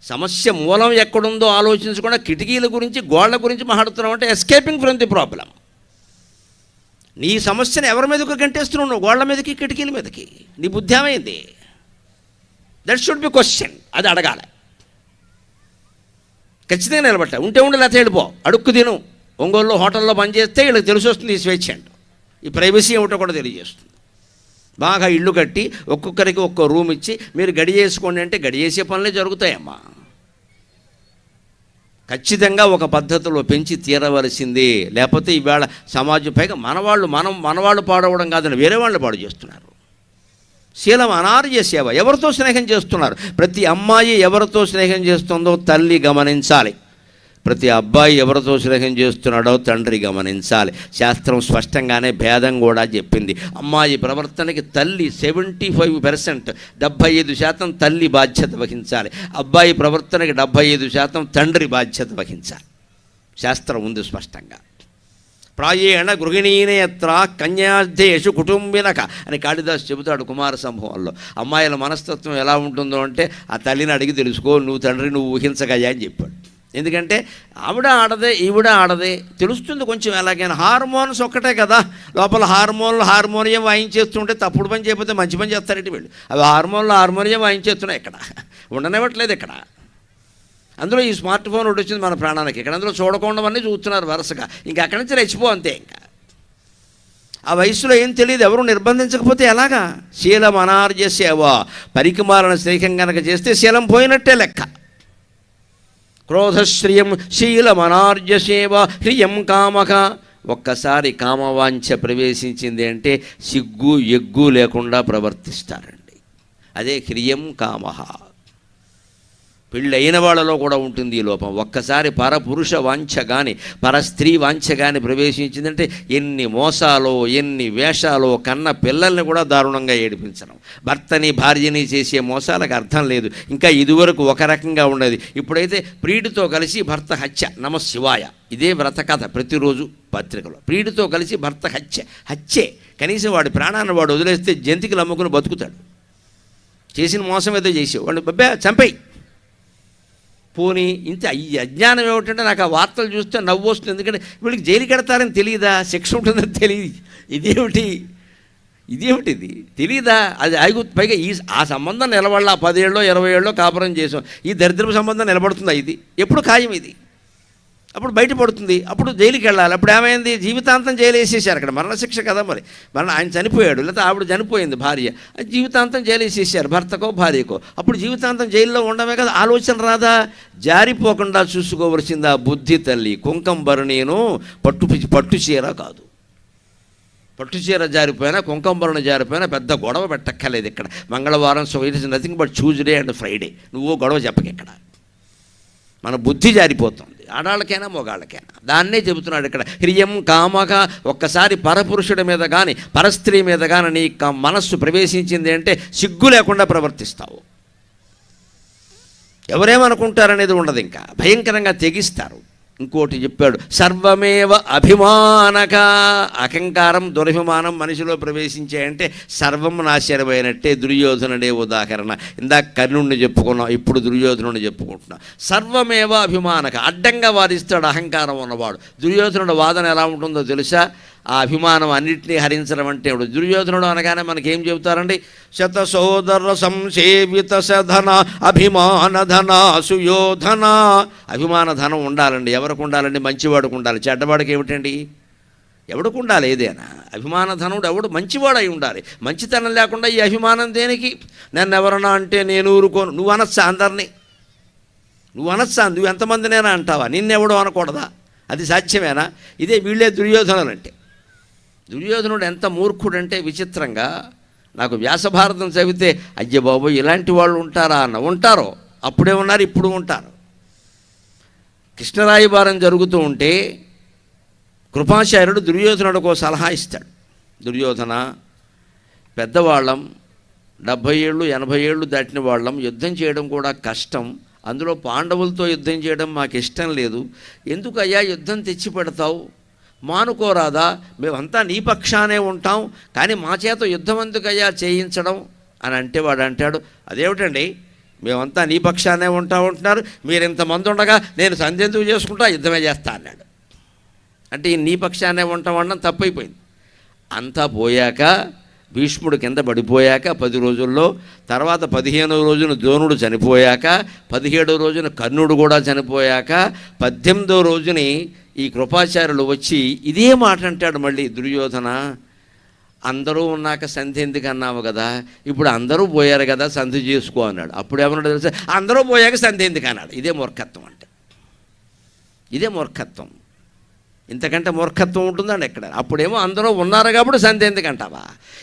సమస్య మూలం ఎక్కడుందో ఆలోచించకుండా కిటికీల గురించి, గోళ్ల గురించి మాట్లాడుతున్నాం అంటే ఎస్కేపింగ్ ఫ్రమ్ ది ప్రాబ్లం. నీ సమస్యను ఎవరి మీదకి గంటేస్తున్నావు? నువ్వు గోళ్ల మీదకి, కిటికీల మీదకి. నీ బుద్ధి ఏమైంది? That should be question. అది అడగాలి. ఖచ్చితంగా నిలబట్ట. ఉంటే ఉండి లేకపోతే వెళ్ళిపో, అడుక్కు తిను. ఒంగోలులో హోటల్లో పనిచేస్తే వీళ్ళకి తెలిసి వస్తుంది ఈ స్వేచ్ఛ అంటూ. ఈ ప్రైవసీ ఏమిటో కూడా తెలియజేస్తుంది. బాగా ఇల్లు కట్టి ఒక్కొక్కరికి ఒక్కో రూమ్ ఇచ్చి మీరు గడి చేసుకోండి అంటే గడి చేసే పనులే జరుగుతాయమ్మా. ఖచ్చితంగా ఒక పద్ధతిలో పెంచి తీరవలసిందే. లేకపోతే ఈవేళ సమాజం పైగా మనవాళ్ళు పాడవడం కాదని వేరే వాళ్ళు పాడు చేస్తున్నారు. శీలం అనార్య సేవ. ఎవరితో స్నేహం చేస్తున్నారు? ప్రతి అమ్మాయి ఎవరితో స్నేహం చేస్తుందో తల్లి గమనించాలి. ప్రతి అబ్బాయి ఎవరితో స్నేహం చేస్తున్నాడో తండ్రి గమనించాలి. శాస్త్రం స్పష్టంగానే భేదం కూడా చెప్పింది. అమ్మాయి ప్రవర్తనకి తల్లి 75%, 75% తల్లి బాధ్యత వహించాలి. అబ్బాయి ప్రవర్తనకి 75% తండ్రి బాధ్యత వహించాలి. శాస్త్రం ఉంది స్పష్టంగా. ప్రాయేణ గృహిణీనేత్ర కన్యార్థేషు కుటుంబినక అని కాళిదాసు చెబుతాడు కుమార సంభవంలో. అమ్మాయిల మనస్తత్వం ఎలా ఉంటుందో అంటే ఆ తల్లిని అడిగి తెలుసుకో, నువ్వు తండ్రి నువ్వు ఊహించగయ్యా అని చెప్పాడు. ఎందుకంటే ఆవిడ ఆడదే ఈవిడ ఆడదే తెలుస్తుంది కొంచెం. ఎలాగైనా హార్మోన్స్ ఒక్కటే కదా, లోపల హార్మోనియం వాయించేస్తుంటే తప్పుడు పని చేయకపోతే మంచి పని చేస్తారంటే వీళ్ళు. అవి హార్మోనియం వాయించేస్తున్నాయి. ఇక్కడ ఉండనివ్వట్లేదు. ఇక్కడ అందులో ఈ స్మార్ట్ ఫోన్ ఒకటి వచ్చింది మన ప్రాణానికి. ఇక్కడ అందులో చూడకుండావన్నీ చూస్తున్నారు వరుసగా. ఇంకా అక్కడి నుంచి రెచ్చిపో అంతే. ఇంకా ఆ వయసులో ఏం తెలియదు, ఎవరు నిర్బంధించకపోతే ఎలాగా? శీలం అనార్య సేవ. పరికిమాలను స్నేహం కనుక చేస్తే శీలం పోయినట్టే లెక్క. క్రోధశ్రియం శీలమనార్య సేవ హ్రియం కామక. ఒక్కసారి కామవాంఛ ప్రవేశించింది అంటే సిగ్గు ఎగ్గు లేకుండా ప్రవర్తిస్తారండి. అదే హ్రియం కామః. పెళ్ళైన వాళ్ళలో కూడా ఉంటుంది ఈ లోపం. ఒక్కసారి పరపురుష వాంఛ కానీ పరస్త్రీ వాంఛ కానీ ప్రవేశించిందంటే ఎన్ని మోసాలో ఎన్ని వేషాలో, కన్న పిల్లల్ని కూడా దారుణంగా ఏడిపించడం. భర్తని భార్యని చేసే మోసాలకు అర్థం లేదు. ఇంకా ఇదివరకు ఒక రకంగా ఉండేది, ఇప్పుడైతే ప్రియుడితో కలిసి భర్త హత్య. నమశివాయ. ఇదే వ్రత కథ ప్రతిరోజు పత్రికలో. ప్రియుడితో కలిసి భర్త హత్యే. కనీసం వాడి ప్రాణాన్ని వాడు వదిలేస్తే జంతికలు అమ్ముకుని బతుకుతాడు. చేసిన మోసం ఏదో చేసి వాడిని చంపేయి. పోనీ ఇంత ఈ అజ్ఞానం ఏమిటంటే నాకు ఆ వార్తలు చూస్తే నవ్వు వస్తుంది. ఎందుకంటే వీళ్ళకి జైలు కడతారని తెలియదా, శిక్ష ఉంటుందని తెలియదు. ఇదేమిటిది తెలియదా? అది పైగా ఆ సంబంధం నిలబడాల 10 ఏళ్ళో 20 ఏళ్ళో కాపురం చేసాం. ఈ దరిద్రపు సంబంధం నిలబడుతుందా? ఇది ఎప్పుడు ఖాయం. ఇది అప్పుడు బయటపడుతుంది. అప్పుడు జైలుకి వెళ్ళాలి. అప్పుడు ఏమైంది? జీవితాంతం జైలు వేసేసారు. అక్కడ మరణశిక్ష కదా మరి. ఆయన చనిపోయాడు, లేకపోతే ఆవిడ చనిపోయింది భార్య, జీవితాంతం జైలు వేసేసారు భర్తకో భార్యకో. అప్పుడు జీవితాంతం జైల్లో ఉండమే కదా. ఆలోచన రాదా? జారిపోకుండా చూసుకోవలసింది ఆ బుద్ధి తల్లి. కుంకంబరణీను పట్టు చీర కాదు. పట్టు చీర జారిపోయినా కుంకంబరణ జారిపోయినా పెద్ద గొడవ పెట్టక్కర్లేదు. ఇక్కడ మంగళవారం so it is nothing but Tuesday and Friday. నువ్వు గొడవ చెప్పక. ఇక్కడ మన బుద్ధి జారిపోతుంది. ఆడాళ్ళకైనా మొగాళ్ళకైనా. దాన్నే చెబుతున్నాడు ఇక్కడ. హ్రియం కామక. ఒక్కసారి పరపురుషుడి మీద కానీ పరస్త్రీ మీద కానీ నీ మనస్సు ప్రవేశించింది అంటే సిగ్గు లేకుండా ప్రవర్తిస్తావు. ఎవరేమనుకుంటారనేది ఉండదు. ఇంకా భయంకరంగా తెగిస్తారు. ఇంకోటి చెప్పాడు, సర్వమేవ అభిమానక. అహంకారం దురభిమానం మనిషిలో ప్రవేశించాయంటే సర్వం నాశనమైనట్టే. దుర్యోధనుడే ఉదాహరణ. ఇందాక కర్ణుడిని చెప్పుకున్నాం, ఇప్పుడు దుర్యోధనుడిని చెప్పుకుంటున్నాం. సర్వమేవ అభిమానక. అడ్డంగా వాదిస్తాడు అహంకారం ఉన్నవాడు. దుర్యోధనుడు వాదన ఎలా ఉంటుందో తెలుసా? ఆ అభిమానం అన్నింటినీ హరించడం అంటే దుర్యోధనుడు అనగానే మనకేం చెబుతారండి? శత సోదర సంసేవిత సధన అభిమాన ధన సుయోధన. అభిమాన ధనం ఉండాలండి. ఎవరికి ఉండాలండి? మంచివాడికి ఉండాలి. చెడ్డవాడికి ఏమిటండి? ఎవడికి ఉండాలి? ఏదైనా అభిమాన ధనుడు ఎవడు మంచివాడు అయి ఉండాలి. మంచితనం లేకుండా ఈ అభిమానం దేనికి? నన్ను ఎవరన్నా అంటే నేను ఊరుకోను. నువ్వు అనొచ్చా అందరినీ? నువ్వు అనొచ్చా? నువ్వు ఎంతమందినైనా అంటావా? నిన్నెవడో అనకూడదా? అది సాధ్యమేనా? ఇదే వీళ్ళే దుర్యోధనులు అంటే. దుర్యోధనుడు ఎంత మూర్ఖుడంటే విచిత్రంగా, నాకు వ్యాసభారతం చదివితే అయ్య బాబు ఇలాంటి వాళ్ళు ఉంటారా అన్న. ఉంటారో, అప్పుడే ఉన్నారు, ఇప్పుడు ఉంటారు. కృష్ణరాయబారం జరుగుతూ ఉంటే కృపాచార్యుడు దుర్యోధనుడికో సలహా ఇస్తాడు. దుర్యోధన, పెద్దవాళ్ళం, 70 ఏళ్ళు 80 ఏళ్ళు దాటిన వాళ్ళం, యుద్ధం చేయడం కూడా కష్టం. అందులో పాండవులతో యుద్ధం చేయడం మాకు ఇష్టం లేదు. ఎందుకయ్యా యుద్ధం తెచ్చి పెడతావు? మానుకోరాదా? మేమంతా నీ పక్షానే ఉంటాం, కానీ మా చేత యుద్ధం ఎందుకయ్యా చేయించడం అని అంటే వాడు అంటాడు, అదేమిటండి మేమంతా నీ పక్షానే ఉంటాం అంటున్నారు, మీరు ఇంతమంది ఉండగా నేను సంధి ఎందుకు చేసుకుంటా, యుద్ధమే చేస్తా అన్నాడు. అంటే నీ పక్షానే ఉంటాం అనడం తప్పైపోయింది. అంతా పోయాక భీష్ముడు కింద పడిపోయాక 10 రోజుల్లో, తర్వాత 15వ రోజున ద్రోణుడు చనిపోయాక, 17వ రోజున కర్ణుడు కూడా చనిపోయాక, 18వ రోజుని ఈ కృపాచార్యులు వచ్చి ఇదే మాట అంటాడు మళ్ళీ, దుర్యోధన అందరూ ఉన్నాక సంధి ఎందుకు అన్నావు కదా, ఇప్పుడు అందరూ పోయారు కదా సంధి చేసుకో అన్నాడు. అప్పుడు ఏమన్నాడు తెలుసా, అందరూ పోయాక సంధి ఎందుకు అన్నాడు. ఇదే మూర్ఖత్వం అంటే, ఇదే మూర్ఖత్వం. ఇంతకంటే మూర్ఖత్వం ఉంటుందండి ఎక్కడ. అప్పుడేమో అందరూ ఉన్నారు కాబట్టి సంధి ఎందుకంటావా,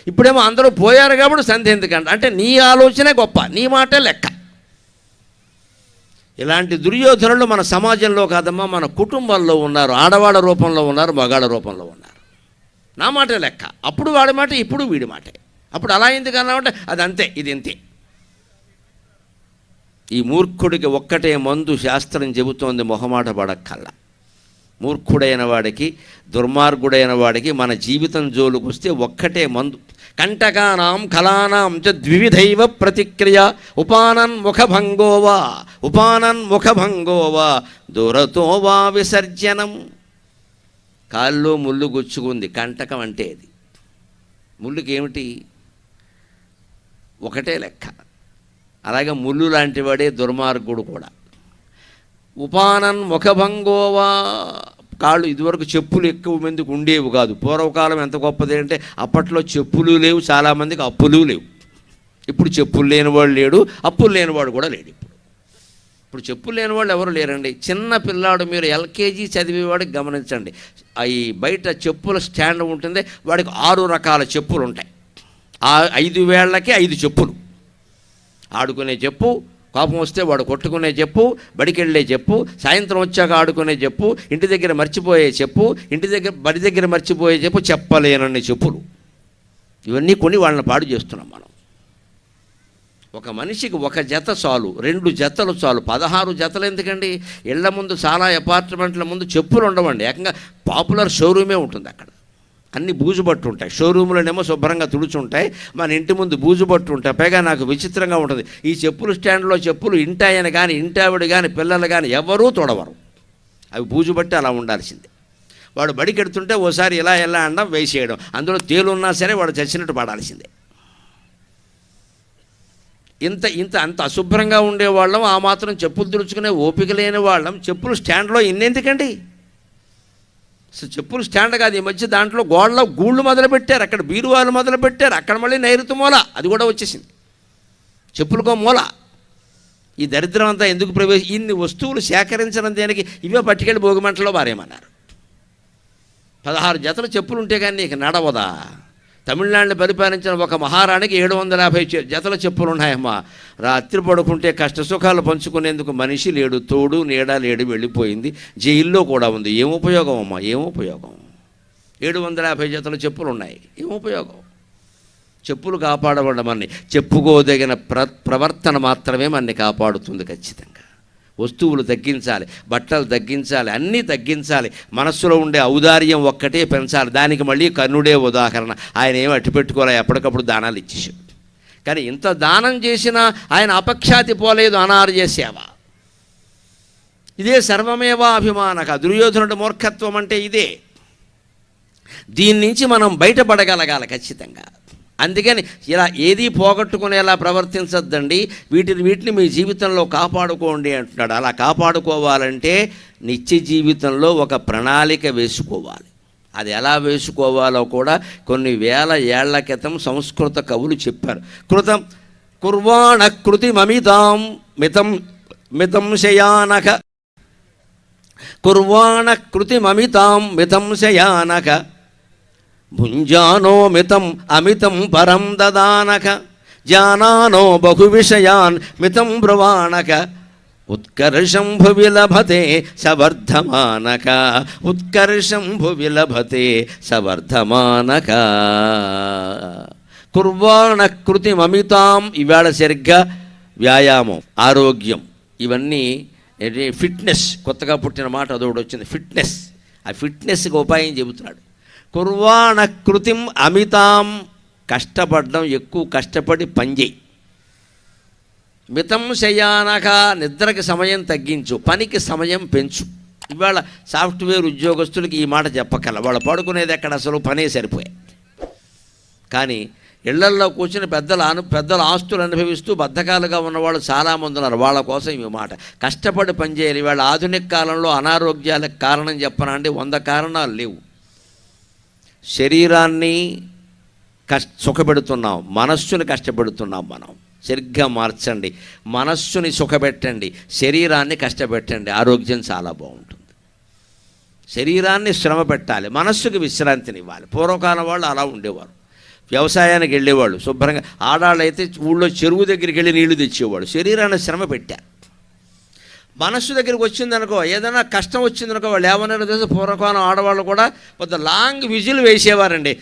ఇప్పుడేమో అందరూ పోయారు కాబట్టి సంధి ఎందుకంట. అంటే నీ ఆలోచనే గొప్ప, నీ మాటే లెక్క. ఇలాంటి దుర్యోధనులు మన సమాజంలో కాదమ్మా, మన కుటుంబాల్లో ఉన్నారు. ఆడవాళ్ళ రూపంలో ఉన్నారు, మగాళ్ళ రూపంలో ఉన్నారు. నా మాటే లెక్క. అప్పుడు వాడి మాట, ఇప్పుడు వీడి మాటే. అప్పుడు అలా ఎందుకు అన్నామంటే అది అంతే, ఇది ఇంతే. ఈ మూర్ఖుడికి ఒక్కటే మందు శాస్త్రం చెబుతోంది, మొహమాట పడక్కల్లా. మూర్ఖుడైన వాడికి, దుర్మార్గుడైన వాడికి మన జీవితం జోలుకు వస్తే ఒక్కటే మందు. కంటకానాం కళానాం చ ద్వివిధైవ ప్రతిక్రియ ఉపానన్ముఖభంగోవా దూరతో వా విసర్జనం. కాల్లో ముళ్ళు గుచ్చుకుంది, కంటకం అంటే అది. ముళ్ళుకి ఏమిటి, ఒకటే లెక్క. అలాగే ముళ్ళు లాంటి వాడే దుర్మార్గుడు కూడా. ఉపానన్ముఖభంగోవా, కాళ్ళు ఇదివరకు చెప్పులు ఎక్కువ మందికి ఉండేవి కాదు. పూర్వకాలం ఎంత గొప్పది అంటే అప్పట్లో చెప్పులు లేవు, చాలామందికి అప్పులు లేవు. ఇప్పుడు చెప్పులు లేనివాడు లేడు, అప్పులు లేనివాడు కూడా లేడు. ఇప్పుడు చెప్పులు లేనివాళ్ళు ఎవరు లేరండి. చిన్న పిల్లాడు, మీరు ఎల్కేజీ చదివేవాడికి గమనించండి, ఈ బయట చెప్పుల స్టాండ్ ఉంటుంది, వాడికి 6 రకాల చెప్పులు ఉంటాయి. 5 వేళ్లకి 5 చెప్పులు. ఆడుకునే చెప్పు, కోపం వస్తే వాడు కొట్టుకునే చెప్పు, బడికెళ్ళే చెప్పు, సాయంత్రం వచ్చాక ఆడుకునే చెప్పు, ఇంటి దగ్గర మర్చిపోయే చెప్పు, బడి దగ్గర మర్చిపోయే చెప్పు, చెప్పలేనన్ని చెప్పులు. ఇవన్నీ కొని వాళ్ళని పాడు చేస్తున్నాం మనం. ఒక మనిషికి 1 జత చాలు, 2 జతలు చాలు, 16 జతలు ఎందుకండి? ఇళ్ల ముందు, చాలా అపార్ట్మెంట్ల ముందు చెప్పులు ఉండవండి. ఏకంగా పాపులర్ షోరూమే ఉంటుంది అక్కడ. అన్ని బూజుబట్టు ఉంటాయి. షోరూంలోనేమో శుభ్రంగా తుడుచుంటాయి, మన ఇంటి ముందు బూజుబట్టు ఉంటాయి. పైగా నాకు విచిత్రంగా ఉంటుంది, ఈ చెప్పులు స్టాండ్లో చెప్పులు ఇంటాయని కానీ, ఇంటావిడ కానీ, పిల్లలు కానీ ఎవరూ తొడవరు. అవి బూజుబట్టి అలా ఉండాల్సిందే. వాడు బడికెడుతుంటే ఓసారి ఇలా ఎలా అనడం, వేసేయడం. అందులో తేలున్నా సరే వాడు చచ్చినట్టు పడాల్సిందే. అంత అశుభ్రంగా ఉండేవాళ్ళం, ఆ మాత్రం చెప్పులు తుడుచుకునే ఓపిక లేని వాళ్ళం చెప్పులు స్టాండ్లో ఇన్నెందుకండి? అసలు చెప్పులు స్టాండ్ కాదు, ఈ మధ్య దాంట్లో గోడలో గూళ్ళు మొదలుపెట్టారు, అక్కడ బీరువాలు మొదలుపెట్టారు, అక్కడ మళ్ళీ నైరుతి మూల అది కూడా వచ్చేసింది, చెప్పులకో మూల. ఈ దరిద్రం అంతా ఎందుకు ఇన్ని వస్తువులు సేకరించడం దేనికి? ఇవే పట్టుకెళ్ళి భోగిమంటలో వారేమన్నారు. 16 జతలు చెప్పులు ఉంటే కానీ నీకు నడవదా? తమిళనాడుని పరిపాలించిన ఒక మహారాణికి 750 జతల చెప్పులు ఉన్నాయమ్మా. రాత్రి పడుకుంటే కష్టసుఖాలు పంచుకునేందుకు మనిషి లేడు, తోడు నీడ లేడు, వెళ్ళిపోయింది. జైల్లో కూడా ఉంది. ఏం ఉపయోగం అమ్మా, ఏం ఉపయోగం? 750 జతల చెప్పులు ఉన్నాయి, ఏం ఉపయోగం? చెప్పులు కాపాడబడ్డ మనని, చెప్పుకోదగిన ప్రవర్తన మాత్రమే మనని కాపాడుతుంది. ఖచ్చితంగా వస్తువులు తగ్గించాలి, బట్టలు తగ్గించాలి, అన్నీ తగ్గించాలి. మనస్సులో ఉండే ఔదార్యం ఒక్కటే పెంచాలి. దానికి మళ్ళీ కర్ణుడే ఉదాహరణ. ఆయన ఏమి అట్టి పెట్టుకోలే, ఎప్పటికప్పుడు దానాలు ఇచ్చేసాడు. కానీ ఇంత దానం చేసినా ఆయన అపఖ్యాతి పోలేదు, అనార్య సేవ. ఇదే సర్వమేవా అభిమానక. దుర్యోధనుడి మూర్ఖత్వం అంటే ఇదే. దీని నుంచి మనం బయటపడగలగాలి ఖచ్చితంగా. అందుకని ఇలా ఏది పోగొట్టుకునేలా ప్రవర్తించద్దండి. వీటిని మీ జీవితంలో కాపాడుకోండి అంటున్నాడు. అలా కాపాడుకోవాలంటే నిత్య జీవితంలో ఒక ప్రణాళిక వేసుకోవాలి. అది ఎలా వేసుకోవాలో కూడా కొన్ని వేల ఏళ్ల క్రితం సంస్కృత కవులు చెప్పారు. కుర్వాణ కృతిమమితాం మితం శయానక, కుర్వాణ కృతిమమితాం మితం శయానక, భుంజానో మితం అమితం పరం దదానక, జానానో బహు విషయాన్ మితం బ్రువాణక, ఉత్కర్షం భువి లభతే సవర్ధమానక, ఉత్కర్షం భువి లభతే సవర్ధమానక. కుర్వాణ కృతిమమితాం. ఇవాళ సరిగ్గా వ్యాయామం, ఆరోగ్యం, ఇవన్నీ ఫిట్నెస్, కొత్తగా పుట్టిన మాట అదొకటి వచ్చింది, ఫిట్నెస్. ఆ ఫిట్నెస్కి ఉపాయం చెబుతున్నాడు. కుర్వాణ కృతిం అమితాం. కష్టపడడం, ఎక్కువ కష్టపడి పనిచేయి. మితం శయానక, నిద్రకి సమయం తగ్గించు, పనికి సమయం పెంచు. ఇవాళ సాఫ్ట్వేర్ ఉద్యోగస్తులకి ఈ మాట చెప్పగల, వాళ్ళు పడుకునేది ఎక్కడ, అసలు పనే సరిపోయాయి. కానీ ఇళ్లల్లో కూర్చుని పెద్దల ఆస్తులు అనుభవిస్తూ బద్ధకాలుగా ఉన్నవాళ్ళు చాలామంది ఉన్నారు. వాళ్ళ కోసం ఈ మాట, కష్టపడి పనిచేయాలి. వాళ్ళ ఆధునిక కాలంలో అనారోగ్యాలకు కారణం చెప్పనండి 100 కారణాలు లేవు. శరీరాన్ని సుఖపెడుతున్నాం, మనస్సుని కష్టపెడుతున్నాం. మనం సరిగ్గా మార్చండి, మనస్సుని సుఖపెట్టండి, శరీరాన్ని కష్టపెట్టండి, ఆరోగ్యం చాలా బాగుంటుంది. శరీరాన్ని శ్రమ పెట్టాలి, మనస్సుకి విశ్రాంతినివ్వాలి. పూర్వకాలం వాళ్ళు అలా ఉండేవారు. వ్యవసాయానికి వెళ్ళేవాళ్ళు శుభ్రంగా, ఆడాళ్ళు అయితే ఊళ్ళో చెరువు దగ్గరికి వెళ్ళి నీళ్లు తెచ్చేవాడు. శరీరాన్ని శ్రమ పెట్టారు. మనస్సు దగ్గరికి వచ్చిందనుకో, ఏదైనా కష్టం వచ్చిందనుకో, వాళ్ళు ఏమన్నా తెలుసు, పూర్వకాలం ఆడవాళ్ళు కూడా కొంత లాంగ్ విజిల్ వేసేవారండి.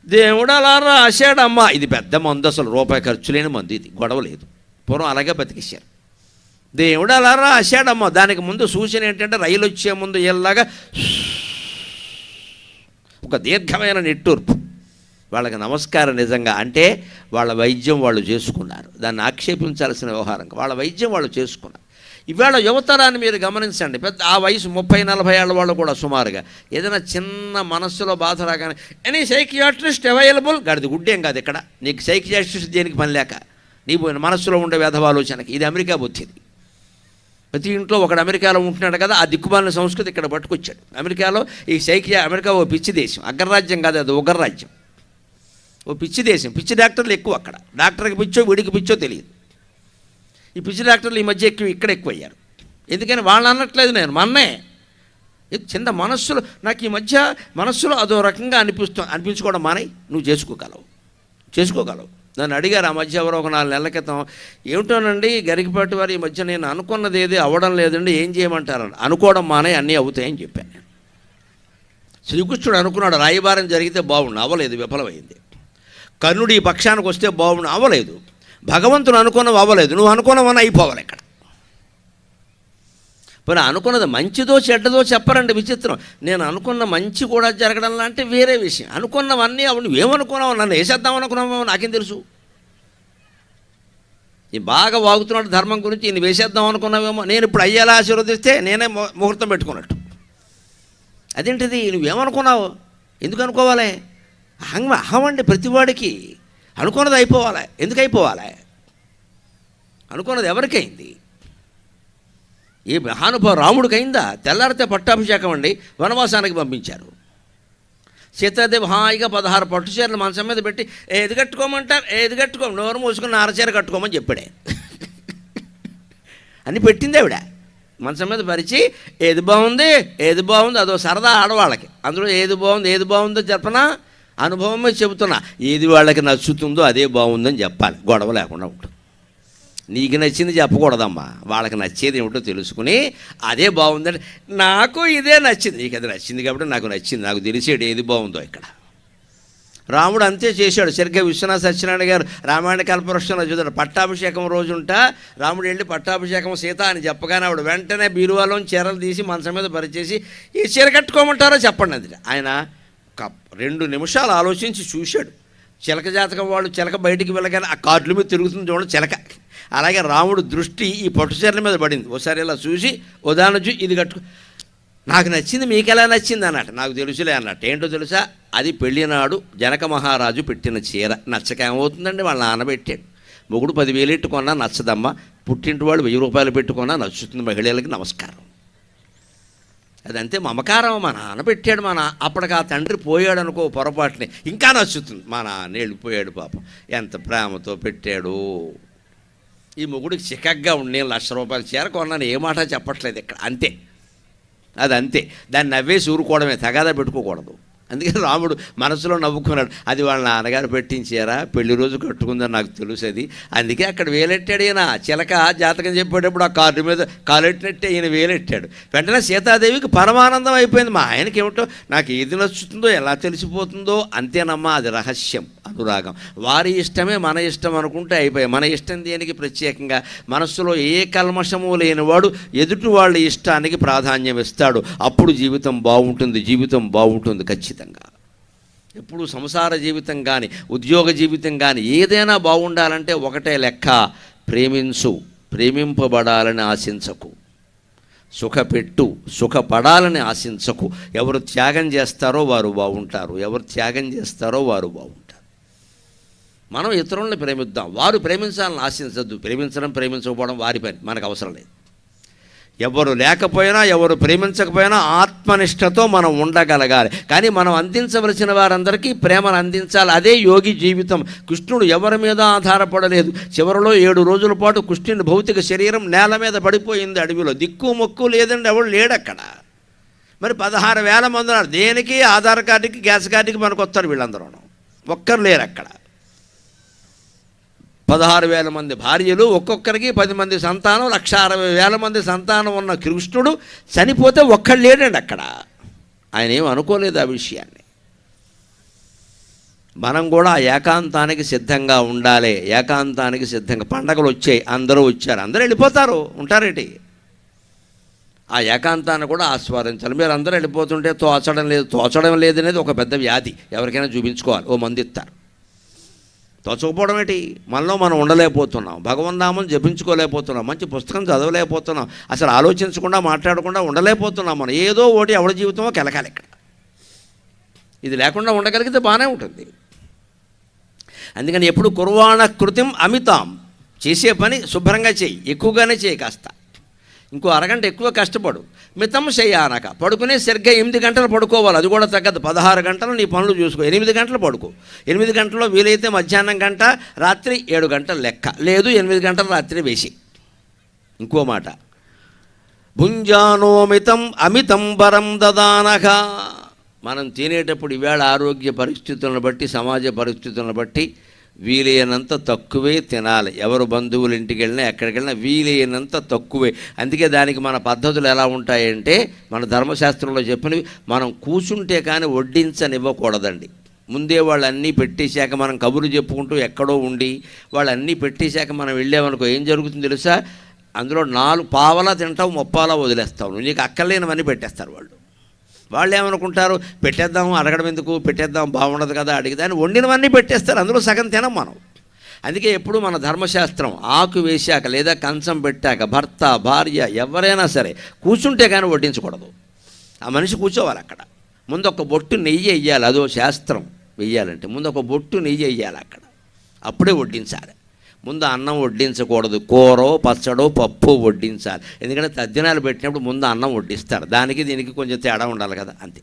దేవుడు అలా రాశాడమ్మా, ఇది పెద్ద మందు, అసలు రూపాయి ఖర్చు లేని మందు, ఇది గొడవ లేదు. పూర్వం అలాగే బతికేశారు. దేవుడు అలా రాశాడమ్మా. దానికి ముందు సూచన ఏంటంటే రైలు వచ్చే ముందు ఎల్లాగా ఒక దీర్ఘమైన నిట్టూర్పు. వాళ్ళకి నమస్కారం. నిజంగా అంటే వాళ్ళ వైద్యం వాళ్ళు చేసుకున్నారు, దాన్ని ఆక్షేపించాల్సిన వ్యవహారం. వాళ్ళ వైద్యం వాళ్ళు చేసుకున్నారు. ఇవాళ యువతరాన్ని మీరు గమనించండి, పెద్ద ఆ వయసు 30-40 ఏళ్ళ వాళ్ళు కూడా సుమారుగా ఏదైనా చిన్న మనస్సులో బాధ రాగానే ఎనీ సైకియాట్రిస్ట్ అవైలబుల్, గడిది గుడ్డేం కాదు ఇక్కడ, నీకు సైకియాట్రిస్ట్ దేనికి పని లేక, నీ మనస్సులో ఉండే వ్యధవాలోచనకి. ఇది అమెరికా బుద్ధిది. ప్రతి ఇంట్లో ఒకడు అమెరికాలో ఉంటున్నాడు కదా, ఆ దిక్కుమాలిన సంస్కృతి ఇక్కడ పట్టుకొచ్చాడు. అమెరికాలో ఈ అమెరికా ఓ పిచ్చి దేశం, అగ్రరాజ్యం కాదు, అది ఉగ్రరాజ్యం. ఓ పిచ్చి దేశం, పిచ్చి డాక్టర్లు ఎక్కువ అక్కడ. డాక్టర్కి పిచ్చో వీడికి పిచ్చో తెలియదు. ఈ పిచ్చి డాక్టర్లు ఈ మధ్య ఇక్కడ ఎక్కువయ్యారు. ఎందుకని వాళ్ళు అనట్లేదు, నేను మన్నే చిన్న మనస్సులో నాకు ఈ మధ్య మనస్సులో అదో రకంగా అనిపించుకోవడం మానే, నువ్వు చేసుకోగలవు. నన్ను అడిగారు ఆ మధ్య ఎవరో ఒక 4 నెలల క్రితం, ఏమిటోనండి గరికపాటి వారు ఈ మధ్య నేను అనుకున్నది ఏది అవ్వడం లేదండి, ఏం చేయమంటారని. అనుకోవడం మానే, అన్నీ అవుతాయని చెప్పాను నేను. శ్రీకృష్ణుడు అనుకున్నాడు రాయబారం జరిగితే బాగుండు, అవ్వలేదు, విఫలమైంది. కర్ణుడు ఈ పక్షానికి వస్తే బాగుండు, అవ్వలేదు. భగవంతుడు అనుకున్నవి అవ్వలేదు, నువ్వు అనుకున్నవన్నీ అయిపోవాలి ఇక్కడ. మరి అనుకున్నది మంచిదో చెడ్డదో చెప్పరండి, విచిత్రం. నేను అనుకున్న మంచి కూడా జరగడం లాంటి వేరే విషయం. అనుకున్నవన్నీ నువ్వేమనుకున్నావు, నన్ను వేసేద్దాం అనుకున్నావు, నాకేం తెలుసు. ఈ బాగా వాగుతున్నాడు ధర్మం గురించి, ఈయన వేసేద్దాం అనుకున్నావేమో, నేను ఇప్పుడు అయ్యేలా ఆశీర్వదిస్తే నేనే ముహూర్తం పెట్టుకున్నట్టు. అదేంటిది, నువ్వేమనుకున్నావు, ఎందుకు అనుకోవాలి? అహమండి ప్రతివాడికి. అనుకున్నది అయిపోవాలి. ఎందుకు అయిపోవాలి? అనుకున్నది ఎవరికైంది? ఈ మహానుభావ రాముడికి అయిందా? తెల్లారితే పట్టాభిషేకం అండి, వనవాసానికి పంపించారు. సీతాదేవి హాయిగా 16 పట్టు చీరలు మంచం మీద పెట్టి, ఏది కట్టుకోమంటారు, ఏది కట్టుకోము, నోరు మూసుకుని నారచీర కట్టుకోమని చెప్పాడే. అని పెట్టింది ఆవిడ మంచం మీద పరిచి, ఏది బాగుంది అదో సరదా ఆడవాళ్ళకి. అందులో ఏది బాగుందో చెప్పనా, అనుభవమే చెబుతున్నా. ఏది వాళ్ళకి నచ్చుతుందో అదే బాగుందని చెప్పాలి, గొడవ లేకుండా ఉంటుంది. నీకు నచ్చింది చెప్పకూడదమ్మా, వాళ్ళకి నచ్చేది ఏమిటో తెలుసుకుని అదే బాగుందంటే నాకు ఇదే నచ్చింది, నీకు అది నచ్చింది కాబట్టి నాకు నచ్చింది, నాకు తెలిసేడు ఏది బాగుందో. ఇక్కడ రాముడు అంతే చేశాడు. సరిగ్గా విశ్వనాథ సత్యనారాయణ గారు రామాయణ కల్పవృక్షంలో చూద్దాడు. పట్టాభిషేకం రోజుంటా రాముడు వెళ్ళి పట్టాభిషేకం సీత అని చెప్పగానే ఆవిడ వెంటనే బీరువాలోని చీరలు తీసి మంచం మీద పరిచేసి, ఈ చీర కట్టుకోమంటారో చెప్పండి అది. ఆయన 2 నిమిషాలు ఆలోచించి చూశాడు. చిలక జాతకం వాళ్ళు చిలక బయటికి వెళ్ళగానే ఆ కార్డుల మీద తిరుగుతుంది చూడండి చిలక. అలాగే రాముడు దృష్టి ఈ పట్టు చీరల మీద పడింది. ఒకసారి ఇలా చూసి ఉదాహరణ చూసి, ఇది కట్టుకో, నాకు నచ్చింది, మీకు ఎలా నచ్చింది అన్నట్టు. నాకు తెలుసులే అన్నట్టు. ఏంటో తెలుసా, అది పెళ్ళినాడు జనక మహారాజు పెట్టిన చీర. నచ్చక ఏమవుతుందండి, వాళ్ళ నాన్న పెట్టాడు. మొగుడు 10,000 ఎట్టుకున్నా నచ్చదమ్మా, పుట్టింటి వాళ్ళు 1000 రూపాయలు పెట్టుకున్నా నచ్చుతుంది, మహిళలకి నమస్కారం. అదంతే మమకారం. మా నాన్న పెట్టాడు, అప్పటికి ఆ తండ్రి పోయాడు అనుకో పొరపాటుని, ఇంకా నచ్చుతుంది. మా నాన్న వెళ్ళిపోయాడు పాపం, ఎంత ప్రేమతో పెట్టాడు. ఈ మొగుడికి చికగ్గా ఉండి 1,00,000 రూపాయలు చీర కొన్నాను, ఏ మాట చెప్పట్లేదు ఇక్కడ. అంతే, అది అంతే. దాన్ని నవ్వేసి ఊరుకోవడమే, తగాదా పెట్టుకోకూడదు. అందుకని రాముడు మనసులో నవ్వుకున్నాడు. అది వాళ్ళ నాన్నగారు పెట్టించారా, పెళ్లి రోజు కట్టుకుందని నాకు తెలుసు అది. అందుకే అక్కడ వేలెట్టాడు ఈయన. చిలక జాతకం చెప్పేటప్పుడు ఆ కార్డు మీద కాలెట్టినట్టే ఈయన వేలెట్టాడు. వెంటనే సీతాదేవికి పరమానందం అయిపోయింది. మా ఆయనకి ఏమిటో, నాకు ఏది నచ్చుతుందో ఎలా తెలిసిపోతుందో, అంతేనమ్మా, అది రహస్యం, అనురాగం. వారి ఇష్టమే మన ఇష్టం అనుకుంటే అయిపోయాయి. మన ఇష్టం దేనికి ప్రత్యేకంగా? మనస్సులో ఏ కల్మషము లేనివాడు ఎదుటి వాళ్ళ ఇష్టానికి ప్రాధాన్యం ఇస్తాడు. అప్పుడు జీవితం బాగుంటుంది ఖచ్చితంగా. ఎప్పుడు సంసార జీవితం కానీ ఉద్యోగ జీవితం కానీ ఏదైనా బాగుండాలంటే ఒకటే లెక్క, ప్రేమించు, ప్రేమింపబడాలని ఆశించకు. సుఖపెట్టు, సుఖపడాలని ఆశించకు. ఎవరు త్యాగం చేస్తారో వారు బాగుంటారు, ఎవరు త్యాగం చేస్తారో వారు బాగుంటారు. మనం ఇతరులను ప్రేమిద్దాం, వారు ప్రేమించాలని ఆశించద్దు. ప్రేమించకపోవడం వారి పని, మనకు అవసరం లేదు. ఎవరు లేకపోయినా ఎవరు ప్రేమించకపోయినా ఆత్మనిష్టతో మనం ఉండగలగాలి. కానీ మనం అందించవలసిన వారందరికీ ప్రేమను అందించాలి. అదే యోగి జీవితం. కృష్ణుడు ఎవరి మీద ఆధారపడలేదు. చివరిలో 7 రోజుల పాటు కృష్ణుని భౌతిక శరీరం నేల మీద పడిపోయింది అడవిలో. దిక్కు మొక్కు లేదండి, ఎవడు లేడక్కడ. మరి 16,000 మంది ఉన్నారు. దేనికి? ఆధార్ కార్డుకి, గ్యాస్ కార్డుకి మనకు వస్తారు వీళ్ళందరూ. ఒక్కరు లేరు అక్కడ. 16,000 మంది భార్యలు, ఒక్కొక్కరికి 10 మంది సంతానం, 1,60,000 మంది సంతానం ఉన్న కృష్ణుడు చనిపోతే ఒక్కడు లేడండి అక్కడ. ఆయన ఏం అనుకోలేదు ఆ విషయాన్ని. మనం కూడా ఏకాంతానికి సిద్ధంగా ఉండాలి. ఏకాంతానికి సిద్ధంగా. పండగలు వచ్చాయి, అందరూ వచ్చారు, అందరూ వెళ్ళిపోతారు, ఉంటారేంటి? ఆ ఏకాంతాన్ని కూడా ఆస్వాదించాలి. మీరు అందరూ వెళ్ళిపోతుంటే తోచడం లేదు అనేది ఒక పెద్ద వ్యాధి. ఎవరికైనా చూపించుకోవాలి, ఓ మంది ఇస్తారు. తోచకపోవడం ఏంటి? మనలో మనం ఉండలేకపోతున్నాం, భగవన్నామం జపించుకోలేకపోతున్నాం, మంచి పుస్తకం చదవలేకపోతున్నాం, అసలు ఆలోచించకుండా మాట్లాడకుండా ఉండలేకపోతున్నాం. మనం ఏదో ఒకటి ఎవరి జీవితమో కెలకాలి ఇక్కడ. ఇది లేకుండా ఉండగలిగితే బాగానే ఉంటుంది. అందుకని ఎప్పుడు కుర్వాణ కృతిం అమితాం, చేసే పని శుభ్రంగా చేయి, ఎక్కువగానే చేయి. కాస్త ఇంకో అరగంట ఎక్కువ కష్టపడు. మితం శయ్యానక, పడుకునే సరిగ్గా 8 గంటలు పడుకోవాలి. అది కూడా తగ్గదు. 16 గంటలు నీ పనులు చూసుకో. 8 గంటలు పడుకో. 8 గంటల్లో వీలైతే మధ్యాహ్నం గంట, రాత్రి 7 గంటలు లెక్క. లేదు 8 గంటలు రాత్రి వేసి. ఇంకో మాట, భుంజానోమితం అమితం పరం దదానక. మనం తినేటప్పుడు ఈవేళ ఆరోగ్య పరిస్థితులను బట్టి, సమాజ పరిస్థితులను బట్టి వీలైనంత తక్కువే తినాలి. ఎవరు బంధువుల ఇంటికి వెళ్ళినా ఎక్కడికి వెళ్ళినా వీలైనంత తక్కువే. అందుకే దానికి మన పద్ధతులు ఎలా ఉంటాయంటే, మన ధర్మశాస్త్రంలో చెప్పినవి, మనం కూర్చుంటే కానీ వడ్డించనివ్వకూడదండి. ముందే వాళ్ళు అన్నీ పెట్టేశాక మనం కబుర్లు చెప్పుకుంటూ ఎక్కడో ఉండి వాళ్ళు అన్నీ పెట్టేశాక మనం వెళ్ళామనుకో, ఏం జరుగుతుందో తెలుసా? అందులో 4 పావలా తింటావు, 30 వదిలేస్తావు. నీకు అక్కర్లేనివన్నీ పెట్టేస్తారు వాళ్ళు. వాళ్ళు ఏమనుకుంటారు, పెట్టేద్దాం, అడగడం ఎందుకు, పెట్టేద్దాం, బాగుండదు కదా అడిగితే అని వండినవన్నీ పెట్టేస్తారు. అందులో సగం తినం మనం. అందుకే ఎప్పుడు మన ధర్మశాస్త్రం ఆకు వేశాక లేదా కంచం పెట్టాక భర్త, భార్య ఎవరైనా సరే కూర్చుంటే కానీ వడ్డించకూడదు. ఆ మనిషి కూర్చోవాలి అక్కడ. ముందు ఒక బొట్టు నెయ్యి వెయ్యాలి. అదో శాస్త్రం. వెయ్యాలంటే ముందు ఒక బొట్టు నెయ్యి వెయ్యాలి అక్కడ, అప్పుడే వడ్డించాలి. ముందు అన్నం వడ్డించకూడదు. కూరో, పచ్చడో, పప్పు వడ్డించాలి. ఎందుకంటే తద్దినాలు పెట్టినప్పుడు ముందు అన్నం వడ్డిస్తారు. దానికి దీనికి కొంచెం తేడా ఉండాలి కదా, అంతే.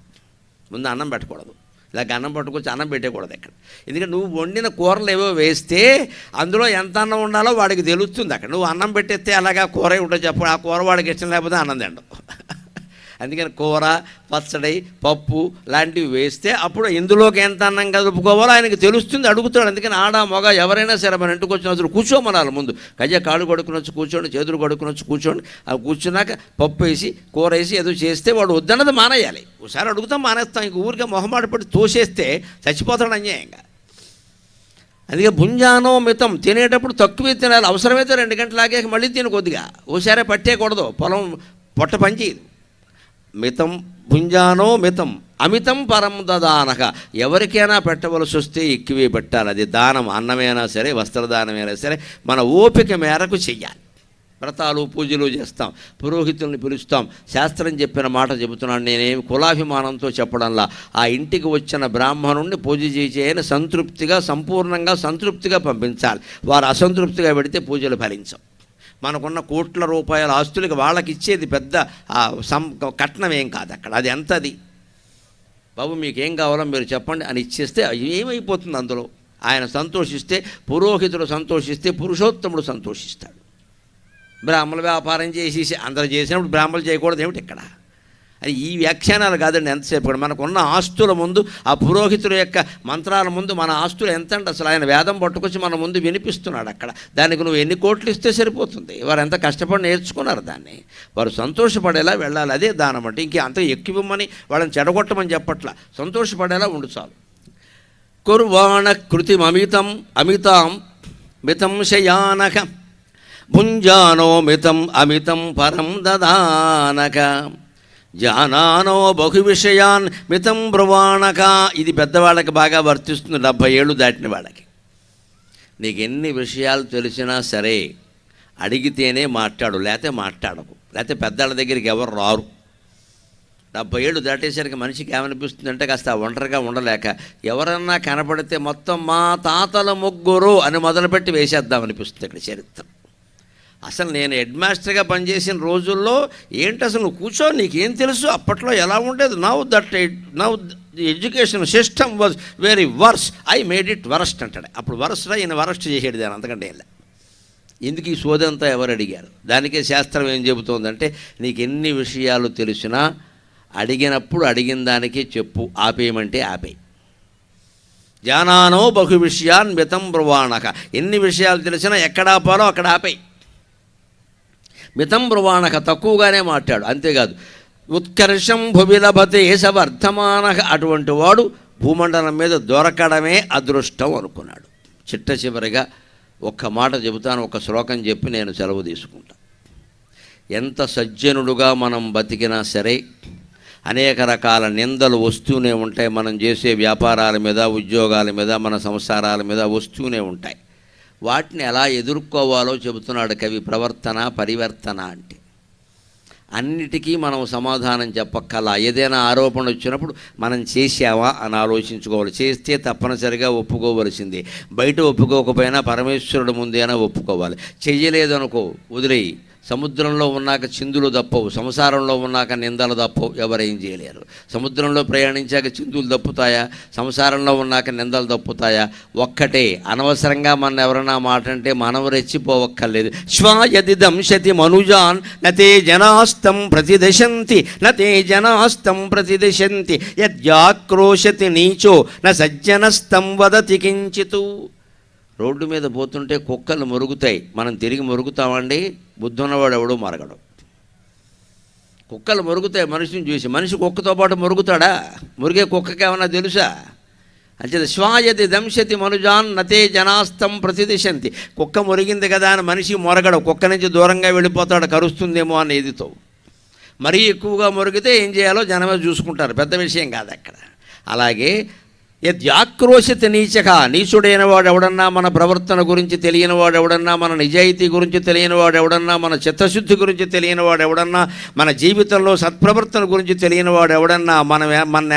ముందు అన్నం పెట్టకూడదు. ఇలాగ అన్నం పట్టుకొచ్చి అన్నం పెట్టకూడదు ఎక్కడ. ఎందుకంటే నువ్వు వండిన కూరలు ఏవో వేస్తే అందులో ఎంత అన్నం ఉండాలో వాడికి తెలుస్తుంది అక్కడ. నువ్వు అన్నం పెట్టేస్తే అలాగా కూర ఉంటుందో చెప్పు, ఆ కూర వాడికి ఇష్టం లేకపోతే అన్నం తిండం. అందుకని కూర, పచ్చడి, పప్పు లాంటివి వేస్తే అప్పుడు ఇందులోకి ఎంత అన్నం కలుపుకోవాలో ఆయనకి తెలుస్తుంది, అడుగుతాడు. అందుకని ఆడ మగ ఎవరైనా సరే మన ఇంటికి వచ్చిన కూర్చోమనాలి. ముందు కాళ్ళు కడుక్కుని వచ్చి కూర్చోండి, చేతులు కడుక్కుని వచ్చి కూర్చోండి. అవి కూర్చున్నాక పప్పు వేసి కూర వేసి ఏదో చేస్తే వాడు వద్దన్నది మానేయాలి. ఒకసారి అడుగుతాం, మానేస్తాం. ఇంక ఊరికే మొహమాట పడి తోసేస్తే చచ్చిపోతాడు అన్యాయంగా. అందుకే భుంజానో మితం, తినేటప్పుడు తక్కువే తినాలి. అవసరమైతే 2 గంటలు ఆగాక మళ్ళీ తిని కొద్దిగా. ఓసారే పట్టేయకూడదు, పొట్ట పనిచేయదు. మితం భుంజానో మితం అమితం పరం దదానక. ఎవరికైనా పెట్టవలసి వస్తే ఎక్కువే పెట్టాలి. అది దానం, అన్నమైనా సరే, వస్త్రదానమైనా సరే మన ఓపిక మేరకు చెయ్యాలి. వ్రతాలు, పూజలు చేస్తాం, పురోహితుల్ని పిలుస్తాం. శాస్త్రం చెప్పిన మాట చెబుతున్నాను. నేనేమి కులాభిమానంతో చెప్పడంలా. ఆ ఇంటికి వచ్చిన బ్రాహ్మణుడిని పూజ చేయని సంతృప్తిగా, సంపూర్ణంగా సంతృప్తిగా పంపించాలి. వారు అసంతృప్తిగా పెడితే పూజలు ఫలించవు. మనకున్న కోట్ల రూపాయల ఆస్తులకి వాళ్ళకి ఇచ్చేది పెద్ద కట్నం ఏం కాదు అక్కడ. అది ఎంత, అది బాబు మీకేం కావాలో మీరు చెప్పండి అని ఇచ్చేస్తే ఏమైపోతుంది అందులో. ఆయన సంతోషిస్తే, పురోహితుడు సంతోషిస్తే, పురుషోత్తముడు సంతోషిస్తాడు. బ్రాహ్మణ వ్యాపారం చేసేసి అందరూ చేసినప్పుడు బ్రాహ్మణులు చేయకూడదు ఏమిటి ఇక్కడ? అది ఈ వ్యాఖ్యానాలు కాదండి. ఎంతసేపు కూడా మనకున్న ఆస్తుల ముందు, ఆ పురోహితుల యొక్క మంత్రాల ముందు మన ఆస్తులు ఎంత అంటే అసలు ఆయన వేదం పట్టుకొచ్చి మన ముందు వినిపిస్తున్నాడు అక్కడ. దానికి నువ్వు ఎన్ని కోట్లు ఇస్తే సరిపోతుంది. వారు ఎంత కష్టపడి నేర్చుకున్నారు దాన్ని. వారు సంతోషపడేలా వెళ్ళాలి. అదే దానం అంటే. ఇంక అంత ఎక్కువమని వాళ్ళని చెడగొట్టమని చెప్పట్లా, సంతోషపడేలా ఉండు చాలు. కుర్వాణ కృతిమమితం అమితాం మితం శయానక భుంజానో మితం అమితం పరం దదానక జానానో బహు విషయాన్ మితం బ్రువాణక. ఇది పెద్దవాళ్ళకి బాగా వర్తిస్తుంది, 70 ఏళ్ళు దాటిన వాళ్ళకి. నీకు ఎన్ని విషయాలు తెలిసినా సరే అడిగితేనే మాట్లాడు, లేకపోతే మాట్లాడకు. లేకపోతే పెద్దవాళ్ళ దగ్గరికి ఎవరు రారు. 70 ఏళ్ళు దాటేసరికి మనిషికి ఏమనిపిస్తుందంటే కాస్త ఒంటరిగా ఉండలేక ఎవరన్నా కనపడితే మొత్తం మా తాతల ముగ్గురు అని మొదలుపెట్టి వేసేద్దామనిపిస్తుంది ఇక్కడ చరిత్ర. అసలు నేను హెడ్ మాస్టర్గా పనిచేసిన రోజుల్లో ఏంటి అసలు నువ్వు కూర్చో, నీకేం తెలుసు, అప్పట్లో ఎలా ఉండేది, now the education system was very worse, I made it worst అంటాడు. అప్పుడు వరస్ట్రా ఈయన వరస్ట్ చేసేది దాని అంతకంటే ఇలా. ఎందుకు ఈ సోదంతా ఎవరు అడిగారు? దానికే శాస్త్రం ఏం చెబుతోందంటే నీకు ఎన్ని విషయాలు తెలిసినా అడిగినప్పుడు అడిగిన దానికే చెప్పు, ఆపేయమంటే ఆపేయి. జానానో బహు విషయాన్ మితం బ్రువాణక, ఎన్ని విషయాలు తెలిసినా ఎక్కడ ఆపాలో అక్కడ ఆపేయి. మితం బ్రువాణక, తక్కువగానే మాట్లాడు. అంతేకాదు ఉత్కర్షం భువిలభతే సవర్ధమానక, అటువంటి వాడు భూమండలం మీద దొరకడమే అదృష్టం అనుకున్నాడు. చిట్ట చివరిగా ఒక్క మాట చెబుతాను, ఒక శ్లోకం చెప్పి నేను సెలవు తీసుకుంటా. ఎంత సజ్జనుడుగా మనం బతికినా సరే అనేక రకాల నిందలు వస్తూనే ఉంటాయి. మనం చేసే వ్యాపారాల మీద, ఉద్యోగాల మీద, మన సంసారాల మీద వస్తూనే ఉంటాయి. వాటిని ఎలా ఎదుర్కోవాలో చెబుతున్నాడు కవి. ప్రవర్తన పరివర్తన అంటే అన్నిటికీ మనం సమాధానం చెప్పక్కలా. ఏదైనా ఆరోపణ వచ్చినప్పుడు మనం చేసావా అని ఆలోచించుకోవాలి. చేస్తే తప్పనిసరిగా ఒప్పుకోవలసిందే. బయట ఒప్పుకోకపోయినా పరమేశ్వరుడు ముందేనా ఒప్పుకోవాలి. చెయ్యలేదనుకో వదిలేయి. సముద్రంలో ఉన్నాక చిందులు తప్పవు, సంసారంలో ఉన్నాక నిందలు తప్పవు, ఎవరేం చేయలేరు. సముద్రంలో ప్రయాణించాక చిందులు తప్పుతాయా, సంసారంలో ఉన్నాక నిందలు తప్పుతాయా? ఒక్కటే, అనవసరంగా మన ఎవరన్నా మాట అంటే మనం రెచ్చిపోవక్కర్లేదు. శ్వాయది దంశతి మనుజాన్ నతే జనాస్తం ప్రతిదశంతి, నతే జనాస్తం ప్రతిదశంతి, యద్యాక్రోశతి నీచో న సజ్జనస్తం వదతి కించితు. రోడ్డు మీద పోతుంటే కుక్కలు మొరుగుతాయి, మనం తిరిగి మొరుగుతామండి? బుద్ధున్నవాడు ఎవడో మరగడు. కుక్కలు మొరుగుతాయి మనిషిని చూసి. మనిషి కుక్కతో పాటు మొరుగుతాడా? మురిగే కుక్కకి ఏమన్నా తెలుసా? అంచేత శ్వాయతి దంశతి మనుజాన్ నతే జనాస్తం ప్రతిదిశంతి. కుక్క మురిగింది కదా అని మనిషి మొరగడు, కుక్క నుంచి దూరంగా వెళ్ళిపోతాడు, కరుస్తుందేమో అన్న ఎదితో. మరీ ఎక్కువగా మురిగితే ఏం చేయాలో జనమే చూసుకుంటారు, పెద్ద విషయం కాదు అక్కడ. అలాగే యద్యాక్రోశిత నీచక, నీచుడైన వాడు ఎవడన్నా, మన ప్రవర్తన గురించి తెలియని వాడు ఎవడన్నా, మన నిజాయితీ గురించి తెలియని వాడు ఎవడన్నా, మన చిత్తశుద్ధి గురించి తెలియని వాడు ఎవడన్నా, మన జీవితంలో సత్ప్రవర్తన గురించి తెలియని వాడు ఎవడన్నా మన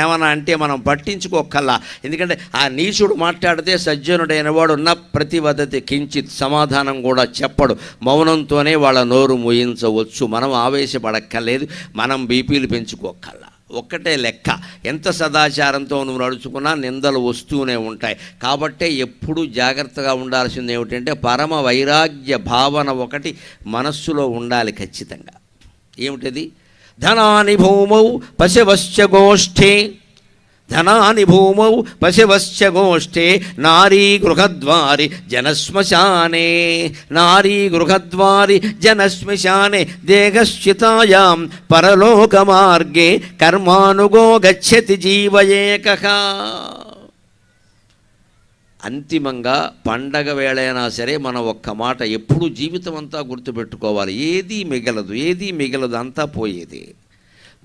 ఏమన్నా అంటే మనం పట్టించుకోకల్లా. ఎందుకంటే ఆ నీచుడు మాట్లాడితే సజ్జనుడైన వాడు న ప్రతివదతి కించిత్, సమాధానం కూడా చెప్పడు. మౌనంతోనే వాళ్ళ నోరు మూయించవచ్చు. మనం ఆవేశపడక్కర్లేదు, మనం బీపీలు పెంచుకోకల్లా. ఒక్కటే లెక్క, ఎంత సదాచారంతో నువ్వు నడుచుకున్నా నిందలు వస్తూనే ఉంటాయి. కాబట్టే ఎప్పుడూ జాగ్రత్తగా ఉండాల్సింది ఏమిటంటే పరమ వైరాగ్య భావన ఒకటి మనస్సులో ఉండాలి ఖచ్చితంగా. ఏమిటది? ధనాని భూమౌ పశవశ్చ గోష్ఠే, ధనాని భూమౌ పశవశ్చ గోష్ఠే, నారీ గృహద్వారి జనశ్మశానే, నారీ గృహద్వారి జనశ్మశానే, దేహశ్చితాయాం పరలోక మార్గే కర్మానుగో గచ్చతి జీవయేకః. అంతిమంగా పండగ వేళైనా సరే మనం ఒక్క మాట ఎప్పుడు జీవితం అంతా గుర్తుపెట్టుకోవాలి. ఏదీ మిగలదు, అంతా పోయేది.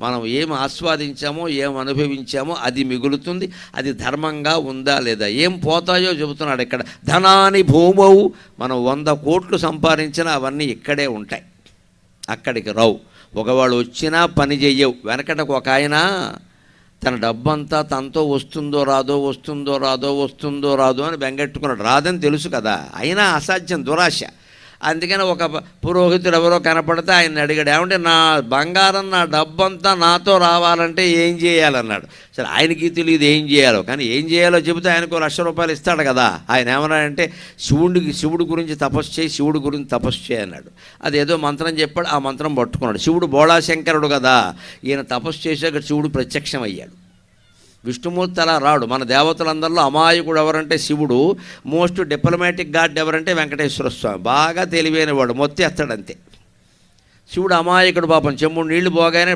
మనం ఏం ఆస్వాదించామో, ఏం అనుభవించామో అది మిగులుతుంది. అది ధర్మంగా ఉందా లేదా? ఏం పోతాయో చెబుతున్నాడు ఇక్కడ. ధనాని భూమౌ, మనం 100 కోట్లు సంపాదించినా అవన్నీ ఇక్కడే ఉంటాయి, అక్కడికి రావు. ఒకవాళ్ళు వచ్చినా పని చెయ్యవు. వెనకటకు ఒక ఆయన తన డబ్బంతా తనతో వస్తుందో రాదో అని బెంగెట్టుకున్నాడు. రాదని తెలుసు కదా, అయినా అసాధ్యం, దురాశ. అందుకని ఒక పురోహితుడు ఎవరో కనపడితే ఆయన అడిగాడు, ఏమంటే నా బంగారం, నా డబ్బంతా నాతో రావాలంటే ఏం చేయాలన్నాడు. సరే, ఆయనకి తెలియదు ఏం చేయాలో, కానీ ఏం చేయాలో చెబితే ఆయనకు ₹1,00,000 ఇస్తాడు కదా. ఆయన ఏమన్నాడంటే శివుడి గురించి తపస్సు చేయి, శివుడి గురించి తపస్సు చేయి అన్నాడు. అదేదో మంత్రం చెప్పాడు, ఆ మంత్రం పట్టుకున్నాడు. శివుడు బోళాశంకరుడు కదా, ఈయన తపస్సు చేసాక శివుడు ప్రత్యక్షం అయ్యాడు. విష్ణుమూర్తి అలా రాడు. మన దేవతలందరిలో అమాయకుడు ఎవరంటే శివుడు, మోస్ట్ డిప్లొమాటిక్ గాడ్ ఎవరంటే వెంకటేశ్వర స్వామి. బాగా తెలివైన వాడు, మొత్తేస్తాడంతే. శివుడు అమాయకుడు పాపం. చెంబుడు నీళ్లు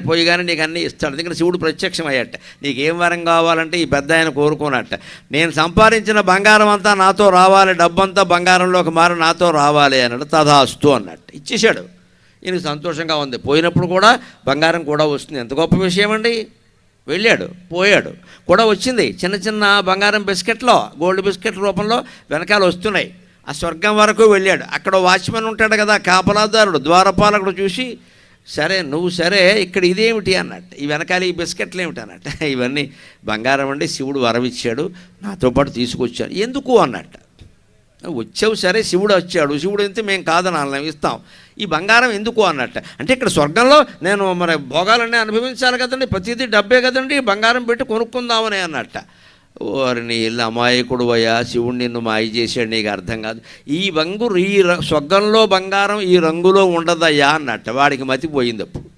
పోయగానే నీకు అన్నీ ఇస్తాడు. ఎందుకంటే శివుడు ప్రత్యక్షం అయ్యట. నీకేం వరం కావాలంటే ఈ పెద్ద ఆయన కోరుకోనట్ట, నేను సంపాదించిన బంగారం అంతా నాతో రావాలి, డబ్బంతా బంగారంలోకి మారి నాతో రావాలి అన్నాడు. తథాస్తు అన్నట్టు ఇచ్చేశాడు. ఈయనకు సంతోషంగా ఉంది. పోయినప్పుడు కూడా బంగారం కూడా వస్తుంది. ఎంత గొప్ప విషయం అండి. వెళ్ళాడు, పోయాడు, కూడా వచ్చింది. చిన్న చిన్న బంగారం బిస్కెట్లో, గోల్డ్ బిస్కెట్ రూపంలో వెనకాల వస్తున్నాయి. ఆ స్వర్గం వరకు వెళ్ళాడు. అక్కడ వాచ్మెన్ ఉంటాడు కదా, కాపలాదారుడు, ద్వారపాలకుడు చూసి సరే నువ్వు సరే ఇక్కడ ఇదేమిటి అన్నట్టు, ఈ వెనకాల ఈ బిస్కెట్లు ఏమిటి అన్నట్టు, ఇవన్నీ బంగారం అండి, శివుడు వరమిచ్చాడు, నాతో పాటు తీసుకొచ్చాడు. ఎందుకు అన్నట్టు, వచ్చావు సరే, శివుడు వచ్చాడు, శివుడు అయితే మేము కాదని ఇస్తాం, ఈ బంగారం ఎందుకు అన్నట్టు. అంటే ఇక్కడ స్వర్గంలో నేను మరి భోగాలన్నీ అనుభవించాలి కదండి, ప్రతిదీ డబ్బే కదండి, బంగారం పెట్టి కొనుక్కుందామని అన్నట్ట. వారిని ఇల్లు అమాయకుడు అయ్యా, శివుడు నిన్ను మాయ చేశాడు, నీకు అర్థం కాదు, ఈ స్వర్గంలో బంగారం ఈ రంగులో ఉండదయ్యా అన్నట్ట. వాడికి మతిపోయింది. అప్పుడు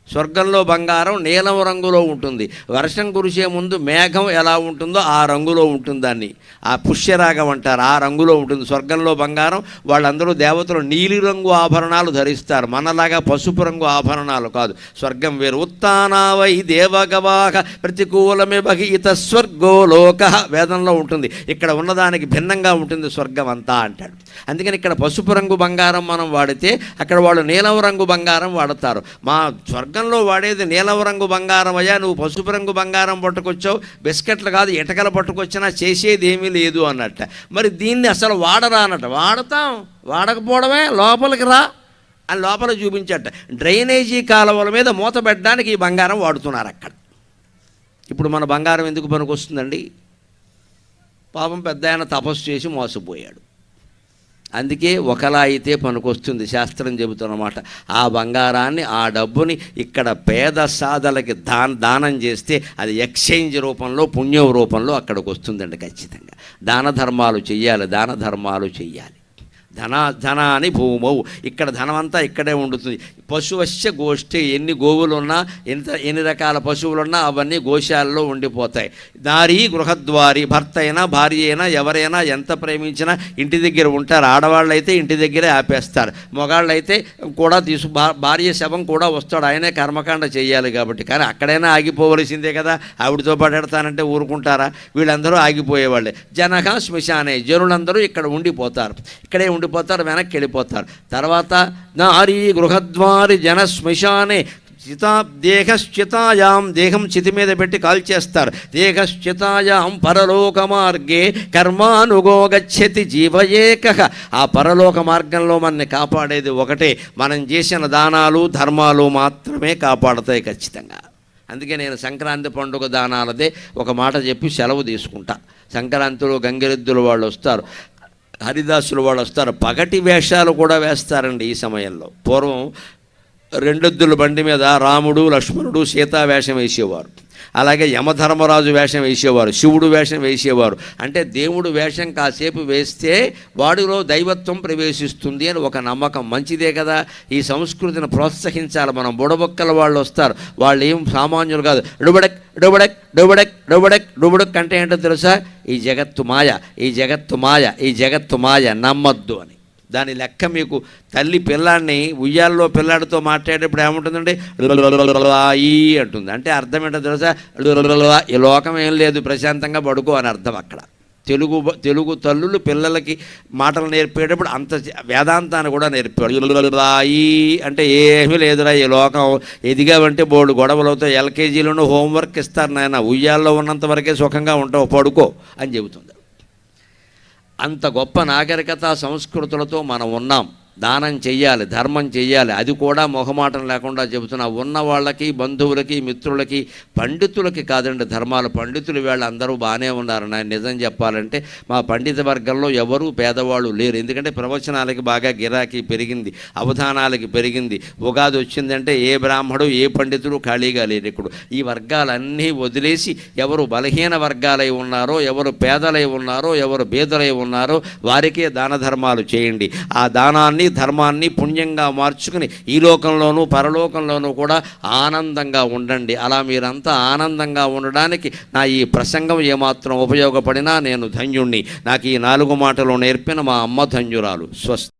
స్వర్గంలో బంగారం నీలం రంగులో ఉంటుంది, వర్షం కురిసే ముందు మేఘం ఎలా ఉంటుందో ఆ రంగులో ఉంటుంది, దాన్ని ఆ పుష్యరాగం అంటారు, ఆ రంగులో ఉంటుంది స్వర్గంలో బంగారం. వాళ్ళందరూ దేవతలు నీలిరంగు ఆభరణాలు ధరిస్తారు, మనలాగా పసుపు రంగు ఆభరణాలు కాదు. స్వర్గం వేరు. ఉత్తానావై దేవగవాహ ప్రతికూలమే బహిత స్వర్గో లోక వేదంలో ఉంటుంది, ఇక్కడ ఉన్నదానికి భిన్నంగా ఉంటుంది స్వర్గం అంతా అంటాడు. అందుకని ఇక్కడ పసుపు రంగు బంగారం మనం వాడితే అక్కడ వాళ్ళు నీలం రంగు బంగారం వాడతారు. మా స్వర్గంలో వాడేది నీలం రంగు బంగారం అయ్యా, నువ్వు పసుపు రంగు బంగారం పట్టుకొచ్చావు, బిస్కెట్లు కాదు ఇటకలు పట్టుకొచ్చినా చేసేది ఏమీ లేదు అన్నట్ట. మరి దీన్ని అసలు వాడరా అన్నట్ట. వాడతాం, వాడకపోవడమే, లోపలికి రా అని లోపల చూపించట. డ్రైనేజీ కాలువల మీద మూత పెట్టడానికి ఈ బంగారం వాడుతున్నారు అక్కడ. ఇప్పుడు మన బంగారం ఎందుకు పనికొస్తుందండి? పాపం పెద్ద ఆయన తపస్సు చేసి మోసపోయాడు, అందుకే ఒకలా అయితే పనికొస్తుంది శాస్త్రం చెబుతున్నమాట. ఆ బంగారాన్ని, ఆ డబ్బుని ఇక్కడ పేద సాధలకి దానం చేస్తే అది ఎక్స్చేంజ్ రూపంలో, పుణ్యం రూపంలో అక్కడికి వస్తుందండి. ఖచ్చితంగా దాన ధర్మాలు చెయ్యాలి. ధనాని భూమౌ, ఇక్కడ ధనమంతా ఇక్కడే ఉండుతుంది. పశువశ్చ గోష్ఠి, ఎన్ని గోవులున్నా ఎన్ని రకాల పశువులున్నా అవన్నీ గోశాలలో ఉండిపోతాయి. నారీ గృహద్వారి, భర్త అయినా భార్య అయినా ఎవరైనా ఎంత ప్రేమించినా ఇంటి దగ్గర ఉంటారు. ఆడవాళ్ళు అయితే ఇంటి దగ్గరే ఆపేస్తారు, మగాళ్ళు అయితే కూడా భార్య శవం కూడా వస్తాడు, ఆయనే కర్మకాండ చేయాలి కాబట్టి. కానీ అక్కడైనా ఆగిపోవలసిందే కదా, ఆవిడతో పాటు ఎడతానంటే ఊరుకుంటారా? వీళ్ళందరూ ఆగిపోయేవాళ్ళే. జనక శ్మశానే, జనులందరూ ఇక్కడ ఉండిపోతారు, ఇక్కడే ఉండిపోతారు, వెనక్కి వెళ్ళిపోతారు. తర్వాత నారీ గృహద్వారి జన శ్మశానే దేహశ్చితాయాం, దేహం చితి మీద పెట్టి కాల్చేస్తారు. దేహశ్చితాయాం పరలోక మార్గే కర్మానుగో గచ్చతి జీవయేక. ఆ పరలోక మార్గంలో మనని కాపాడేది ఒకటే, మనం చేసిన దానాలు ధర్మాలు మాత్రమే కాపాడతాయి ఖచ్చితంగా. అందుకే నేను సంక్రాంతి పండుగ దానాలదే ఒక మాట చెప్పి సెలవు తీసుకుంటా. సంక్రాంతిలో గంగిరెద్దులు వాళ్ళు వస్తారు, హరిదాసులు వాళ్ళు వస్తారు, పగటి వేషాలు కూడా వేస్తారండి ఈ సమయంలో. పూర్వం రెండెద్దుల బండి మీద రాముడు లక్ష్మణుడు సీతా వేషం వేసేవారు, అలాగే యమధర్మరాజు వేషం వేసేవారు, శివుడు వేషం వేసేవారు. అంటే దేవుడు వేషం కాసేపు వేస్తే వాడిలో దైవత్వం ప్రవేశిస్తుంది అని ఒక నమ్మకం. మంచిదే కదా, ఈ సంస్కృతిని ప్రోత్సహించాలి మనం. బుడబొక్కల వాళ్ళు వస్తారు, వాళ్ళు ఏం సామాన్యులు కాదు. డుబడక్ డుబడక్ డుబడక్ డుబడక్ డుబడక్ అంటే ఏంటో తెలుసా? ఈ జగత్తు మాయ, నమ్మద్దు అని. దాని లెక్క మీకు తల్లి పిల్లాడిని ఉయ్యాల్లో పిల్లాడితో మాట్లాడేటప్పుడు ఏముంటుందండి? ఈ అంటుంది. అంటే అర్థం ఏంటో తెలుసా? ఈ లోకం ఏం లేదు, ప్రశాంతంగా పడుకో అని అర్థం అక్కడ. తెలుగు తల్లులు పిల్లలకి మాటలు నేర్పేటప్పుడు అంత వేదాంతాన్ని కూడా నేర్పాడు. ఈ అంటే ఏమీ లేదురా ఈ లోకం, ఎదిగావంటే బోర్డు గొడవలతో ఎల్కేజీలోనూ హోంవర్క్ ఇస్తారు నాయన, ఉయ్యాల్లో ఉన్నంత వరకే సుఖంగా ఉంటావు, పడుకో అని చెబుతుంది. అంత గొప్ప నాగరికత సంస్కృతులతో మనం ఉన్నాం. దానం చెయ్యాలి, ధర్మం చెయ్యాలి, అది కూడా మొహమాటం లేకుండా చెబుతున్నా. ఉన్న వాళ్ళకి, బంధువులకి, మిత్రులకి, పండితులకి కాదండి ధర్మాలు. పండితులు వీళ్ళు అందరూ బాగానే ఉన్నారు. నేను నిజం చెప్పాలంటే మా పండిత వర్గంలో ఎవరూ పేదవాళ్ళు లేరు. ఎందుకంటే ప్రవచనాలకి బాగా గిరాకీ పెరిగింది, అవధానాలకి పెరిగింది. ఉగాది వచ్చిందంటే ఏ బ్రాహ్మడు ఏ పండితుడు ఖాళీగా లేరు ఇక్కడ. ఈ వర్గాలన్నీ వదిలేసి ఎవరు బలహీన వర్గాలై ఉన్నారో, ఎవరు పేదలై ఉన్నారో, ఎవరు బీదలై ఉన్నారో వారికే దాన ధర్మాలు చేయండి. ఆ దానాన్ని ధర్మాన్ని పుణ్యంగా మార్చుకుని ఈ లోకంలోనూ పరలోకంలోనూ కూడా ఆనందంగా ఉండండి. అలా మీరంతా ఆనందంగా ఉండడానికి నా ఈ ప్రసంగం ఏమాత్రం ఉపయోగపడినా నేను ధన్యుణ్ణి. నాకు ఈ 4 మాటలు నేర్పిన మా అమ్మ ధన్యురాలు. స్వస్తి.